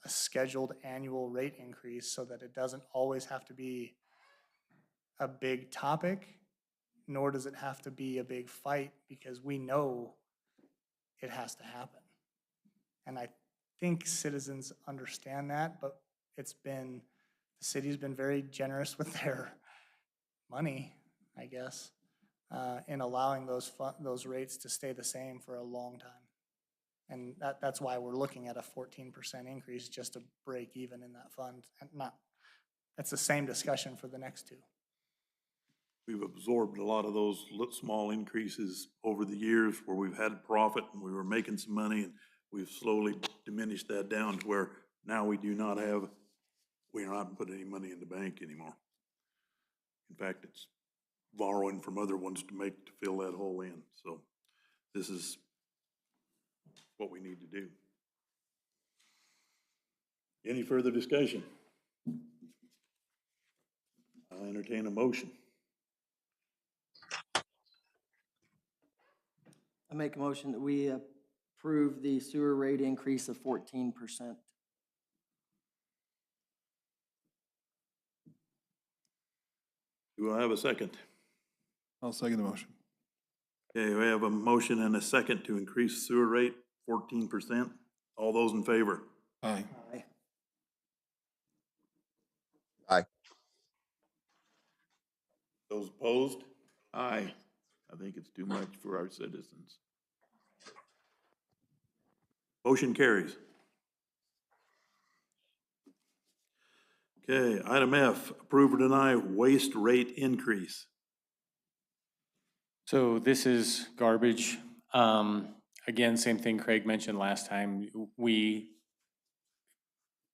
a scheduled annual rate increase so that it doesn't always have to be a big topic, nor does it have to be a big fight, because we know it has to happen. And I think citizens understand that, but the city's been very generous with their money, I guess, in allowing those rates to stay the same for a long time. And that's why we're looking at a 14% increase just to break even in that fund. And that's the same discussion for the next two. We've absorbed a lot of those small increases over the years where we've had profit and we were making some money, and we've slowly diminished that down to where now we're not putting any money in the bank anymore. In fact, it's borrowing from other ones to fill that hole in. So this is what we need to do. Any further discussion? I'll entertain a motion. I make a motion that we approve the sewer rate increase of 14%. Do I have a second? I'll second the motion. Okay, we have a motion and a second to increase sewer rate 14%. All those in favor? Aye. Aye. Aye. Those opposed? Aye. I think it's too much for our citizens. Motion carries. Okay, item F, approve or deny waste rate increase. So this is garbage. Again, same thing Craig mentioned last time.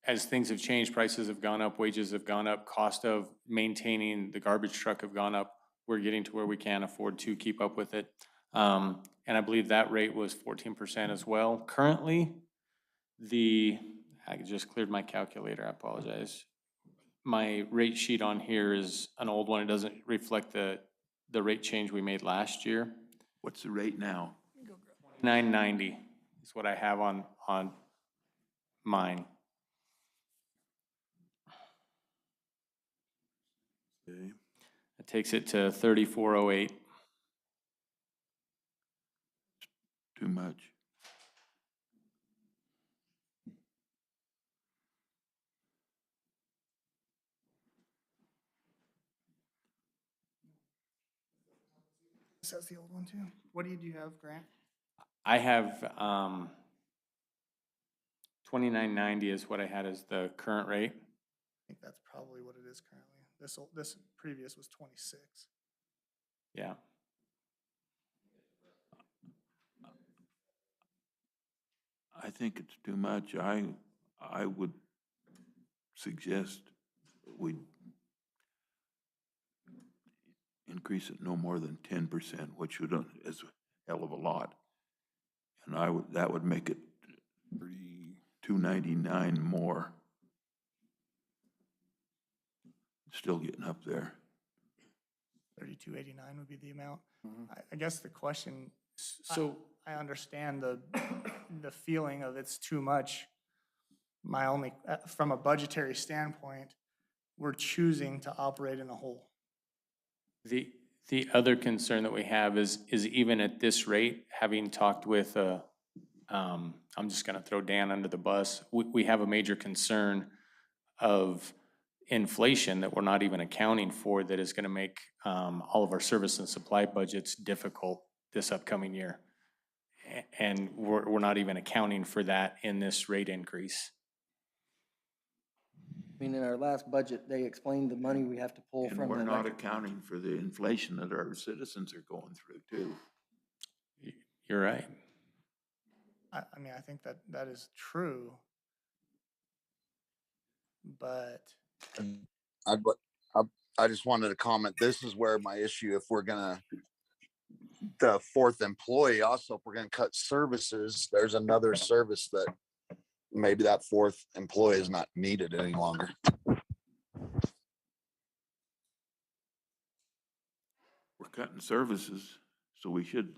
As things have changed, prices have gone up, wages have gone up, cost of maintaining the garbage truck have gone up. We're getting to where we can't afford to keep up with it. And I believe that rate was 14% as well. Currently, I just cleared my calculator, I apologize. My rate sheet on here is an old one. It doesn't reflect the rate change we made last year. What's the rate now? $9.90 is what I have on mine. Okay, It takes it to 3408. Too much. That's the old one too. What do you have, Grant? I have $29.90 is what I had as the current rate. I think that's probably what it is currently. This previous was 26. Yeah. I think it's too much. I would suggest we increase it no more than 10%, which is a hell of a lot. And that would make it $2.99 more. Still getting up there. $32.89 would be the amount. I guess the question, So I understand the feeling of it's too much. From a budgetary standpoint, we're choosing to operate in a hole. the other concern that we have is even at this rate, having talked with, I'm just gonna throw Dan under the bus, we have a major concern of inflation that we're not even accounting for, that is gonna make all of our service and supply budgets difficult this upcoming year. And we're not even accounting for that in this rate increase. I mean, in our last budget, they explained the money we have to pull And from we're the not electric. accounting for the inflation that our citizens are going through too. You're right. I mean, I think that is true. But I just wanted to comment, this is where my issue, if we're gonna, the fourth employee, also, if we're gonna cut services, there's another service that maybe that fourth employee is not needed any longer. We're cutting services, so we should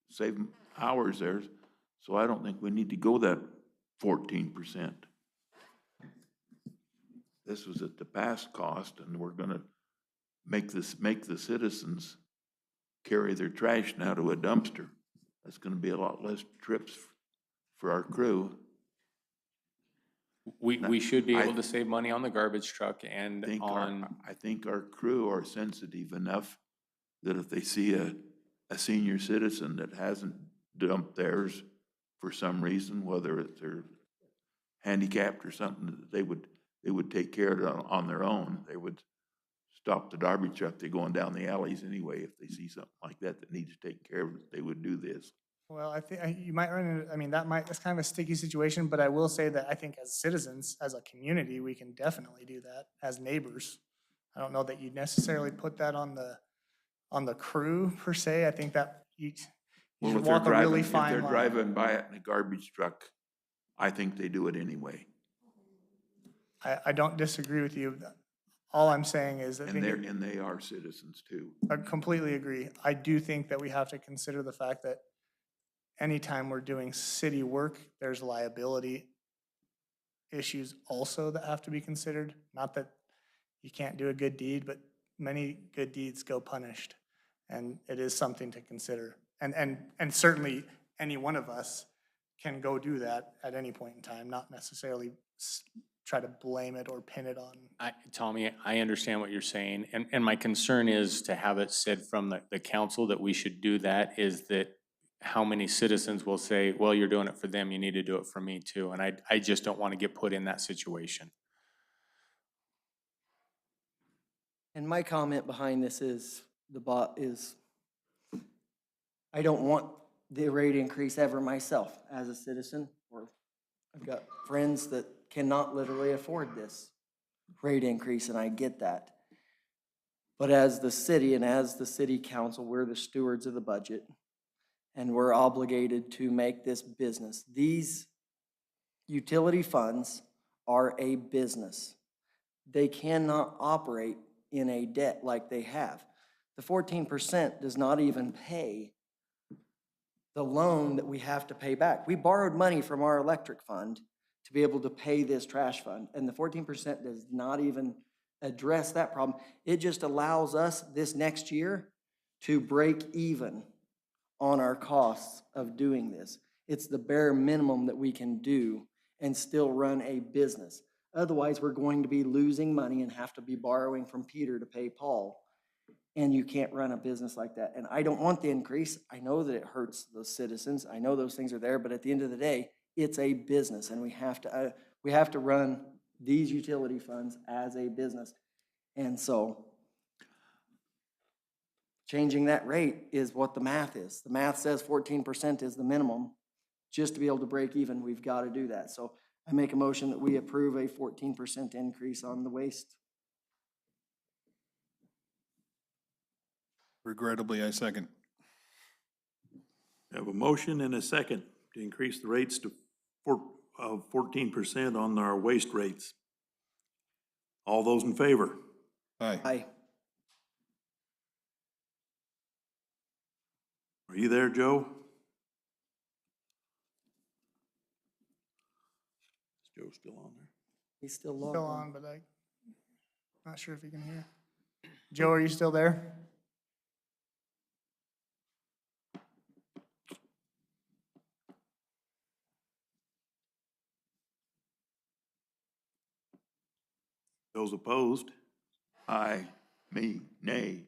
save hours there. So I don't think we need to go that 14%. this was at the past cost, and we're gonna make the citizens carry their trash now to a dumpster. That's gonna be a lot less trips for our crew. We should be I- able to save money on the garbage truck and on, I think our crew are sensitive enough that if they see a senior citizen that hasn't dumped theirs for some reason, whether it's they're handicapped or something, that they would take care of it on their own. They would stop the garbage truck. They're going down the alleys anyway. If they see something like that that needs to take care of it, they would do this. Well, I think you might run into, I mean, that's kind of a sticky situation, but I will say that I think as citizens, as a community, we can definitely do that as neighbors. I don't know that you'd necessarily put that on the crew per se. I think that you Well, should if they're walk a really driving, if fine they're line. driving by it in a garbage truck, I think they do it anyway. I don't disagree with you. All I'm saying is that And they are citizens too. I completely agree. I do think that we have to consider the fact that anytime we're doing city work, there's liability issues also that have to be considered. Not that you can't do a good deed, but many good deeds go punished. And it is something to consider. And certainly, any one of us can go do that at any point in time, not necessarily try to blame it or pin it on. Tommy, I understand what you're saying. And my concern is to have it said from the council that we should do that, is that how many citizens will say, well, you're doing it for them, you need to do it for me too. And I just don't want to get put in that situation. And my comment behind this is, I don't want the rate increase ever myself as a citizen, or I've got friends that cannot literally afford this rate increase, and I get that. But as the city and as the city council, we're the stewards of the budget, and we're obligated to make this business. These utility funds are a business. They cannot operate in a debt like they have. The 14% does not even pay the loan that we have to pay back. We borrowed money from our electric fund to be able to pay this trash fund, and the 14% does not even address that problem. It just allows us this next year to break even on our costs of doing this. It's the bare minimum that we can do and still run a business. Otherwise, we're going to be losing money and have to be borrowing from Peter to pay Paul. And you can't run a business like that. And I don't want the increase. I know that it hurts the citizens. I know those things are there, but at the end of the day, it's a business, and we have to run these utility funds as a business. And so changing that rate is what the math is. The math says 14% is the minimum. Just to be able to break even, we've got to do that. So I make a motion that we approve a 14% increase on the waste. Regrettably, I second. We have a motion and a second to increase the rates to 14% on our waste rates. All those in favor? Aye. Aye. Are you there, Joe? Is Joe still on there? He's still logged Still on. on, but I'm not sure if you can hear. Joe, are you still there? Those opposed? Aye, me, nay.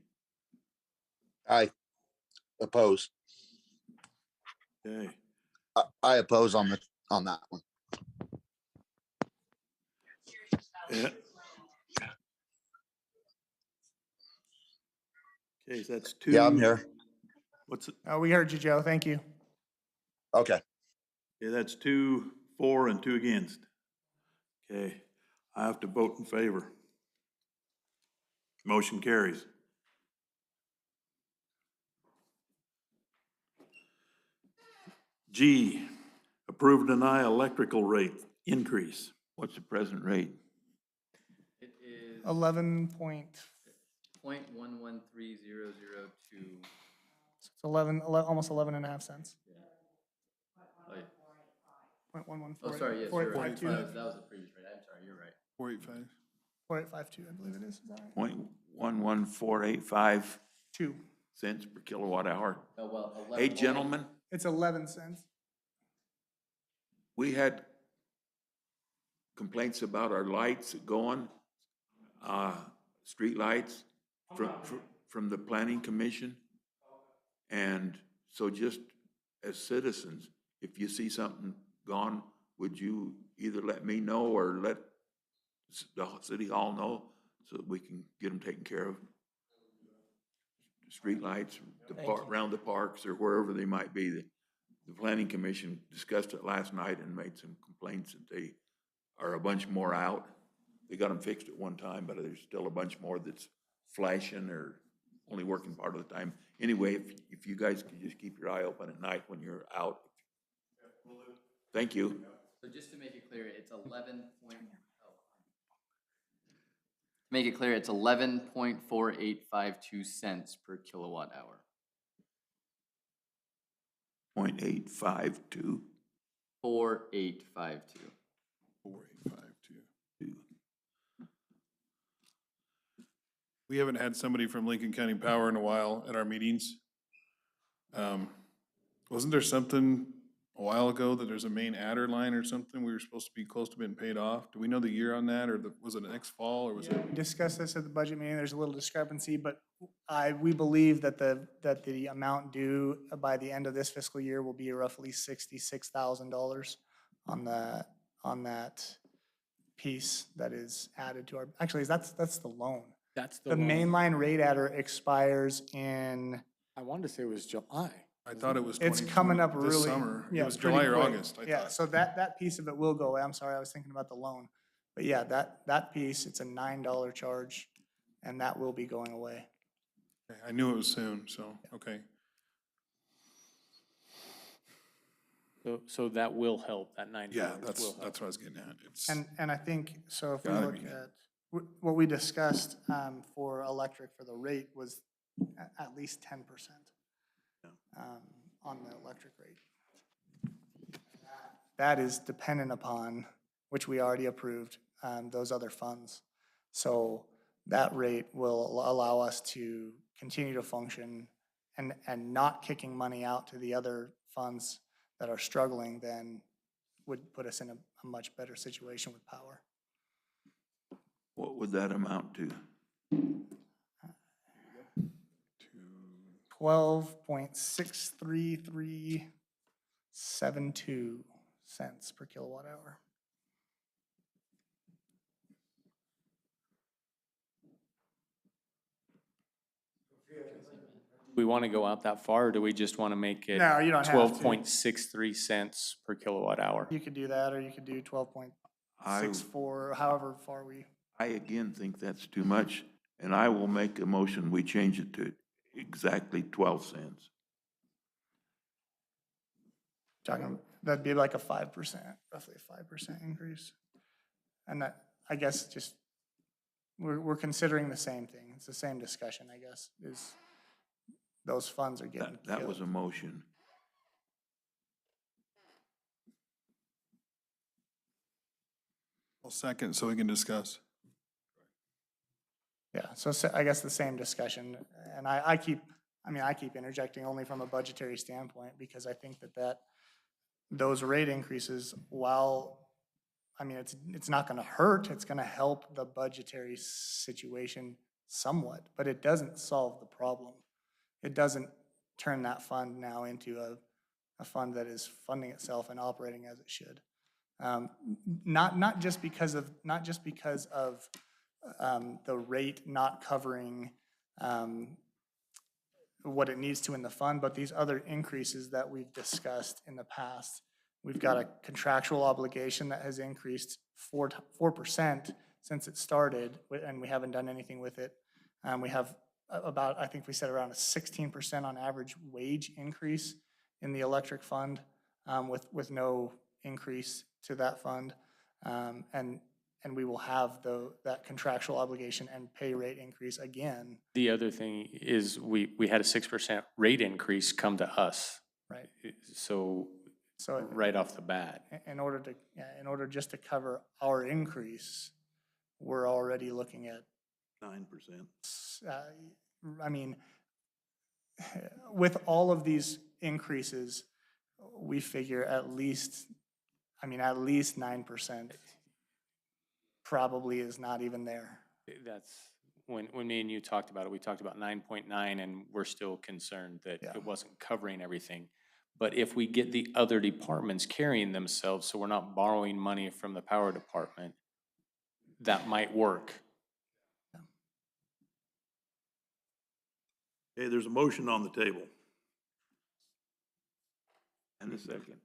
I oppose. Okay. I oppose on that one. Yeah. Okay, so that's two. Yeah, I'm here. What's it? We heard you, Joe. Thank you. Okay. Okay, that's 2 for and 2 against. Okay, I have to vote in favor. Motion carries. G, approve, deny electrical rate increase. What's the present rate? It is 11 point, .11300 to, it's 11, almost 11 and a half cents. oh, yeah. 0.114. Oh, sorry, yes, you're right. That was the previous rate. I'm sorry, you're right. 485. 4852, I believe it is that right? 0.11485 2. cents per kilowatt hour. Oh, well, Hey, gentlemen, It's 11 cents. we had complaints about our lights going, street lights from the planning commission. And so just as citizens, if you see something gone, would you either let me know or let the city hall know so that we can get them taken care of? Street lights, around the parks or wherever they might be. The planning commission discussed it last night and made some complaints that they are a bunch more out. They got them fixed at one time, but there's still a bunch more that's flashing or only working part of the time. Anyway, if you guys could just keep your eye open at night when you're out. Thank you. So just to make it clear, it's 11.4852 cents per kilowatt hour. 0.852. 4852. 4852. We haven't had somebody from Lincoln County Power in a while at our meetings. Wasn't there something a while ago that there's a main adder line or something? We were supposed to be close to being paid off. Do we know the year on that, or was it next fall, or was it? We discussed this at the budget meeting. There's a little discrepancy, but we believe that the amount due by the end of this fiscal year will be roughly $66,000 on that piece that is added to our, actually, that's the loan. That's The mainline rate adder expires in, I wanted to say it was July. I thought it was it's coming up this really. summer. It yeah, was pretty July or quick. August, I Yeah, thought. so that piece of it will go away. I'm sorry, I was thinking about the loan. But yeah, that piece, it's a $9 charge, and that will be going away. Okay, I knew it was soon, so, okay. So that will help, that $9 Yeah, will that's help. what I was getting at. It's, And I think, so if we Gotta look be. at, what we discussed for electric for the rate was at least 10% on the electric rate. That is dependent upon, which we already approved, those other funds. So that rate will allow us to continue to function and not kicking money out to the other funds that are struggling then would put us in a much better situation with power. What would that amount to? 12.63372 cents per kilowatt hour. We want to go out that far, or do we just want to make it No, you don't have to. 12.63 cents per kilowatt hour? You could do that, or you could do 12.64, however far we. I again think that's too much, and I will make a motion, we change it to exactly 12 cents. Talking, that'd be like a 5%, roughly a 5% increase. And that, I guess, just, we're considering the same thing. It's the same discussion, I guess, is those funds are getting That was a killed. motion. I'll second so we can discuss. Yeah, so I guess the same discussion, and I keep interjecting only from a budgetary standpoint, because I think that those rate increases, while, it's not gonna hurt, it's gonna help the budgetary situation somewhat, but it doesn't solve the problem. It doesn't turn that fund now into a fund that is funding itself and operating as it should. Not just because of the rate not covering what it needs to in the fund, but these other increases that we've discussed in the past. We've got a contractual obligation that has increased 4% since it started, and we haven't done anything with it. We have about, I think we said around a 16% on average wage increase in the electric fund, with no increase to that fund. And we will have that contractual obligation and pay rate increase again. The other thing is we had a 6% rate increase come to us. Right. So right off the bat. In order just to cover our increase, we're already looking at, 9%. I mean, with all of these increases, we figure at least 9% probably is not even there. That's, when me and you talked about it, we talked about 9.9, and we're still concerned that Yeah. it wasn't covering everything. But if we get the other departments carrying themselves, so we're not borrowing money from the power department, that might work. Okay, there's a motion on the table. And a second.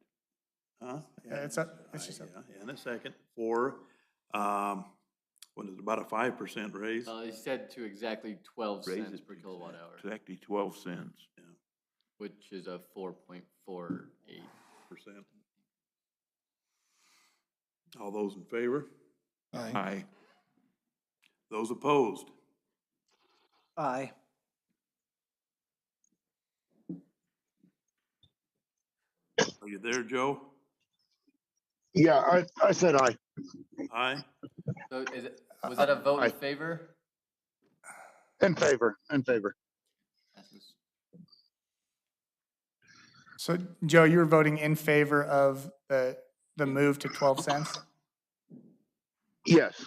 Huh? Yeah, it's just a, Yeah, and a second for, what is it, about a 5% raise? He said to exactly 12 Raise cents it per to kilowatt hour, Exactly 12 cents. which is a 4.48. Percent. All those in favor? Aye. Those opposed? Aye. Are you there, Joe? Yeah, I said aye. Aye? So was that a vote Aye. in favor? In favor, in favor. Passes. so Joe, you were voting in favor of the move to 12 cents? Yes.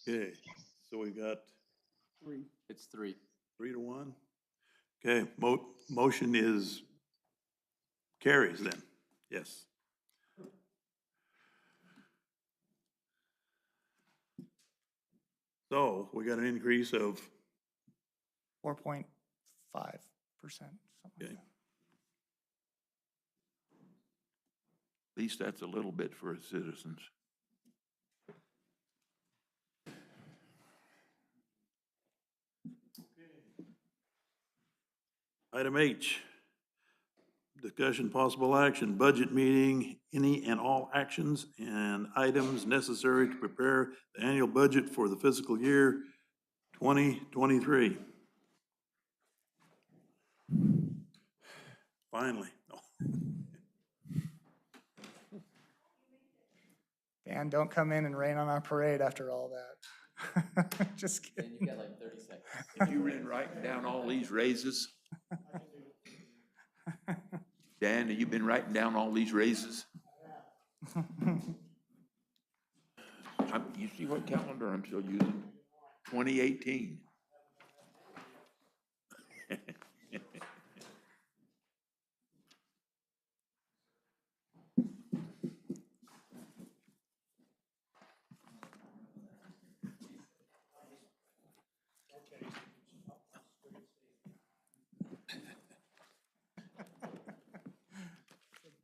Okay, so we got It's 3. 3-1. Okay, motion is, carries then, yes. So we got an increase of, 4.5%, something like okay, that. At least that's a little bit for citizens. Item H, discussion possible action, budget meeting, any and all actions and items necessary to prepare the annual budget for the fiscal year 2023. Finally. Dan, don't come in and rain on our parade after all that. Just kidding. And you got like 30 seconds. Have you been writing down all these raises? Dan, have you been writing down all these raises? You see what calendar I'm still using? 2018.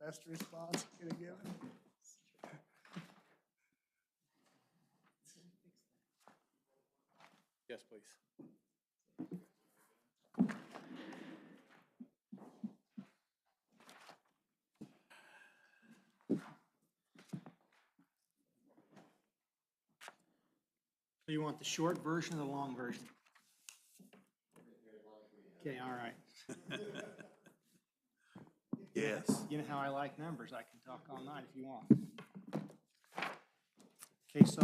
Best response you could have given. Yes, please. So you want the short version or the long version? Okay, all right. Yes. You know how I like numbers. I can talk all night if you want. Okay, so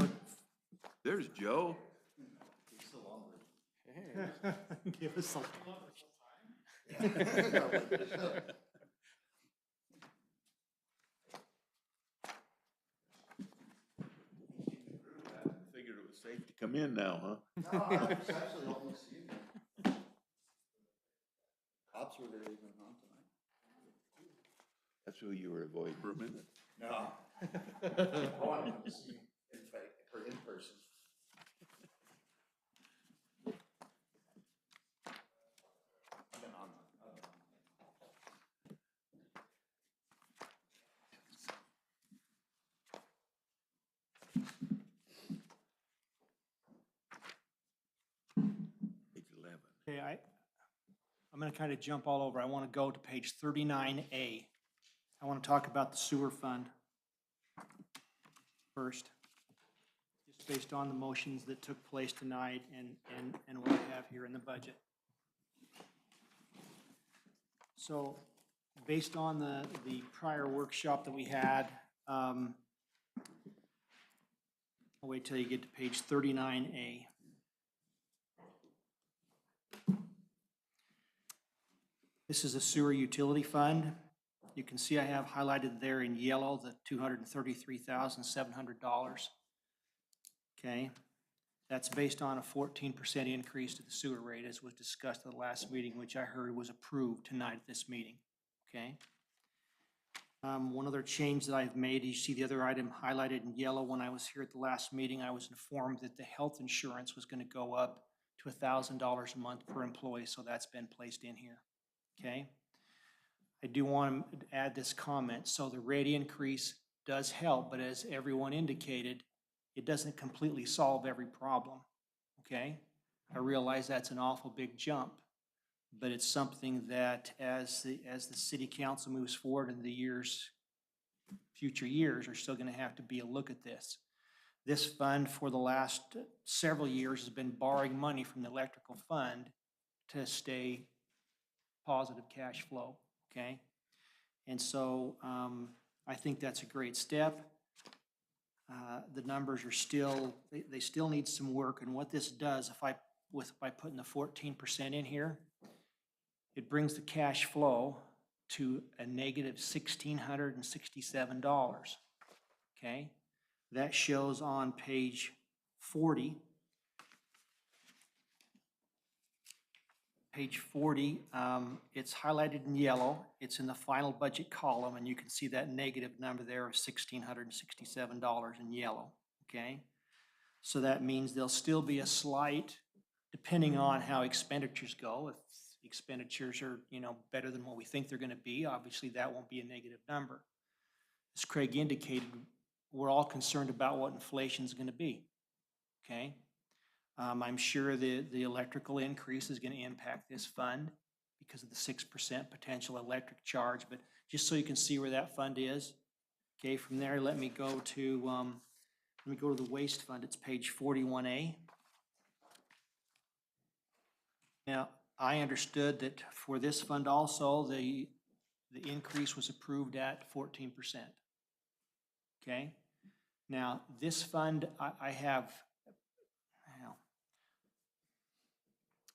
There's Joe. give us a. Figured it was safe to come in now, huh? Cops were there even, huh, tonight? That's who you were avoiding. For a minute. No. I wanted to see her in person. Page 11. Okay, I'm gonna kind of jump all over. I want to go to page 39A. I want to talk about the sewer fund first, just based on the motions that took place tonight and what I have here in the budget. So, based on the prior workshop that we had, I'll wait till you get to page 39A. This is a sewer utility fund. You can see I have highlighted there in yellow the $233,700. Okay, that's based on a 14% increase to the sewer rate, as was discussed at the last meeting, which I heard was approved tonight at this meeting. Okay. One other change that I've made, you see the other item highlighted in yellow. When I was here at the last meeting, I was informed that the health insurance was going to go up to $1,000 a month per employee, so that's been placed in here. Okay. I do want to add this comment. So the rate increase does help, but as everyone indicated, it doesn't completely solve every problem. Okay. I realize that's an awful big jump, but it's something that as the city council moves forward in the future years, are still going to have to be a look at this. This fund for the last several years has been borrowing money from the electrical fund to stay positive cash flow, okay? And so I think that's a great step. The numbers are still, they still need some work, and what this does, by putting the 14% in here, it brings the cash flow to a negative $1,667, okay? That shows on page 40. Page 40, it's highlighted in yellow. It's in the final budget column, and you can see that negative number there of $1,667 in yellow, okay? So that means there'll still be a slight, depending on how expenditures go. If expenditures are, better than what we think they're going to be, obviously that won't be a negative number. As Craig indicated, we're all concerned about what inflation is going to be, okay? I'm sure the electrical increase is going to impact this fund because of the 6% potential electric charge, but just so you can see where that fund is, okay, from there, let me go to the waste fund. It's page 41A. Now, I understood that for this fund also, the increase was approved at 14%. Okay? Now, this fund,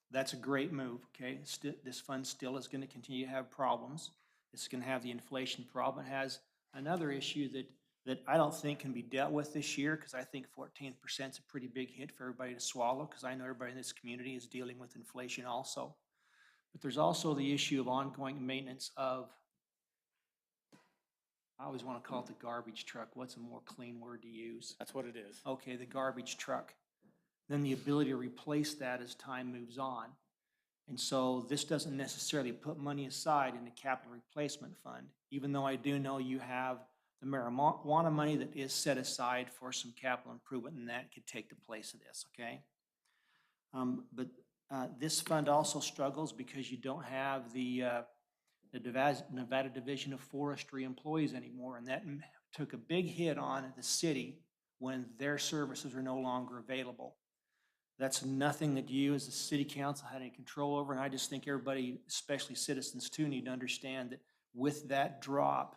that's a great move, okay? This fund still is going to continue to have problems. It's going to have the inflation problem. It has another issue that I don't think can be dealt with this year, because I think 14% is a pretty big hit for everybody to swallow, because I know everybody in this community is dealing with inflation also. But there's also the issue of ongoing maintenance of, I always want to call it the garbage truck. What's a more clean word to use? That's what it is. Okay, the garbage truck. Then the ability to replace that as time moves on. And so this doesn't necessarily put money aside in the capital replacement fund, even though I do know you have the marijuana money that is set aside for some capital improvement, and that could take the place of this, okay? But this fund also struggles because you don't have the Nevada Division of Forestry employees anymore, and that took a big hit on the city when their services are no longer available. That's nothing that you as a city council had any control over, and I just think everybody, especially citizens too, need to understand that with that drop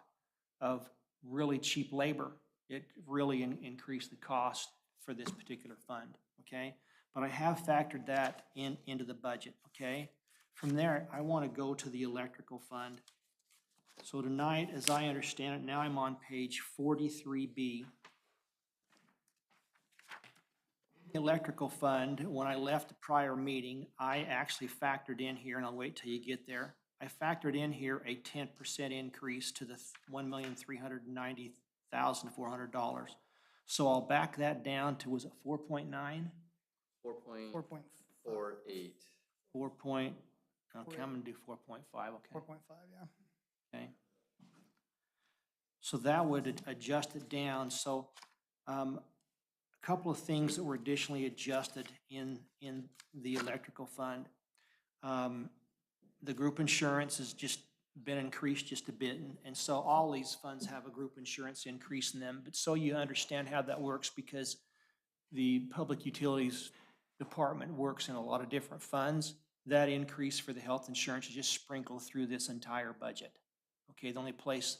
of really cheap labor, it really increased the cost for this particular fund, okay? But I have factored that into the budget, okay? From there, I want to go to the electrical fund. So tonight, as I understand it, now I'm on page 43B. Electrical fund, when I left the prior meeting, I actually factored in here, and I'll wait till you get there. I factored in here a 10% increase to the $1,390,400. So I'll back that down to, was it 4.9? 4.48. 4 point, okay, I'm gonna do 4.5, okay. 4.5, yeah. Okay. So that would adjust it down. So a couple of things that were additionally adjusted in the electrical fund. The group insurance has just been increased just a bit, and so all these funds have a group insurance increase in them, but so you understand how that works, because the Public Utilities Department works in a lot of different funds. That increase for the health insurance is just sprinkled through this entire budget. Okay, the only place,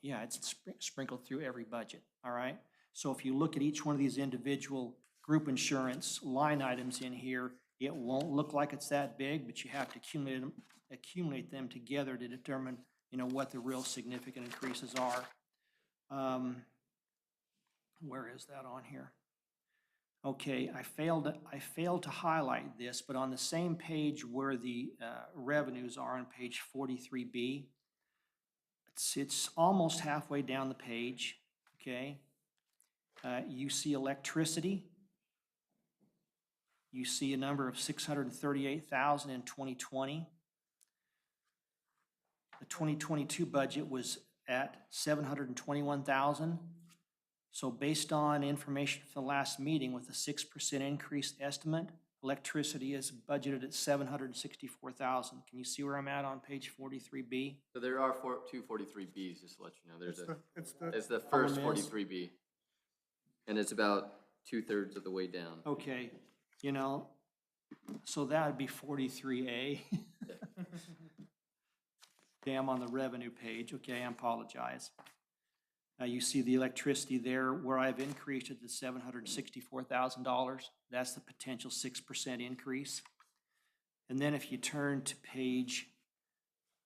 it's sprinkled through every budget, all right? So if you look at each one of these individual group insurance line items in here, it won't look like it's that big, but you have to accumulate them together to determine, you know, what the real significant increases are. Where is that on here? Okay, I failed to highlight this, but on the same page where the revenues are on page 43B, it's almost halfway down the page, okay? You see electricity. You see a number of 638,000 in 2020. The 2022 budget was at 721,000. So based on information from the last meeting with a 6% increase estimate, electricity is budgeted at 764,000. Can you see where I'm at on page 43B? So there are two 43Bs, just to let you know. There's it's the Problem first is- 43B. And it's about 2/3 of the way down. Okay, you know, so that would be 43A. Damn, on the revenue page. Okay, I apologize. You see the electricity there where I've increased it to $764,000. That's the potential 6% increase. And then if you turn to page,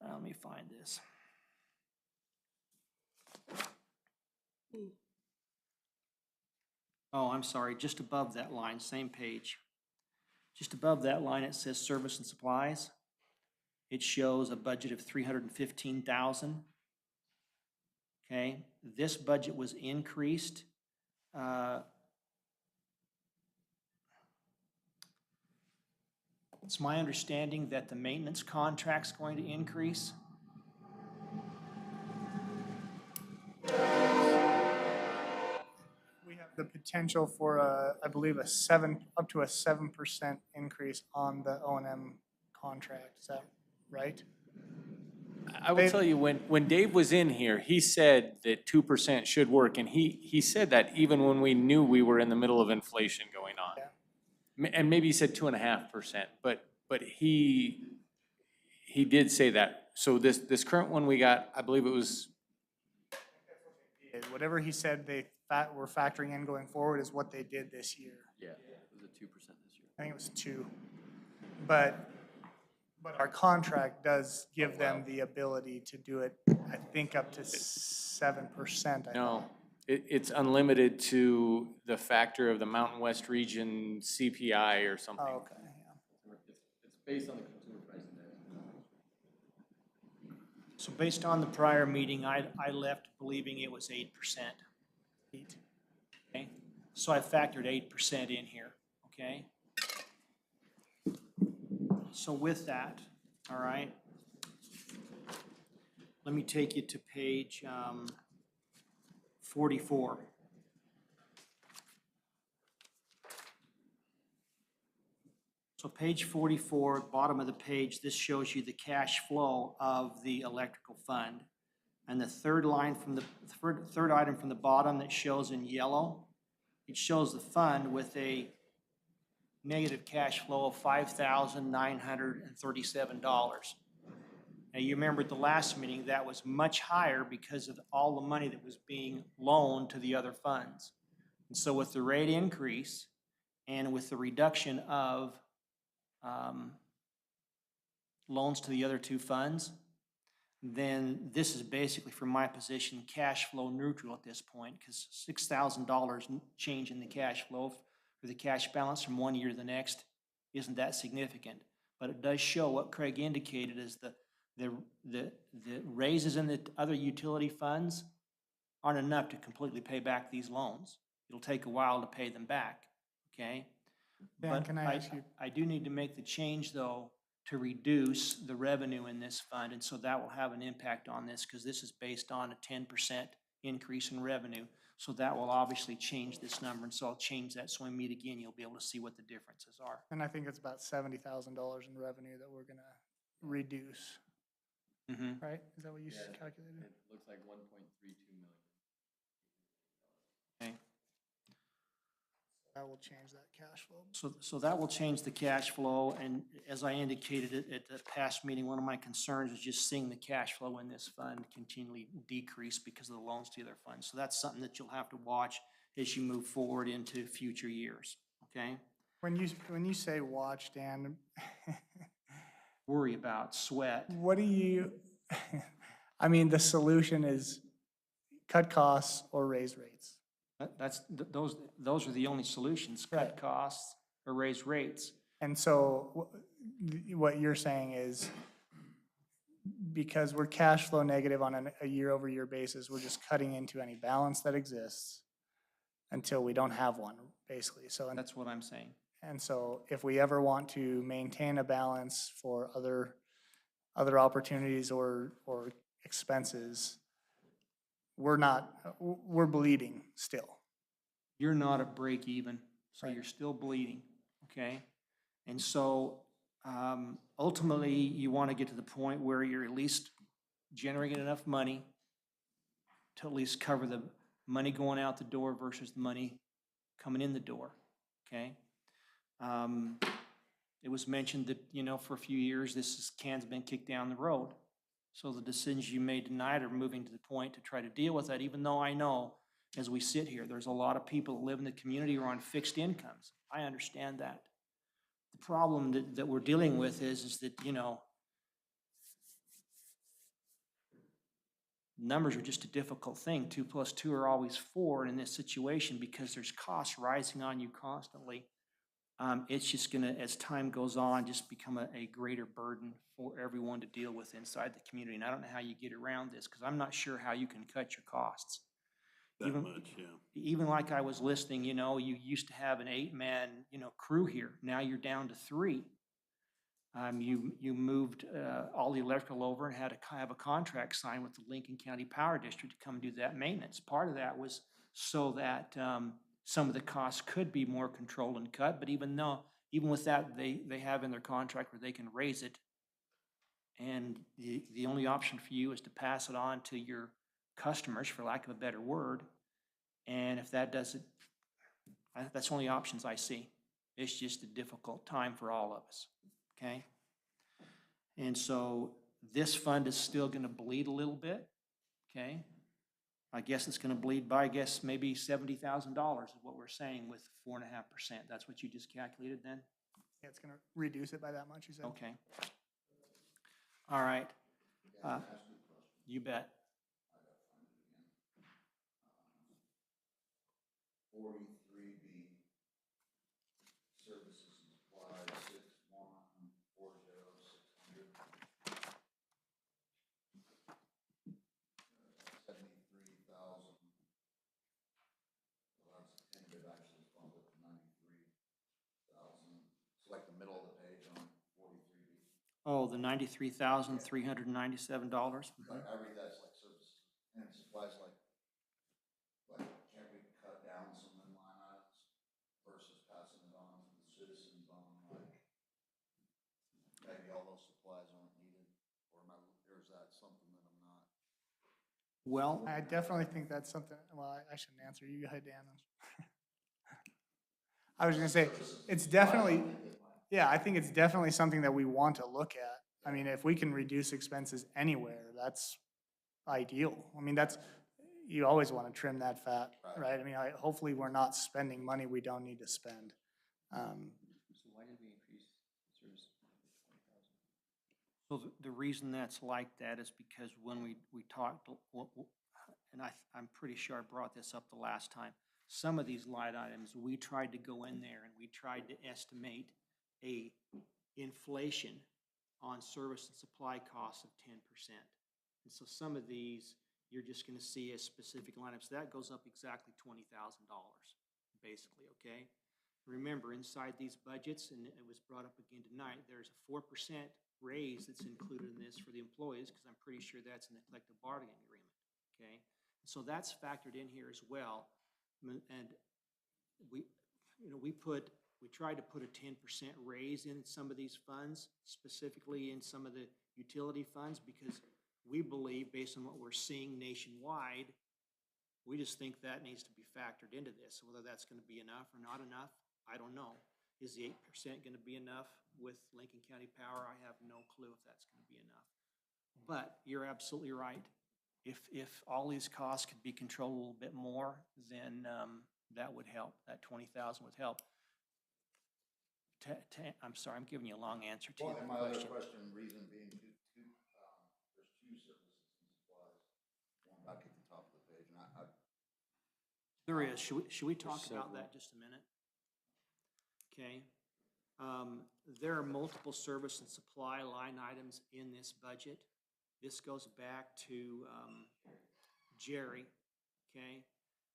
let me find this. Oh, I'm sorry, just above that line, same page. Just above that line, it says service and supplies. It shows a budget of $315,000. Okay, this budget was increased. It's my understanding that the maintenance contract's going to increase. We have the potential for I believe up to a 7% increase on the O&M contract. Is that right? I will tell you, when Dave was in here, he said that 2% should work, and he said that even when we knew we were in the middle of inflation going on. And maybe he said 2.5%, but he did say that. So this current one we got, I believe it was, Whatever he said were factoring in going forward is what they did this year. Yeah, it was a 2% this year. I think it was 2. But our contract does give them the ability to do it, I think, up to 7%. no, it's unlimited to the factor of the Mountain West Region CPI or something. Oh, okay, yeah. It's based on the consumer price index. So based on the prior meeting, I left believing it was 8%. 8. Okay, so I factored 8% in here, okay? So with that, all right, let me take you to page 44. So page 44, bottom of the page, this shows you the cash flow of the electrical fund. And the third line from the third item from the bottom that shows in yellow, it shows the fund with a negative cash flow of $5,937. Now, you remember at the last meeting, that was much higher because of all the money that was being loaned to the other funds. And so with the rate increase and with the reduction of loans to the other two funds, then this is basically, from my position, cash flow neutral at this point, because $6,000 change in the cash flow or the cash balance from one year to the next isn't that significant. But it does show what Craig indicated is the raises in the other utility funds aren't enough to completely pay back these loans. It'll take a while to pay them back, okay? Dan, But can I ask you? I do need to make the change, though, to reduce the revenue in this fund, and so that will have an impact on this, because this is based on a 10% increase in revenue. So that will obviously change this number, and so I'll change that, so when we meet again, you'll be able to see what the differences are. And I think it's about $70,000 in revenue that we're gonna reduce, Mm-hmm. right? Is that what you calculated? It looks like 1.32 million. Okay. That will change that cash flow. So that will change the cash flow, and as I indicated at the past meeting, one of my concerns is just seeing the cash flow in this fund continually decrease because of the loans to the other funds. So that's something that you'll have to watch as you move forward into future years, okay? When you say watch, Dan, Worry about, sweat. what do you, I mean, the solution is cut costs or raise rates. Those are the only solutions, cut Right. costs or raise rates. And so what you're saying is because we're cash flow negative on a year-over-year basis, we're just cutting into any balance that exists until we don't have one, basically. So, That's what I'm saying. and so if we ever want to maintain a balance for other opportunities or expenses, we're bleeding still. You're not at break even, so you're still bleeding, okay? And so ultimately, you want to get to the point where you're at least generating enough money to at least cover the money going out the door versus the money coming in the door, okay? It was mentioned that, you know, for a few years, can's been kicked down the road. So the decisions you made tonight are moving to the point to try to deal with that, even though I know, as we sit here, there's a lot of people that live in the community who are on fixed incomes. I understand that. The problem that we're dealing with is that, you know, numbers are just a difficult thing. 2 + 2 are always 4 in this situation because there's costs rising on you constantly. It's just gonna, as time goes on, just become a greater burden for everyone to deal with inside the community. And I don't know how you get around this, because I'm not sure how you can cut your costs. That much, yeah. Even like I was listening, you know, you used to have an 8-man, you know, crew here. Now you're down to 3. You moved all the electrical over and had to have a contract signed with the Lincoln County Power District to come do that maintenance. Part of that was so that some of the costs could be more controlled and cut, but even with that, they have in their contract where they can raise it. And the only option for you is to pass it on to your customers, for lack of a better word. And if that doesn't, that's the only options I see. It's just a difficult time for all of us, okay? And so this fund is still gonna bleed a little bit, okay? I guess it's gonna bleed by, I guess, maybe $70,000 is what we're saying with 4.5%. That's what you just calculated then? Yeah, it's gonna reduce it by that much, you said? Okay. All right. You bet. 43B, services and supplies, 6140600. 73,000. Well, that's tentative, actually, it's bumped up to 93,000. It's like the middle of the page on 43B. Oh, the $93,397. Like, I read that as like services and supplies, like, can't we cut down some of the line items versus passing it on to the citizens on, like, maybe all those supplies aren't needed, or is that something that I'm not? Well, I definitely think that's something, well, I shouldn't answer. You go ahead, Dan. I was gonna say, it's definitely, yeah, I think it's definitely something that we want to look at. I mean, if we can reduce expenses anywhere, that's ideal. I mean, you always want to trim that fat, right? I mean, hopefully we're not spending money we don't need to spend. so why did we increase service? So the reason that's like that is because when we talked, and I'm pretty sure I brought this up the last time, some of these line items, we tried to go in there and we tried to estimate a inflation on service and supply costs of 10%. And so some of these, you're just gonna see a specific lineup. So that goes up exactly $20,000, basically, okay? Remember, inside these budgets, and it was brought up again tonight, there's a 4% raise that's included in this for the employees, because I'm pretty sure that's in the collective bargaining agreement, okay? So that's factored in here as well. And we tried to put a 10% raise in some of these funds, specifically in some of the utility funds, because we believe, based on what we're seeing nationwide, we just think that needs to be factored into this. Whether that's going to be enough or not enough, I don't know. Is the 8% going to be enough with Lincoln County Power? I have no clue if that's going to be enough. But you're absolutely right. If all these costs could be controlled a little bit more, then that would help. That 20,000 would help. I'm sorry, I'm giving you a long answer to your question. reason being, there's two services and supplies. One back at the top of the page, and There is. Should we talk about that just a minute? Okay. There are multiple service and supply line items in this budget. This goes back to Jerry, okay?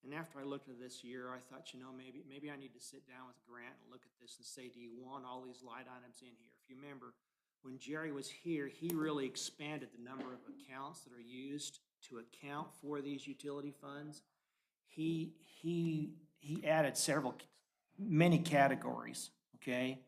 And after I looked at this year, I thought, you know, maybe I need to sit down with Grant and look at this and say, do you want all these line items in here? If you remember, when Jerry was here, he really expanded the number of accounts that are used to account for these utility funds. He added many categories, okay?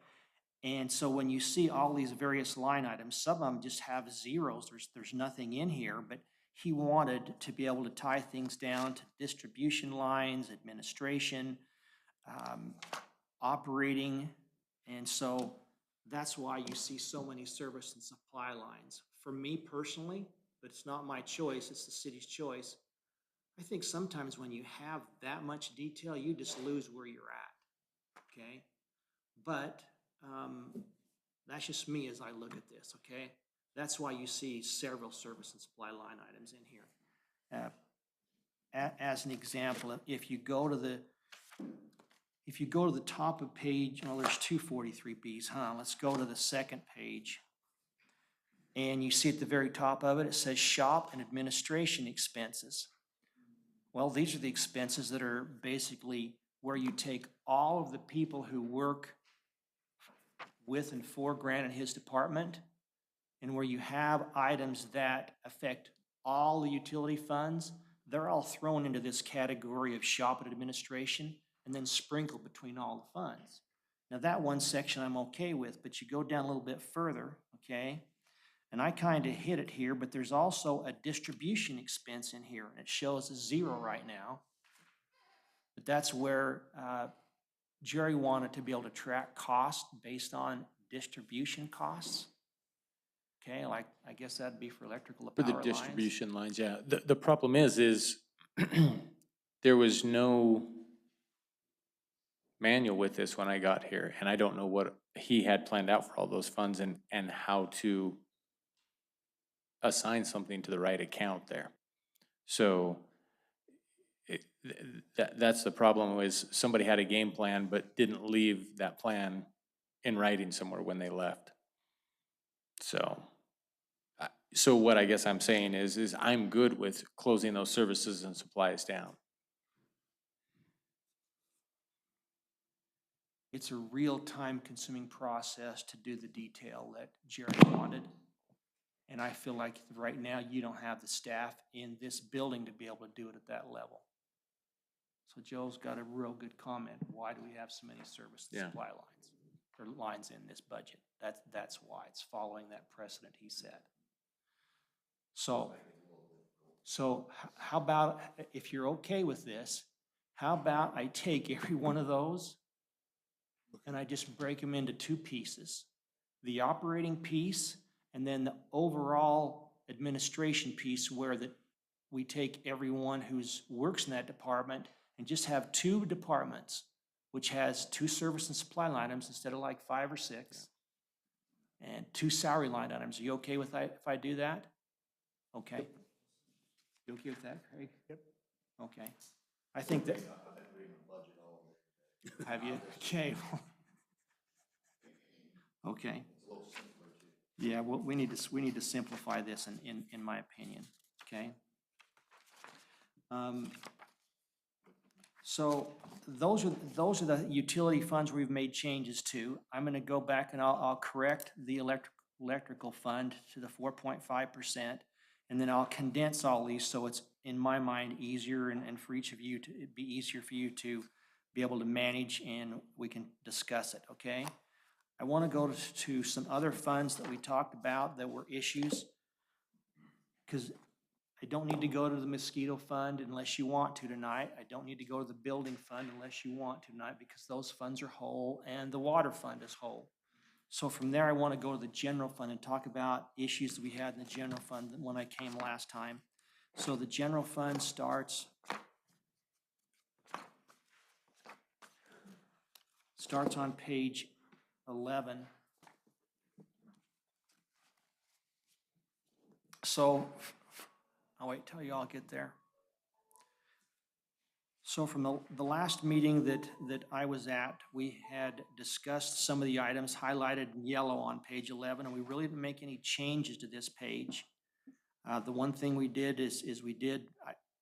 And so when you see all these various line items, some of them just have zeros. There's nothing in here, but he wanted to be able to tie things down to distribution lines, administration, operating. And so that's why you see so many service and supply lines. For me personally, but it's not my choice, it's the city's choice. I think sometimes when you have that much detail, you just lose where you're at, okay? But that's just me as I look at this, okay? That's why you see several service and supply line items in here. As an example, if you go to the top of page, well, there's 243Bs, huh? Let's go to the second page. And you see at the very top of it, it says shop and administration expenses. Well, these are the expenses that are basically where you take all of the people who work with and for Grant and his department, and where you have items that affect all the utility funds, they're all thrown into this category of shop and administration and then sprinkled between all the funds. Now that one section I'm okay with, but you go down a little bit further, okay? And I kind of hit it here, but there's also a distribution expense in here, and it shows a 0 right now. But that's where Jerry wanted to be able to track costs based on distribution costs. Okay, like I guess that'd be for electrical For power the lines. distribution lines, yeah. The problem is there was no manual with this when I got here, and I don't know what he had planned out for all those funds and how to assign something to the right account there. So that's the problem, is somebody had a game plan but didn't leave that plan in writing somewhere when they left. So what I guess I'm saying is I'm good with closing those services and supplies down. It's a real time consuming process to do the detail that Jerry wanted. And I feel like right now you don't have the staff in this building to be able to do it at that level. So Joe's got a real good comment. Why do we have so many service and supply lines or lines in this budget? That's why. It's following that precedent he set. So how about, if you're okay with this, how about I take every one of those and I just break them into two pieces? The operating piece and then the overall administration piece, where we take everyone who's works in that department and just have two departments, which has two service and supply line items instead of like 5 or 6, and two salary line items. Are you okay with that if I do that? Okay. You okay with that, Craig? Yep. Okay. I think that. Have you? Okay. Okay. Yeah, well, we need to simplify this in my opinion, okay? So those are the utility funds we've made changes to. I'm gonna go back and I'll correct the electrical fund to the 4.5%, and then I'll condense all these so it's, in my mind, easier and for each of you to, it'd be easier for you to be able to manage and we can discuss it, okay? I want to go to some other funds that we talked about that were issues, because I don't need to go to the mosquito fund unless you want to tonight. I don't need to go to the building fund unless you want to tonight, because those funds are whole and the water fund is whole. So from there, I want to go to the general fund and talk about issues that we had in the general fund when I came last time. So the general fund starts Starts on page 11. So, I'll wait till y'all get there. So from the last meeting that I was at, we had discussed some of the items highlighted in yellow on page 11, and we really didn't make any changes to this page. The one thing we did is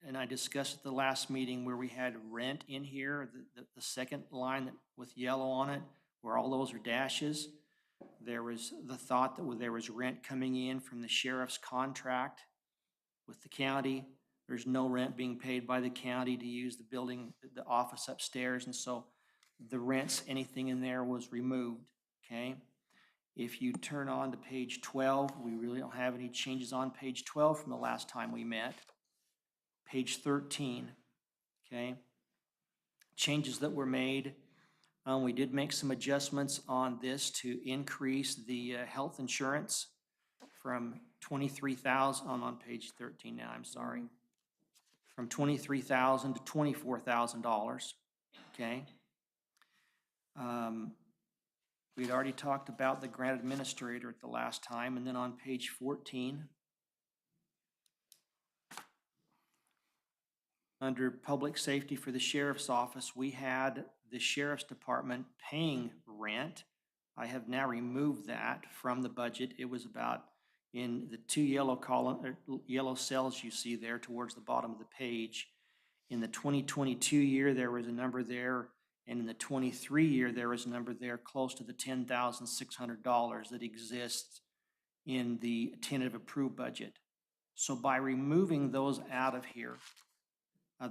and I discussed at the last meeting where we had rent in here, the second line with yellow on it, where all those are dashes. There was the thought that there was rent coming in from the sheriff's contract with the county. There's no rent being paid by the county to use the building, the office upstairs, and so the rents, anything in there was removed, okay? If you turn on to page 12, we really don't have any changes on page 12 from the last time we met. Page 13, okay? Changes that were made. We did make some adjustments on this to increase the health insurance from $23,000, I'm on page 13 now, I'm sorry. From $23,000 to $24,000, okay? We'd already talked about the grant administrator at the last time, and then on page 14, under public safety for the sheriff's office, we had the sheriff's department paying rent. I have now removed that from the budget. It was about in the two yellow cells you see there towards the bottom of the page. In the 2022 year, there was a number there, and in the 23 year, there was a number there close to the $10,600 that exists in the tentative approved budget. So by removing those out of here,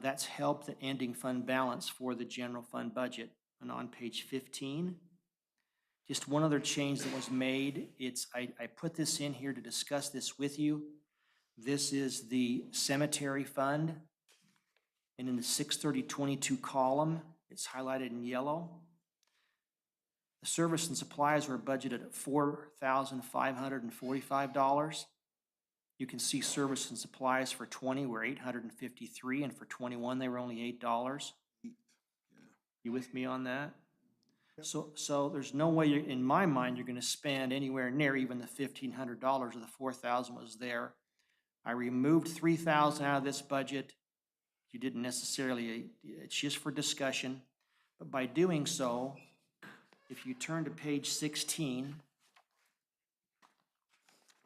that's helped the ending fund balance for the general fund budget. And on page 15, just one other change that was made. I put this in here to discuss this with you. This is the cemetery fund. And in the 63022 column, it's highlighted in yellow. The service and supplies were budgeted at $4,545. You can see service and supplies for 20 were $853, and for 21 they were only $8. You with me on that? Yep. So there's no way in my mind you're going to spend anywhere near even the $1,500 or the $4,000 was there. I removed $3,000 out of this budget. You didn't necessarily, it's just for discussion. But by doing so, if you turn to page 16,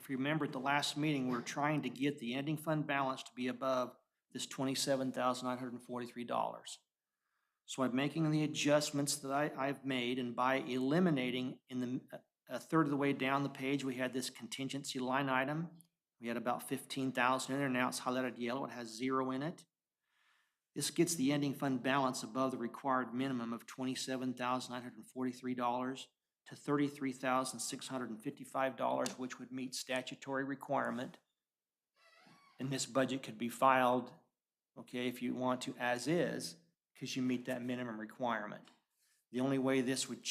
if you remember at the last meeting, we were trying to get the ending fund balance to be above this $27,943. So I'm making the adjustments that I've made, and by eliminating a third of the way down the page, we had this contingency line item. We had about $15,000 in there. Now it's highlighted yellow. It has 0 in it. This gets the ending fund balance above the required minimum of $27,943 to $33,655, which would meet statutory requirement. And this budget could be filed, okay, if you want to, as is, because you meet that minimum requirement. The only way this would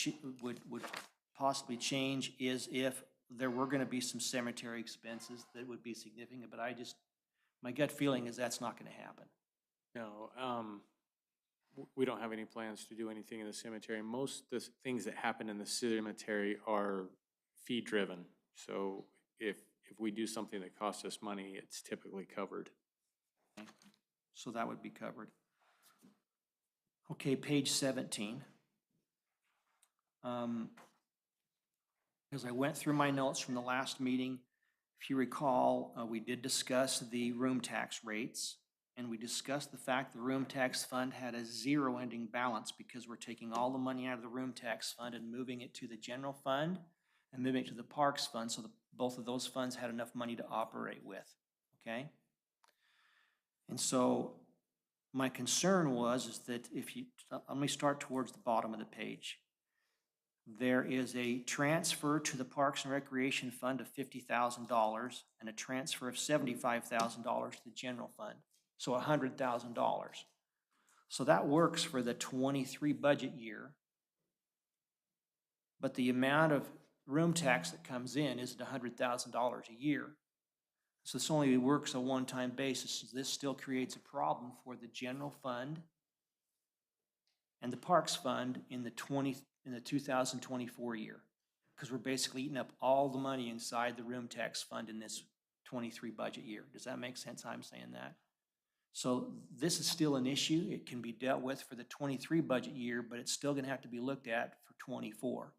possibly change is if there were going to be some cemetery expenses that would be significant, but my gut feeling is that's not going to happen. No, we don't have any plans to do anything in the cemetery. Most of the things that happen in the cemetery are fee-driven. So if we do something that costs us money, it's typically covered. Okay. So that would be covered. Okay, page 17. As I went through my notes from the last meeting, if you recall, we did discuss the room tax rates, and we discussed the fact the room tax fund had a 0 ending balance because we're taking all the money out of the room tax fund and moving it to the general fund and moving it to the parks fund, so both of those funds had enough money to operate with, okay? And so my concern is that let me start towards the bottom of the page. There is a transfer to the Parks and Recreation Fund of $50,000 and a transfer of $75,000 to the general fund, so $100,000. So that works for the 23 budget year, but the amount of room tax that comes in isn't $100,000 a year. So this only works a one-time basis. So this still creates a problem for the general fund and the Parks Fund in the 2024 year. Because we're basically eating up all the money inside the room tax fund in this 23 budget year. Does that make sense how I'm saying that? So this is still an issue. It can be dealt with for the 23 budget year, but it's still gonna have to be looked at for 24.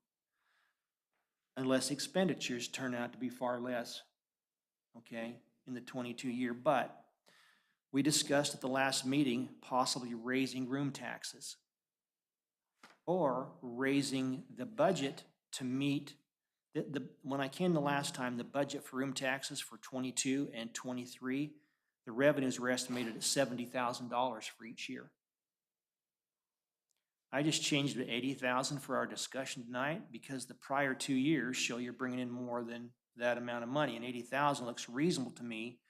Unless expenditures turn out to be far less, okay, in the 22 year. But we discussed at the last meeting possibly raising room taxes or raising the budget to meet when I came the last time, the budget for room taxes for 22 and 23, the revenues were estimated at $70,000 for each year. I just changed it to 80,000 for our discussion tonight because the prior 2 years show you're bringing in more than that amount of money, and 80,000 looks reasonable to me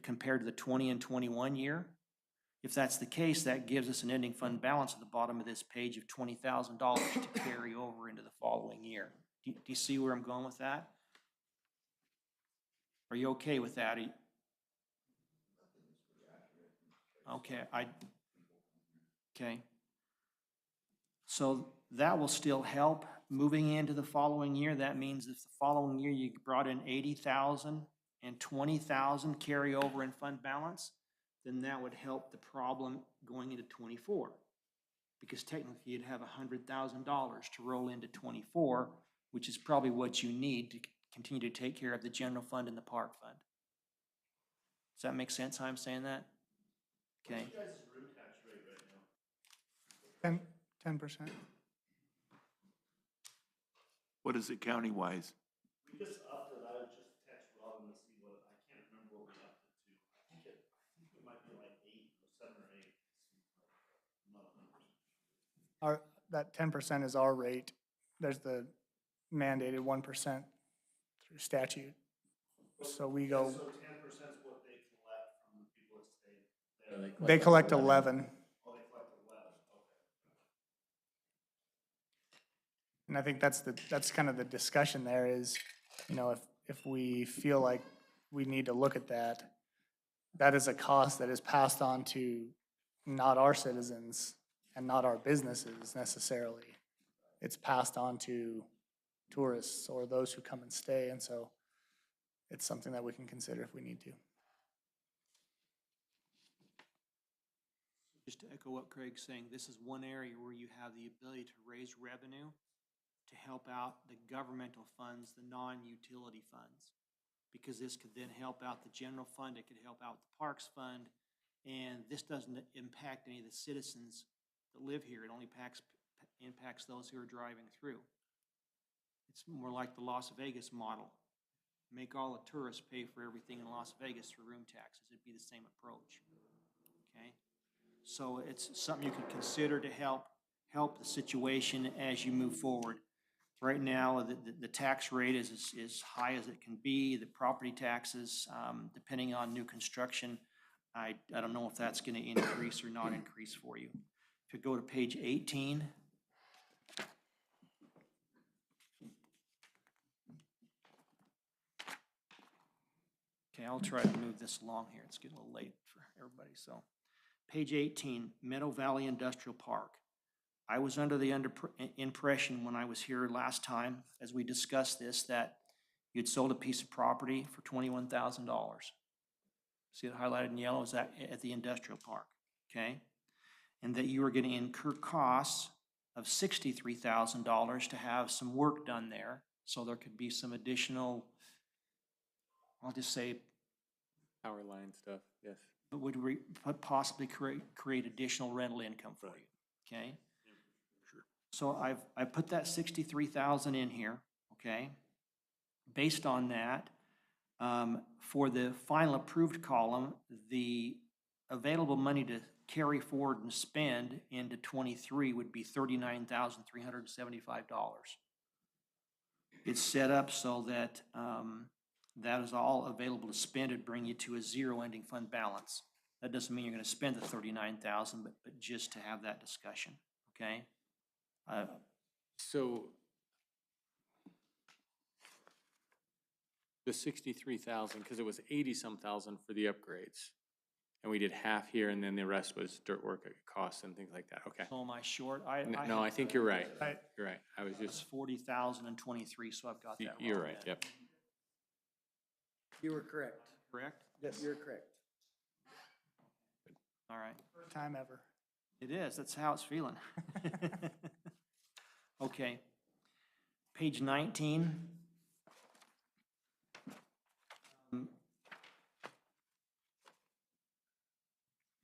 compared to the 20 and 21 year. If that's the case, that gives us an ending fund balance at the bottom of this page of $20,000 to carry over into the following year. Do you see where I'm going with that? Are you okay with that? Okay, okay. So that will still help. Moving into the following year, that means if the following year you brought in 80,000 and 20,000 carry over in fund balance, then that would help the problem going into 24. Because technically you'd have $100,000 to roll into 24, which is probably what you need to continue to take care of the general fund and the park fund. Does that make sense how I'm saying that? Okay. What's your guys' room tax rate right now? 10%. What is it county-wise? We just upped it. I just text Robin to see what, I can't remember what we upped it to. I think it might be like 7 or 8. I'm not 100%. That 10% is our rate. There's the mandated 1% through statute. So we go. So 10% is what they collect from the people that stay there. They collect 11. Oh, they collect 11, okay. And I think that's kind of the discussion there is, you know, if we feel like we need to look at that, that is a cost that is passed on to not our citizens and not our businesses necessarily. It's passed on to tourists or those who come and stay, and so it's something that we can consider if we need to. Just to echo what Craig's saying, this is one area where you have the ability to raise revenue to help out the governmental funds, the non-utility funds. Because this could then help out the general fund, it could help out the parks fund, and this doesn't impact any of the citizens that live here. It only impacts those who are driving through. It's more like the Las Vegas model. Make all the tourists pay for everything in Las Vegas through room taxes. It'd be the same approach, okay? So it's something you can consider to help the situation as you move forward. Right now, the tax rate is as high as it can be. The property taxes, depending on new construction, I don't know if that's going to increase or not increase for you. If you go to page 18. Okay, I'll try to move this along here. It's getting a little late for everybody. So, page 18, Meadow Valley Industrial Park. I was under the impression when I was here last time, as we discussed this, that you'd sold a piece of property for $21,000. See it highlighted in yellow? Is that at the industrial park? Okay, and that you were going to incur costs of $63,000 to have some work done there. So there could be some additional, I'll just say, Power line stuff, yes. would possibly create additional rental income for you, okay? Sure. So I put that 63,000 in here, okay? Based on that, for the final approved column, the available money to carry forward and spend into 23 would be $39,375. It's set up so that that is all available to spend and bring you to a zero ending fund balance. That doesn't mean you're going to spend the 39,000, but just to have that discussion, okay? So the 63,000, because it was 80-some thousand for the upgrades. And we did half here, and then the rest was dirt work costs and things like that. Okay. So am I short? No, I think you're right. Right. You're right. I was It's just, 40,023, so I've got that wrong. you're right, then. yep. You were correct. Correct? Yes. You're correct. All right. First time ever. It is, that's how it's feeling. Okay. Page 19.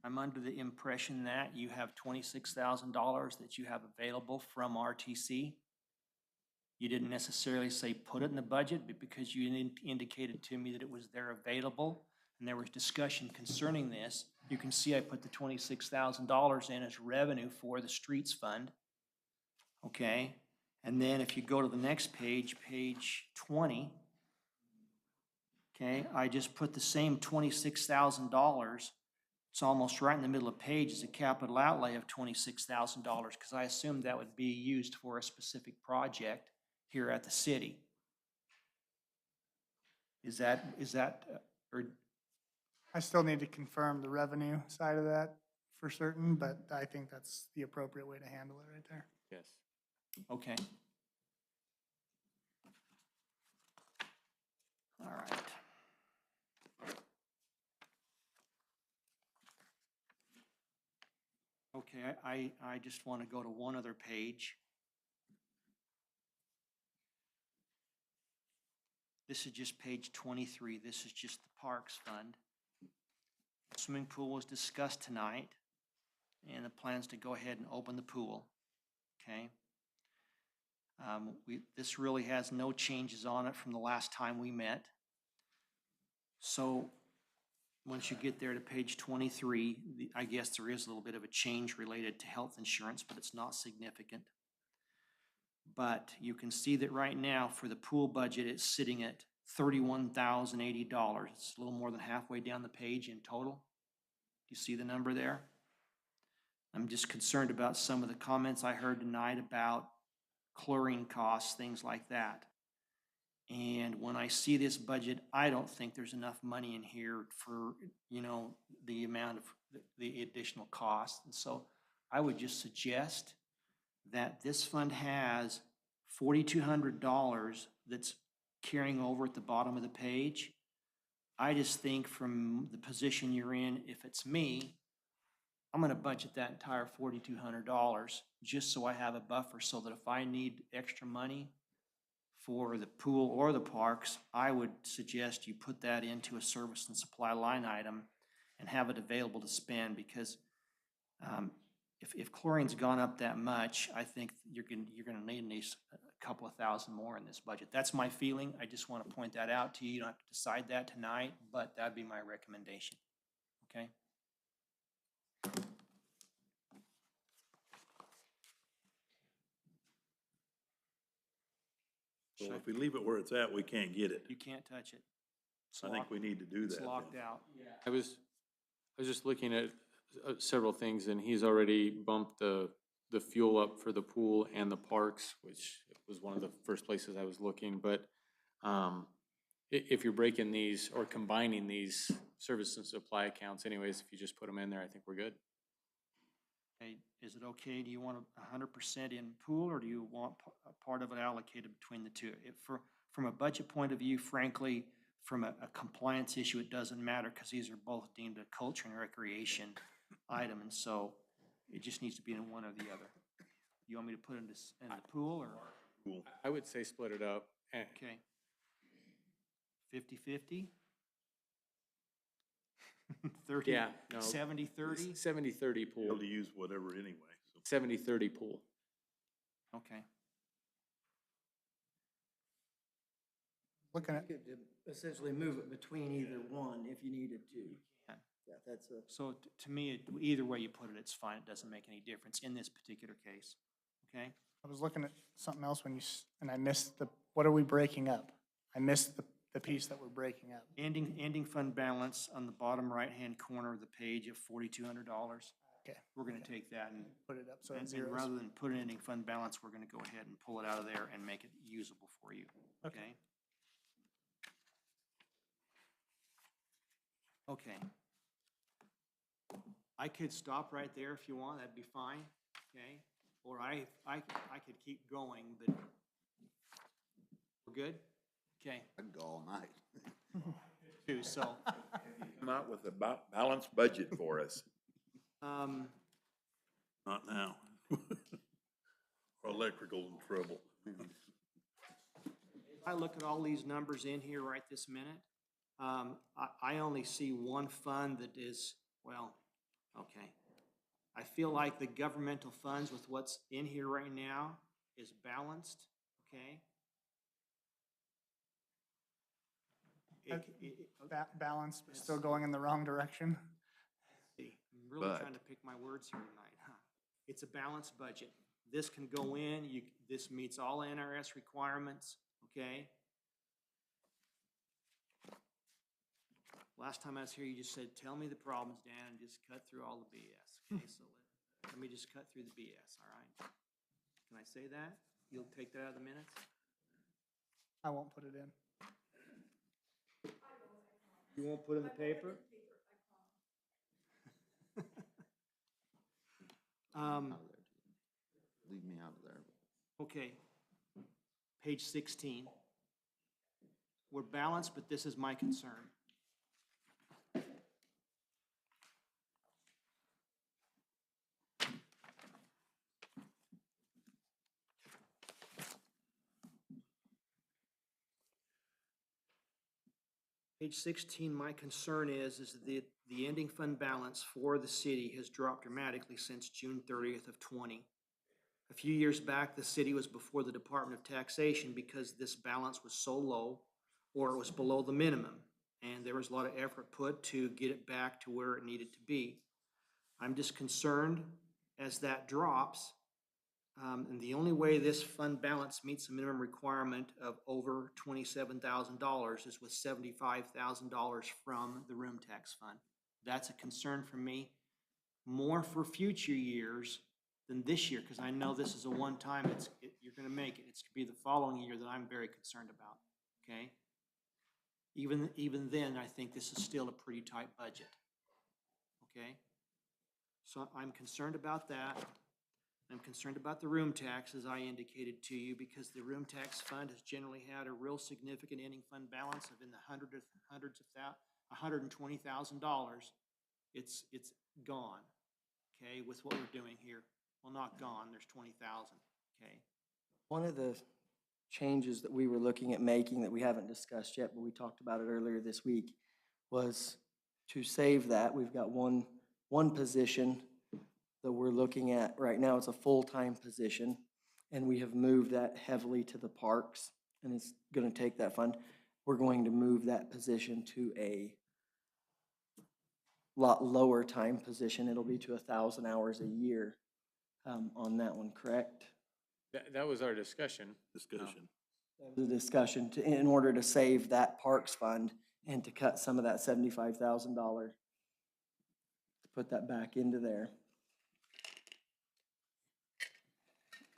I'm under the impression that you have $26,000 that you have available from RTC. You didn't necessarily say put it in the budget, but because you indicated to me that it was there available, and there was discussion concerning this, you can see I put the $26,000 in as revenue for the streets fund. Okay, and then if you go to the next page, page 20, okay, I just put the same $26,000. It's almost right in the middle of the page as a capital outlay of $26,000, because I assumed that would be used for a specific project here at the city. Is that, or I still need to confirm the revenue side of that for certain, but I think that's the appropriate way to handle it right there. Yes. okay. All right. Okay, I just want to go to one other page. This is just page 23. This is just the Parks Fund. Swimming pool was discussed tonight, and the plans to go ahead and open the pool, okay? This really has no changes on it from the last time we met. So once you get there to page 23, I guess there is a little bit of a change related to health insurance, but it's not significant. But you can see that right now for the pool budget, it's sitting at $31,080. It's a little more than halfway down the page in total. Do you see the number there? I'm just concerned about some of the comments I heard tonight about chlorine costs, things like that. And when I see this budget, I don't think there's enough money in here for, you know, the amount of the additional costs. And so I would just suggest that this fund has $4,200 that's carrying over at the bottom of the page. I just think from the position you're in, if it's me, I'm gonna budget that entire $4,200 just so I have a buffer, so that if I need extra money for the pool or the parks, I would suggest you put that into a service and supply line item and have it available to spend, because if chlorine's gone up that much, I think you're gonna need at least a couple of thousand more in this budget. That's my feeling. I just want to point that out to you. You don't have to decide that tonight, but that'd be my recommendation. Okay? So if we leave it where it's at, we can't get it. You can't touch it. It's I think locked- we need to do that. It's locked then. out. I was just looking at several things, and he's already bumped the fuel up for the pool and the parks, which was one of the first places I was looking, but if you're breaking these or combining these service and supply accounts anyways, if you just put them in there, I think we're good. Okay, is it okay? Do you want 100% in pool, or do you want a part of it allocated between the two? From a budget point of view, frankly, from a compliance issue, it doesn't matter, because these are both deemed a culture and recreation item, and so it just needs to be in one or the other. You want me to put it in the pool, or? Cool. I would say split it up. Okay. 50-50? 30, Yeah, no. 70-30? 70-30 Be pool, able to use whatever anyway. So 70-30 pool. Okay. Looking at, You could essentially move it between either one if you needed to. can. Yeah, that's a. So to me, either way you put it, it's fine. It doesn't make any difference in this particular case. Okay? I was looking at something else when and I missed what are we breaking up? I missed the piece that we're breaking up. Ending fund balance on the bottom right-hand corner of the page at $4,200. Okay. We're gonna take that and, Put it up so it and zeros. rather than put an ending fund balance, we're gonna go ahead and pull it out of there and make it usable for you. Okay? Okay. I could stop right there if you want, that'd be fine, okay? Or I could keep going, but we're good? Okay, I can go all night. so, Come out with a balanced budget for us. um, Not now. Our electrical's in trouble. if I look at all these numbers in here right this minute, I only see one fund that is, well, okay. I feel like the governmental funds with what's in here right now is balanced, okay? Balance, but still going in the wrong direction. I'm really But- trying to pick my words here tonight, huh? It's a balanced budget. This can go in, this meets all NRS requirements, okay? Last time I was here, you just said, tell me the problems, Dan, and just cut through all the BS. Okay, so let me just cut through the BS, all right? Can I say that? You'll take that out of the minutes? I won't put it in. You won't put in the paper? Leave me out of there. Okay. Page 16. We're balanced, but this is my concern. Page 16, my concern is that the ending fund balance for the city has dropped dramatically since June 30th of 20. A few years back, the city was before the Department of Taxation because this balance was so low, or it was below the minimum, and there was a lot of effort put to get it back to where it needed to be. I'm just concerned as that drops, and the only way this fund balance meets the minimum requirement of over $27,000 is with $75,000 from the room tax fund. That's a concern for me, more for future years than this year, because I know this is a one-time, you're gonna make it. It's gonna be the following year that I'm very concerned about, okay? Even then, I think this is still a pretty tight budget, okay? So I'm concerned about that. I'm concerned about the room tax, as I indicated to you, because the room tax fund has generally had a real significant ending fund balance of in the $120,000. It's gone, okay, with what we're doing here. Well, not gone, there's 20,000, okay? One of the changes that we were looking at making that we haven't discussed yet, but we talked about it earlier this week, was to save that. We've got one position that we're looking at right now. It's a full-time position, and we have moved that heavily to the parks, and it's gonna take that fund. We're going to move that position to a lot lower time position. It'll be to 1,000 hours a year on that one, correct? That was our discussion. Discussion. The discussion in order to save that parks fund and to cut some of that $75,000 to put that back into there.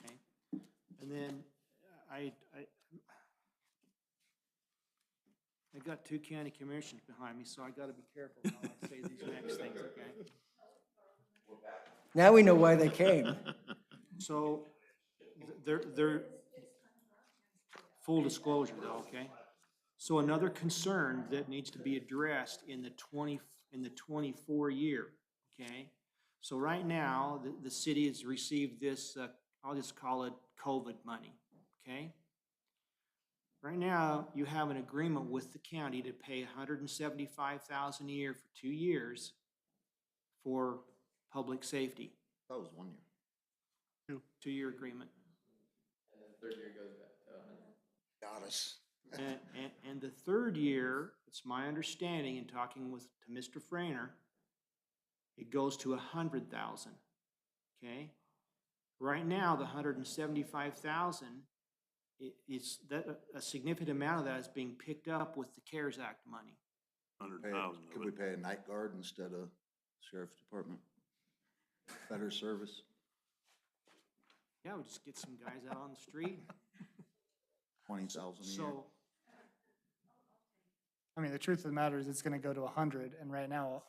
Okay, and then I got two county commissioners behind me, so I gotta be careful how I say these next things, okay? Now we know why they came. So, they're, full disclosure though, okay? So another concern that needs to be addressed in the 24 year, okay? So right now, the city has received this, I'll just call it COVID money, okay? Right now, you have an agreement with the county to pay $175,000 a year for 2 years for public safety. That was 1 year. 2-year agreement. And the third year goes back to 100. Got us. And the third year, it's my understanding in talking to Mr. Frainer, it goes to 100,000, okay? Right now, the 175,000, it's that a significant amount of that is being picked up with the CARES Act money. 100,000 Could of we it. pay a night guard instead of sheriff's department? Better service? Yeah, we just get some guys out on the street. 20,000 a year. So, I mean, the truth of the matter is it's gonna go to 100, and right now,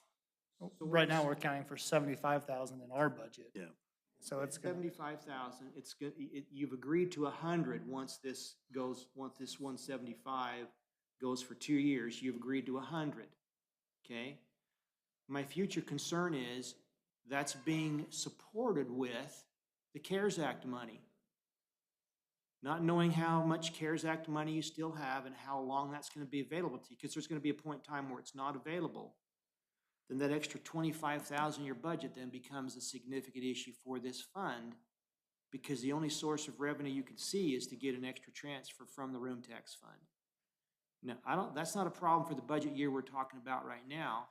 Right now, we're accounting for 75,000 in our budget. Yeah. So it's gonna, 75,000, it's good, you've agreed to 100 once this 175 goes for 2 years, you've agreed to 100, okay? My future concern is that's being supported with the CARES Act money. Not knowing how much CARES Act money you still have and how long that's gonna be available to you, because there's gonna be a point in time where it's not available. Then that extra 25,000 in your budget then becomes a significant issue for this fund, because the only source of revenue you can see is to get an extra transfer from the room tax fund. Now, that's not a problem for the budget year we're talking about right now,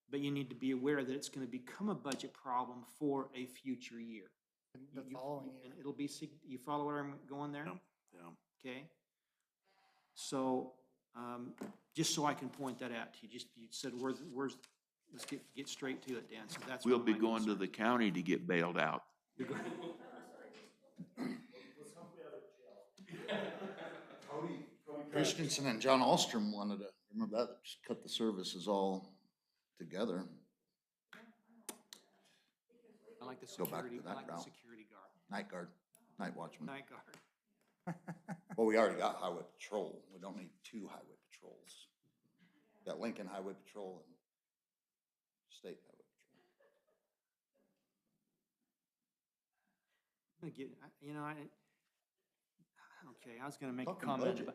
but you need to be aware that it's gonna become a budget problem for a future year. the following year. And it'll be, you follow where I'm going there? Yeah. Okay? So, just so I can point that out to you, you said, where's, let's get straight to it, Dan, so that's. We'll one of be my going to concerns. the county to get bailed out. Christensen and John Alstrom wanted to, remember that, just cut the services all together. I like the Go back security, to I that like the route. security guard, Night guard, night watchman. night guard. Well, we already got highway patrol. We don't need 2 highway patrols. Got Lincoln Highway Patrol and State Highway Patrol. I'm gonna get, okay, I was gonna make a Talking comment budget.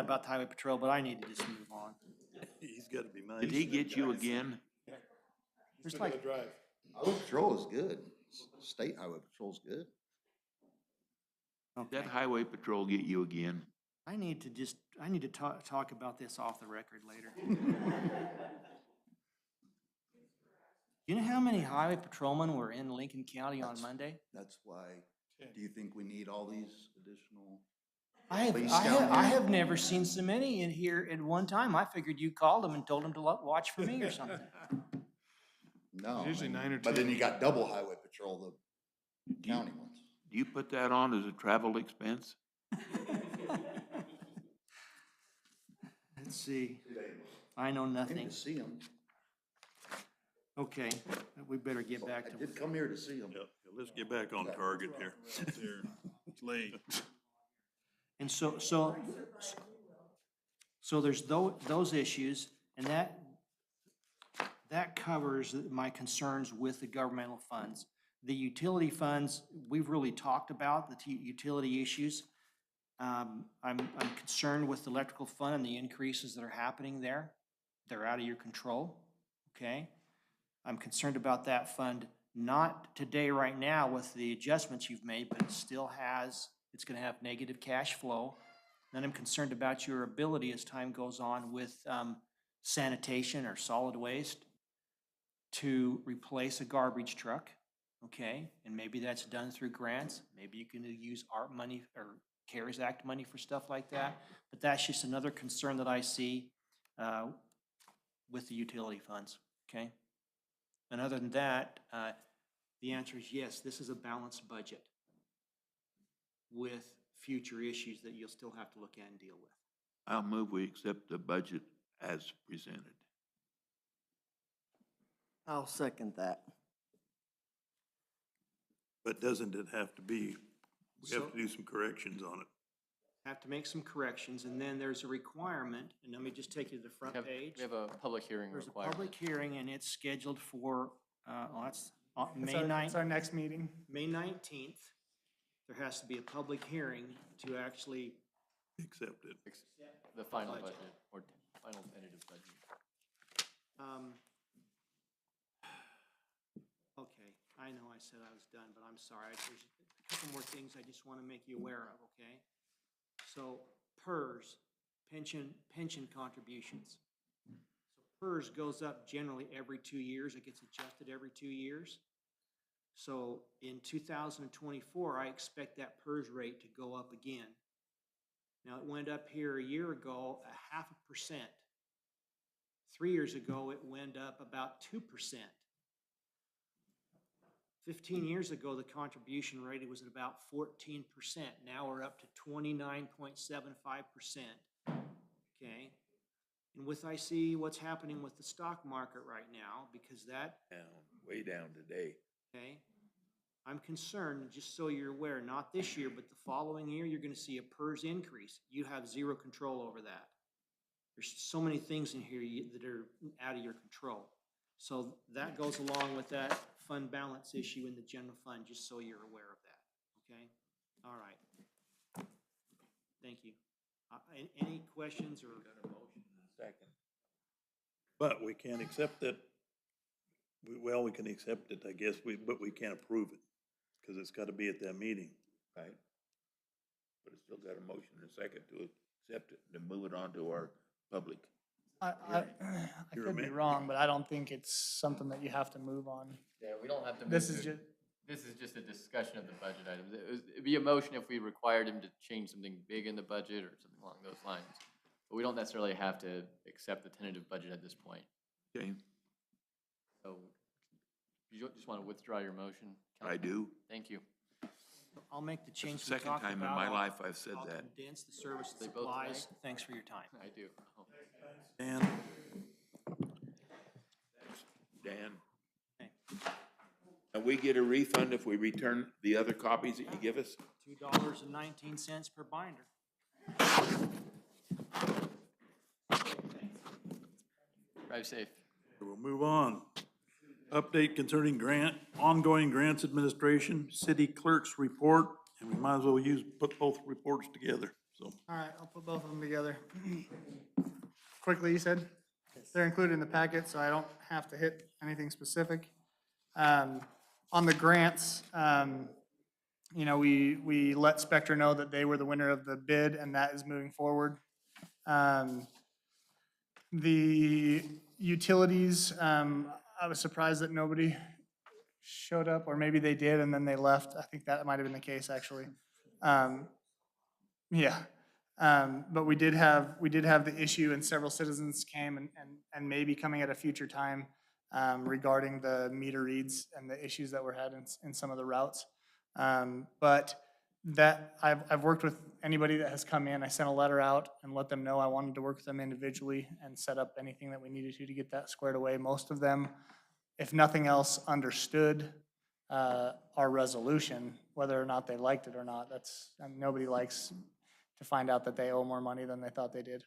about, the highway patrol, but I need to just move on. He's gotta be nice. Did he get you again? There's like, Highway Patrol is good. State Highway Patrol's good. Did that highway patrol get you again? I need to talk about this off the record later. You know how many highway patrolmen were in Lincoln County on Monday? That's why, do you think we need all these additional? I Police down here? have never seen so many in here at one time. I figured you called them and told them to watch for me or something. No. Usually 9 or 10. But then you got double Highway Patrol, the county ones. Do you put that on as a travel expense? Let's see. I know I need nothing. to see them. Okay, we better get back I to. did come here to see them. Yep, let's get back on target here. It's late. And so there's those issues, and that covers my concerns with the governmental funds. The utility funds, we've really talked about the utility issues. I'm concerned with the electrical fund and the increases that are happening there. They're out of your control, okay? I'm concerned about that fund, not today, right now, with the adjustments you've made, but it's gonna have negative cash flow. Then I'm concerned about your ability as time goes on with sanitation or solid waste to replace a garbage truck, okay? And maybe that's done through grants. Maybe you can use ARP money or CARES Act money for stuff like that. But that's just another concern that I see with the utility funds, okay? And other than that, the answer is yes, this is a balanced budget with future issues that you'll still have to look at and deal with. I'll move we accept the budget as presented. I'll second that. But doesn't it have to be, we have So- to do some corrections on it? Have to make some corrections, and then there's a requirement, and let me just take you to the front page. We have a public hearing There's a requirement. public hearing, and it's scheduled for, that's May It's 9th. our next meeting. May 19th, there has to be a public hearing to actually, Accept it. The final Budget. budget, or final tentative budget. okay, I know I said I was done, but I'm sorry. There's a couple more things I just want to make you aware of, okay? So PERS, pension contributions. So PERS goes up generally every 2 years. It gets adjusted every 2 years. So in 2024, I expect that PERS rate to go up again. Now, it went up here a year ago, 0.5%. 3 years ago, it went up about 2%. 15 years ago, the contribution rate was at about 14%. Now we're up to 29.75%. Okay? And with I see what's happening with the stock market right now, because that, Down, way down today. okay, I'm concerned, just so you're aware, not this year, but the following year, you're gonna see a PERS increase. You have zero control over that. There's so many things in here that are out of your control. So that goes along with that fund balance issue in the general fund, just so you're aware of that, okay? All right. Thank you. Any questions or? Got a motion in a second. But we can't accept it. Well, we can accept it, I guess, but we can't approve it, because it's gotta be at that meeting. Right. But it's still got a motion in a second to accept it, to move it on to our public. I You're could be amending. wrong, but I don't think it's something that you have to move on. Yeah, we don't have to. This move is to- just, This is just a discussion of the budget items. It'd be a motion if we required him to change something big in the budget or something along those lines. But we don't necessarily have to accept the tentative budget at this point. Okay, So you just want to withdraw your motion? I do. Thank you. I'll make the It's change the we second talked time in about. my life I've said I'll that. condense the service They both supplies. Thanks for your time. I do. Dan? Dan? Okay. And we get a refund if we return the other copies that you give us? $2.19 per binder. Drive safe. We'll move on. Update concerning ongoing grants administration, city clerk's report, and we might as well put both reports together, so. all right, I'll put both of them together. Quickly, you said? They're included in the packet, so I don't have to hit anything specific. On the grants, you know, we let Spectra know that they were the winner of the bid, and that is moving forward. The utilities, I was surprised that nobody showed up, or maybe they did and then they left. I think that might have been the case, actually. Yeah. But we did have the issue, and several citizens came and may be coming at a future time regarding the meter reads and the issues that were had in some of the routes. But that, I've worked with anybody that has come in. I sent a letter out and let them know I wanted to work with them individually and set up anything that we needed to get that squared away. Most of them, if nothing else, understood our resolution, whether or not they liked it or not. Nobody likes to find out that they owe more money than they thought they did.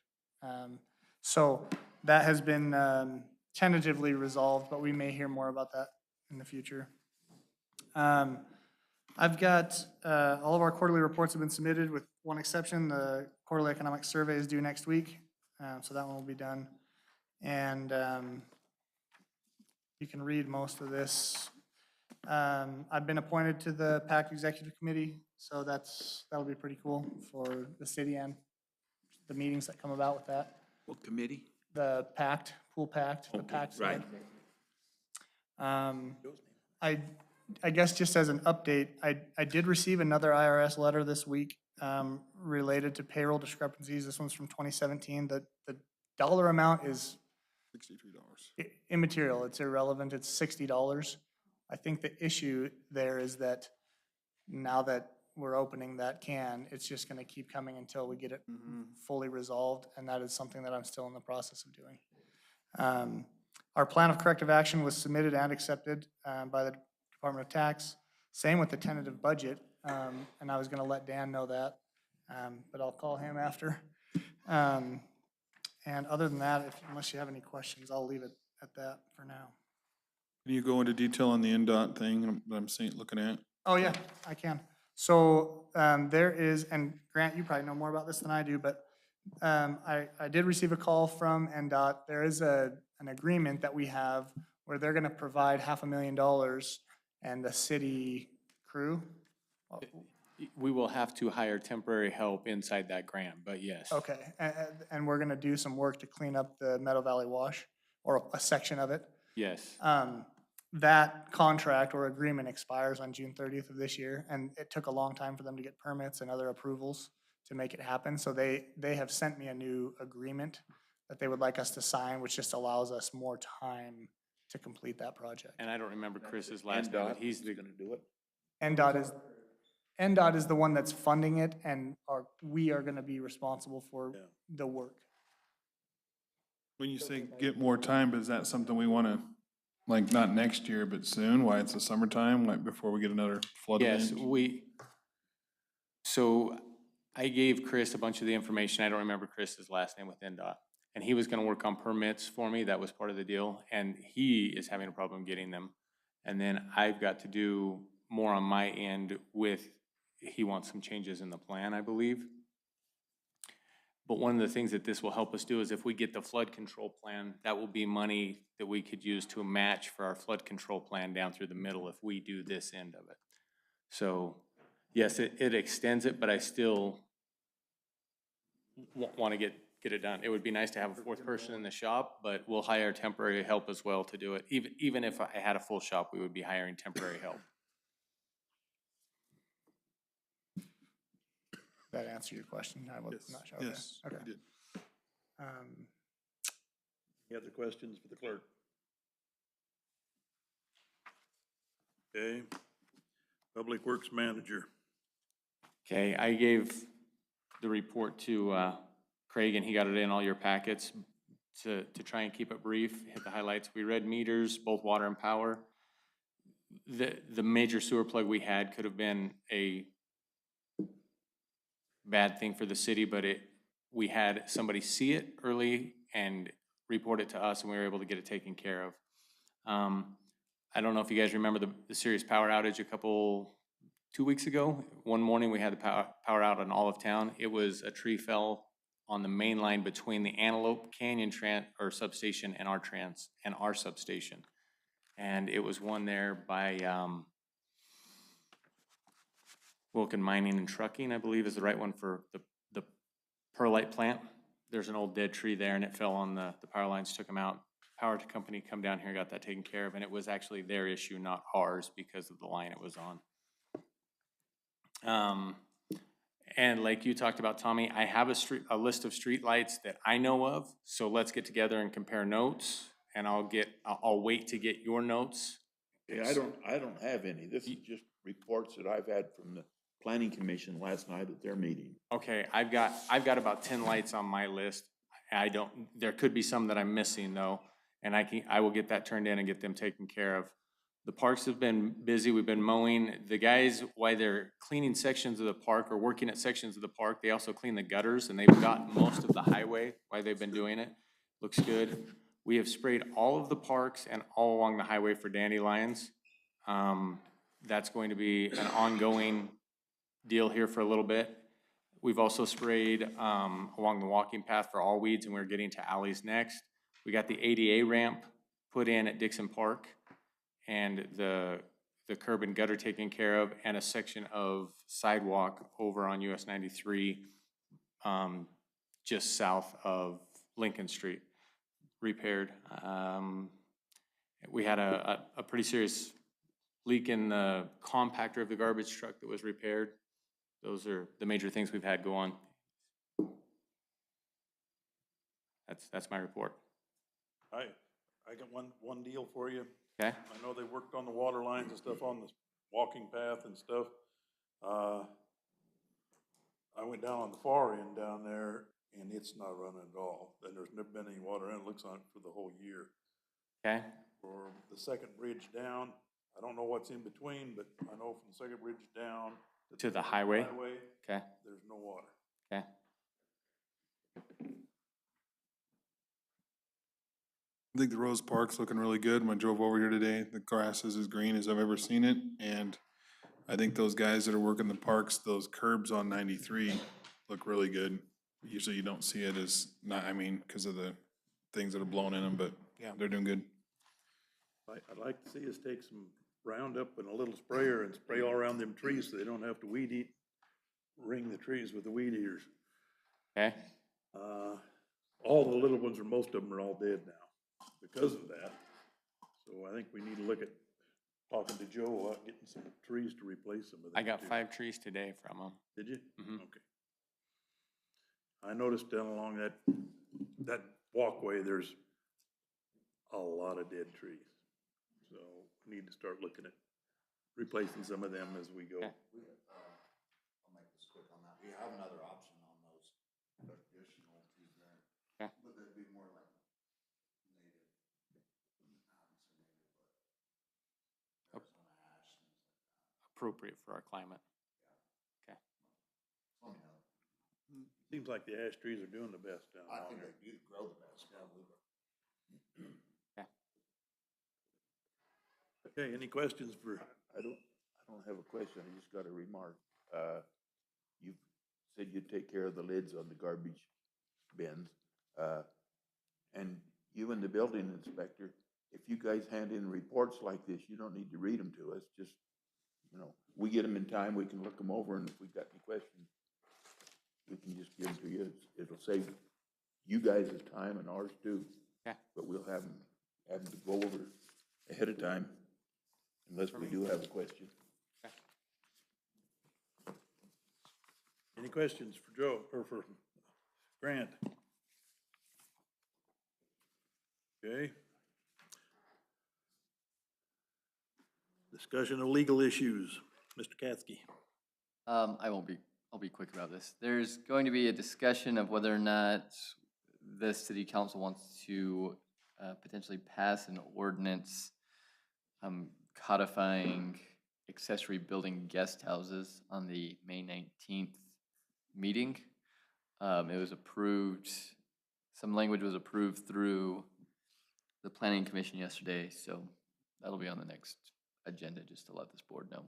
So that has been tentatively resolved, but we may hear more about that in the future. I've got, all of our quarterly reports have been submitted with one exception. The quarterly economic survey is due next week, so that one will be done. And you can read most of this. I've been appointed to the PAC Executive Committee, so that'll be pretty cool for the city and the meetings that come about with that. What committee? The PACT, Pool PACT, the Okay, PACT right. side. I guess just as an update, I did receive another IRS letter this week related to payroll discrepancies. This one's from 2017. The dollar amount is immaterial. It's irrelevant. It's $60. I think the issue there is that now that we're opening that can, it's just going to keep coming until we get it fully resolved, and that is something that I'm still in the process of doing. Our plan of corrective action was submitted and accepted by the Department of Tax. Same with the tentative budget, and I was going to let Dan know that, but I'll call him after. And other than that, unless you have any questions, I'll leave it at that for now. Can you go into detail on the NDOT thing that I'm looking at? Oh, yeah, I can. So there is, and Grant, you probably know more about this than I do, but I did receive a call from NDOT. There is an agreement that we have where they're going to provide $500,000 and the city crew. We will have to hire temporary help inside that grant, but yes. Okay, and we're going to do some work to clean up the Meadow Valley Wash, or a section of it. Yes. That contract or agreement expires on June 30th of this year, and it took a long time for them to get permits and other approvals to make it happen. So they have sent me a new agreement that they would like us to sign, which just allows us more time to complete that project. And I don't remember Chris's last name, but he's the, gonna do it. NDOT is the one that's funding it, and we are gonna be responsible for the work. When you say get more time, but is that something we want to, like, not next year, but soon? Why it's the summertime, like before we get another flood Yes, event? so I gave Chris a bunch of the information. I don't remember Chris's last name with NDOT. And he was gonna work on permits for me. That was part of the deal. And he is having a problem getting them. And then I've got to do more on my end with, he wants some changes in the plan, I believe. But one of the things that this will help us do is if we get the flood control plan, that will be money that we could use to match for our flood control plan down through the middle if we do this end of it. So, yes, it extends it, but I still want to get it done. It would be nice to have a fourth person in the shop, but we'll hire temporary help as well to do it. Even if I had a full shop, we would be hiring temporary help. That answer your question? I was not sure. Okay. Yes, Okay. I did. Any other questions for the clerk? Okay. Public Works Manager. Okay, I gave the report to Craig, and he got it in all your packets to try and keep it brief, hit the highlights. We read meters, both water and power. The major sewer plug we had could have been a bad thing for the city, but we had somebody see it early and report it to us, and we were able to get it taken care of. I don't know if you guys remember the serious power outage 2 weeks ago. One morning, we had the power out in all of town. It was a tree fell on the main line between the Antelope Canyon substation and our substation. And it was one there by Wilkin Mining and Trucking, I believe is the right one for the perlite plant. There's an old dead tree there, and it fell on the power lines, took them out. Power company come down here, got that taken care of, and it was actually their issue, not ours, because of the line it was on. And like you talked about, Tommy, I have a list of streetlights that I know of, so let's get together and compare notes, and I'll wait to get your notes. Yeah, I don't have any. This is just reports that I've had from the planning commission last night at their meeting. Okay, I've got about 10 lights on my list. There could be some that I'm missing though, and I will get that turned in and get them taken care of. The parks have been busy. We've been mowing. The guys, while they're cleaning sections of the park or working at sections of the park, they also clean the gutters, and they've got most of the highway while they've been doing it. Looks good. We have sprayed all of the parks and all along the highway for dandelions. That's going to be an ongoing deal here for a little bit. We've also sprayed along the walking path for all weeds, and we're getting to alleys next. We got the ADA ramp put in at Dixon Park, and the curb and gutter taken care of, and a section of sidewalk over on US 93 just south of Lincoln Street repaired. We had a pretty serious leak in the compactor of the garbage truck that was repaired. Those are the major things we've had go on. That's my report. I got one deal for you. Okay. I know they worked on the water lines and stuff on the walking path and stuff. I went down on the far end down there, and it's not running at all. And there's never been any water in it. Looks like for the whole year. Okay. For the second bridge down, I don't know what's in between, but I know from the second bridge down To the highway? Okay. There's no water. Okay. I think the Rose Park's looking really good. When I drove over here today, the grass is as green as I've ever seen it. And I think those guys that are working the parks, those curbs on 93 look really good. Usually you don't see it as, because of the things that are blown in them, but yeah, they're doing good. I'd like to see us take some Roundup and a little sprayer and spray all around them trees so they don't have to ring the trees with the weed eaters. Okay. All the little ones, or most of them, are all dead now because of that. So I think we need to look at talking to Joe about getting some trees to replace some of them. I got too. 5 trees today from them. Did you? Mhm. Okay. I noticed down along that walkway, there's a lot of dead trees. So we need to start looking at replacing some of them as we go. Okay. I'll make this quick on that. We have another option on those additional trees there. Okay. But that'd be more like appropriate for our climate. Okay. Seems like the ash trees are doing the best down I there. think they do grow the best, probably. Okay, any questions for, I don't have a question, I just got a remark. You said you'd take care of the lids on the garbage bins. And you and the building inspector, if you guys hand in reports like this, you don't need to read them to us, just, we get them in time, we can look them over, and if we got any questions, we can just give them to you. It'll save you guys' time and ours too. Okay. But we'll have them to go over ahead of time, unless we do have a question. any questions for Joe, or for Grant? Okay. Discussion of legal issues. Mr. Katsky. I'll be quick about this. There's going to be a discussion of whether or not the city council wants to potentially pass an ordinance codifying accessory building guest houses on the May 19th meeting. It was approved, some language was approved through the planning commission yesterday, so that'll be on the next agenda, just to let this board know.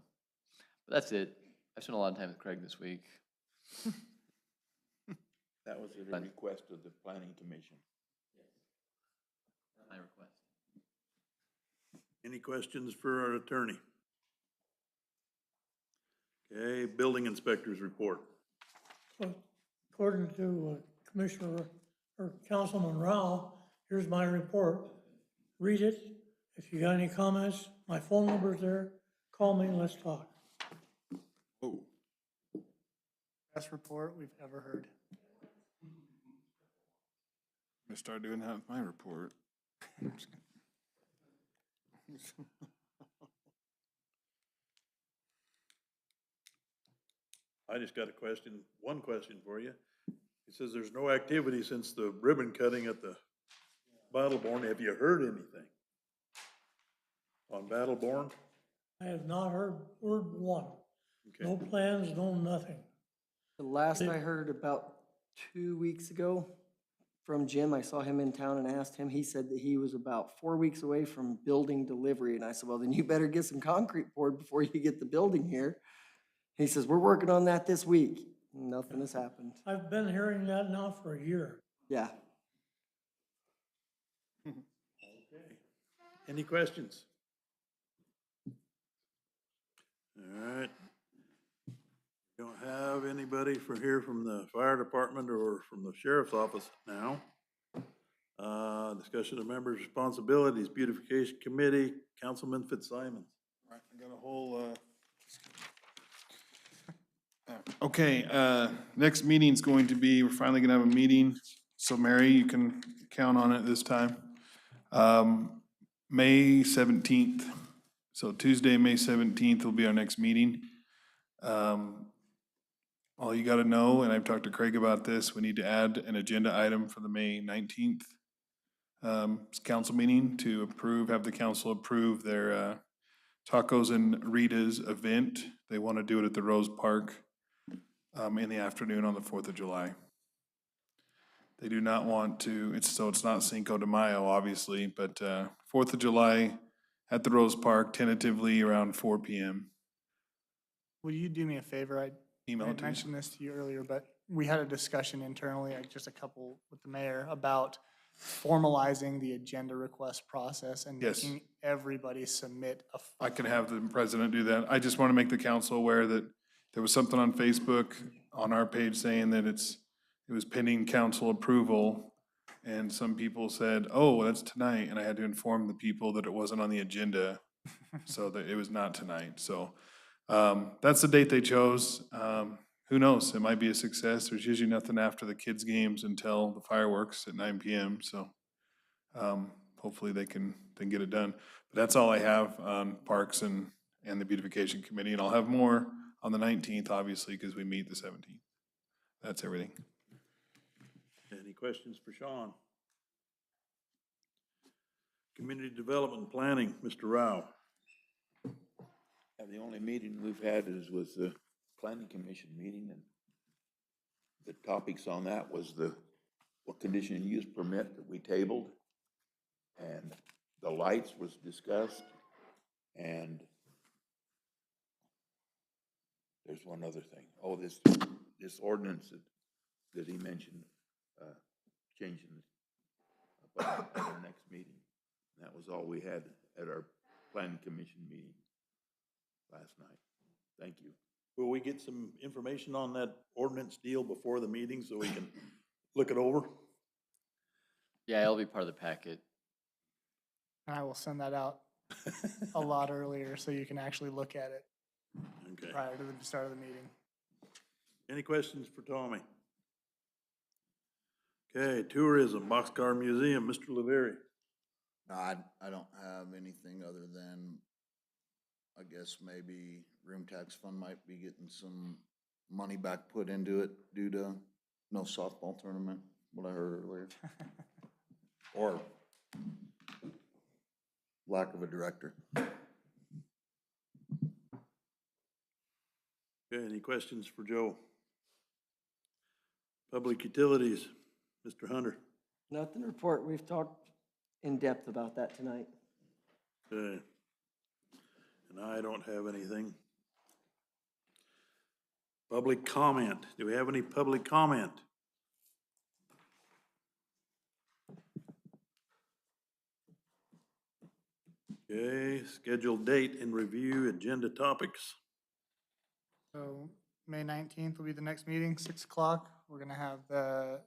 But that's it. I spent a lot of time with Craig this week. That was at a request of the planning commission. My request. Any questions for our attorney? Okay, building inspector's report. So according to Commissioner or Councilman Rao, here's my report. Read it. If you got any comments, my phone number's there. Call me and let's talk. Best report we've ever heard. I'm gonna start doing that with my report. I just got one question for you. It says there's no activity since the ribbon cutting at the Battleborn. Have you heard anything on Battleborn? I have not heard word one. Okay. No plans, no nothing. The last I heard about 2 weeks ago from Jim, I saw him in town and asked him, he said that he was about 4 weeks away from building delivery. And I said, well, then you better get some concrete poured before you get the building here. He says, we're working on that this week. Nothing has happened. I've been hearing that now for a year. Yeah. Okay. Any questions? All right. Don't have anybody here from the fire department or from the sheriff's office now. Discussion of members' responsibilities, beautification committee, Councilman Fitzsimons. All right, I got a whole, okay, next meeting's going to be, we're finally gonna have a meeting, so Mary, you can count on it this time. May 17th, so Tuesday, May 17th will be our next meeting. All you gotta know, and I've talked to Craig about this, we need to add an agenda item for the May 19th council meeting to have the council approve their Tacos and Rita's event. They want to do it at the Rose Park in the afternoon on the 4th of July. They do not want to, it's not Cinco de Mayo, obviously, but 4th of July at the Rose Park, tentatively around 4 p.m. Will you do me a favor? I Email it to you. mentioned this to you earlier, but we had a discussion internally, just a couple with the mayor, about formalizing the agenda request process and Yes. making everybody submit a. I can have the president do that. I just want to make the council aware that there was something on Facebook on our page saying that it was pending council approval. And some people said, oh, that's tonight. And I had to inform the people that it wasn't on the agenda, so that it was not tonight. So that's the date they chose. Who knows? It might be a success. There's usually nothing after the kids' games until the fireworks at 9 p.m. So hopefully they can get it done. But that's all I have on Parks and the Beautification Committee. And I'll have more on the 19th, obviously, because we meet the 17th. That's everything. Any questions for Sean? Community Development Planning, Mr. Rao. The only meeting we've had was the planning commission meeting, and the topics on that was what conditional use permit that we tabled, and the lights was discussed, and there's one other thing. Oh, this ordinance that he mentioned, changing at our next meeting. And that was all we had at our planning commission meeting last night. Thank you. Will we get some information on that ordinance deal before the meeting so we can look it over? Yeah, it'll be part of the packet. And I will send that out a lot earlier so you can actually look at it Okay. prior to the start of the meeting. Any questions for Tommy? Okay, tourism, Boxcar Museum, Mr. Laveri. No, I don't have anything other than, I guess maybe room tax fund might be getting some money back put into it due to no softball tournament, what I heard earlier. Or lack of a director. Okay, any questions for Joe? Public utilities, Mr. Hunter. Nothing to report. We've talked in depth about that tonight. Okay. And I don't have anything. Public comment. Do we have any public comment? Okay, scheduled date and review agenda topics. So May 19th will be the next meeting, 6 o'clock. We're gonna have the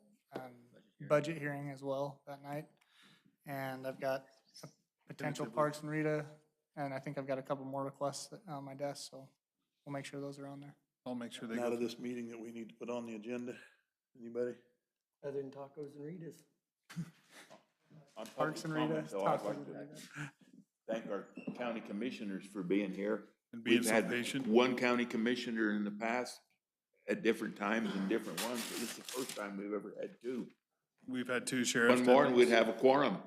budget hearing as well that night. And I've got a potential Parks and Rita, and I think I've got a couple more requests on my desk, so we'll make sure those are on there. I'll make sure they Out go. of this meeting that we need to put on the agenda, anybody? Other than tacos and Ritas. On Parks public and Rita, comment, though, I'd tacos like and to Rita. thank our county commissioners for being here. And being We've so had patient. one county commissioner in the past at different times and different ones, but this is the first time we've ever had two. We've had two sheriffs. One more and we'd have a quorum.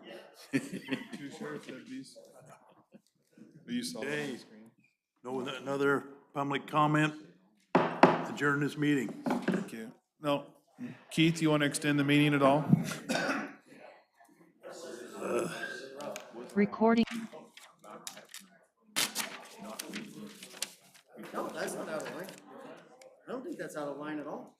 Two sheriff's deputies. You saw that on Okay. the screen. No, another public comment? Adjourn this meeting. Thank you. No, Keith, you want to extend the meeting at all? Recording. No, that's not out of line. I don't think that's out of line at all.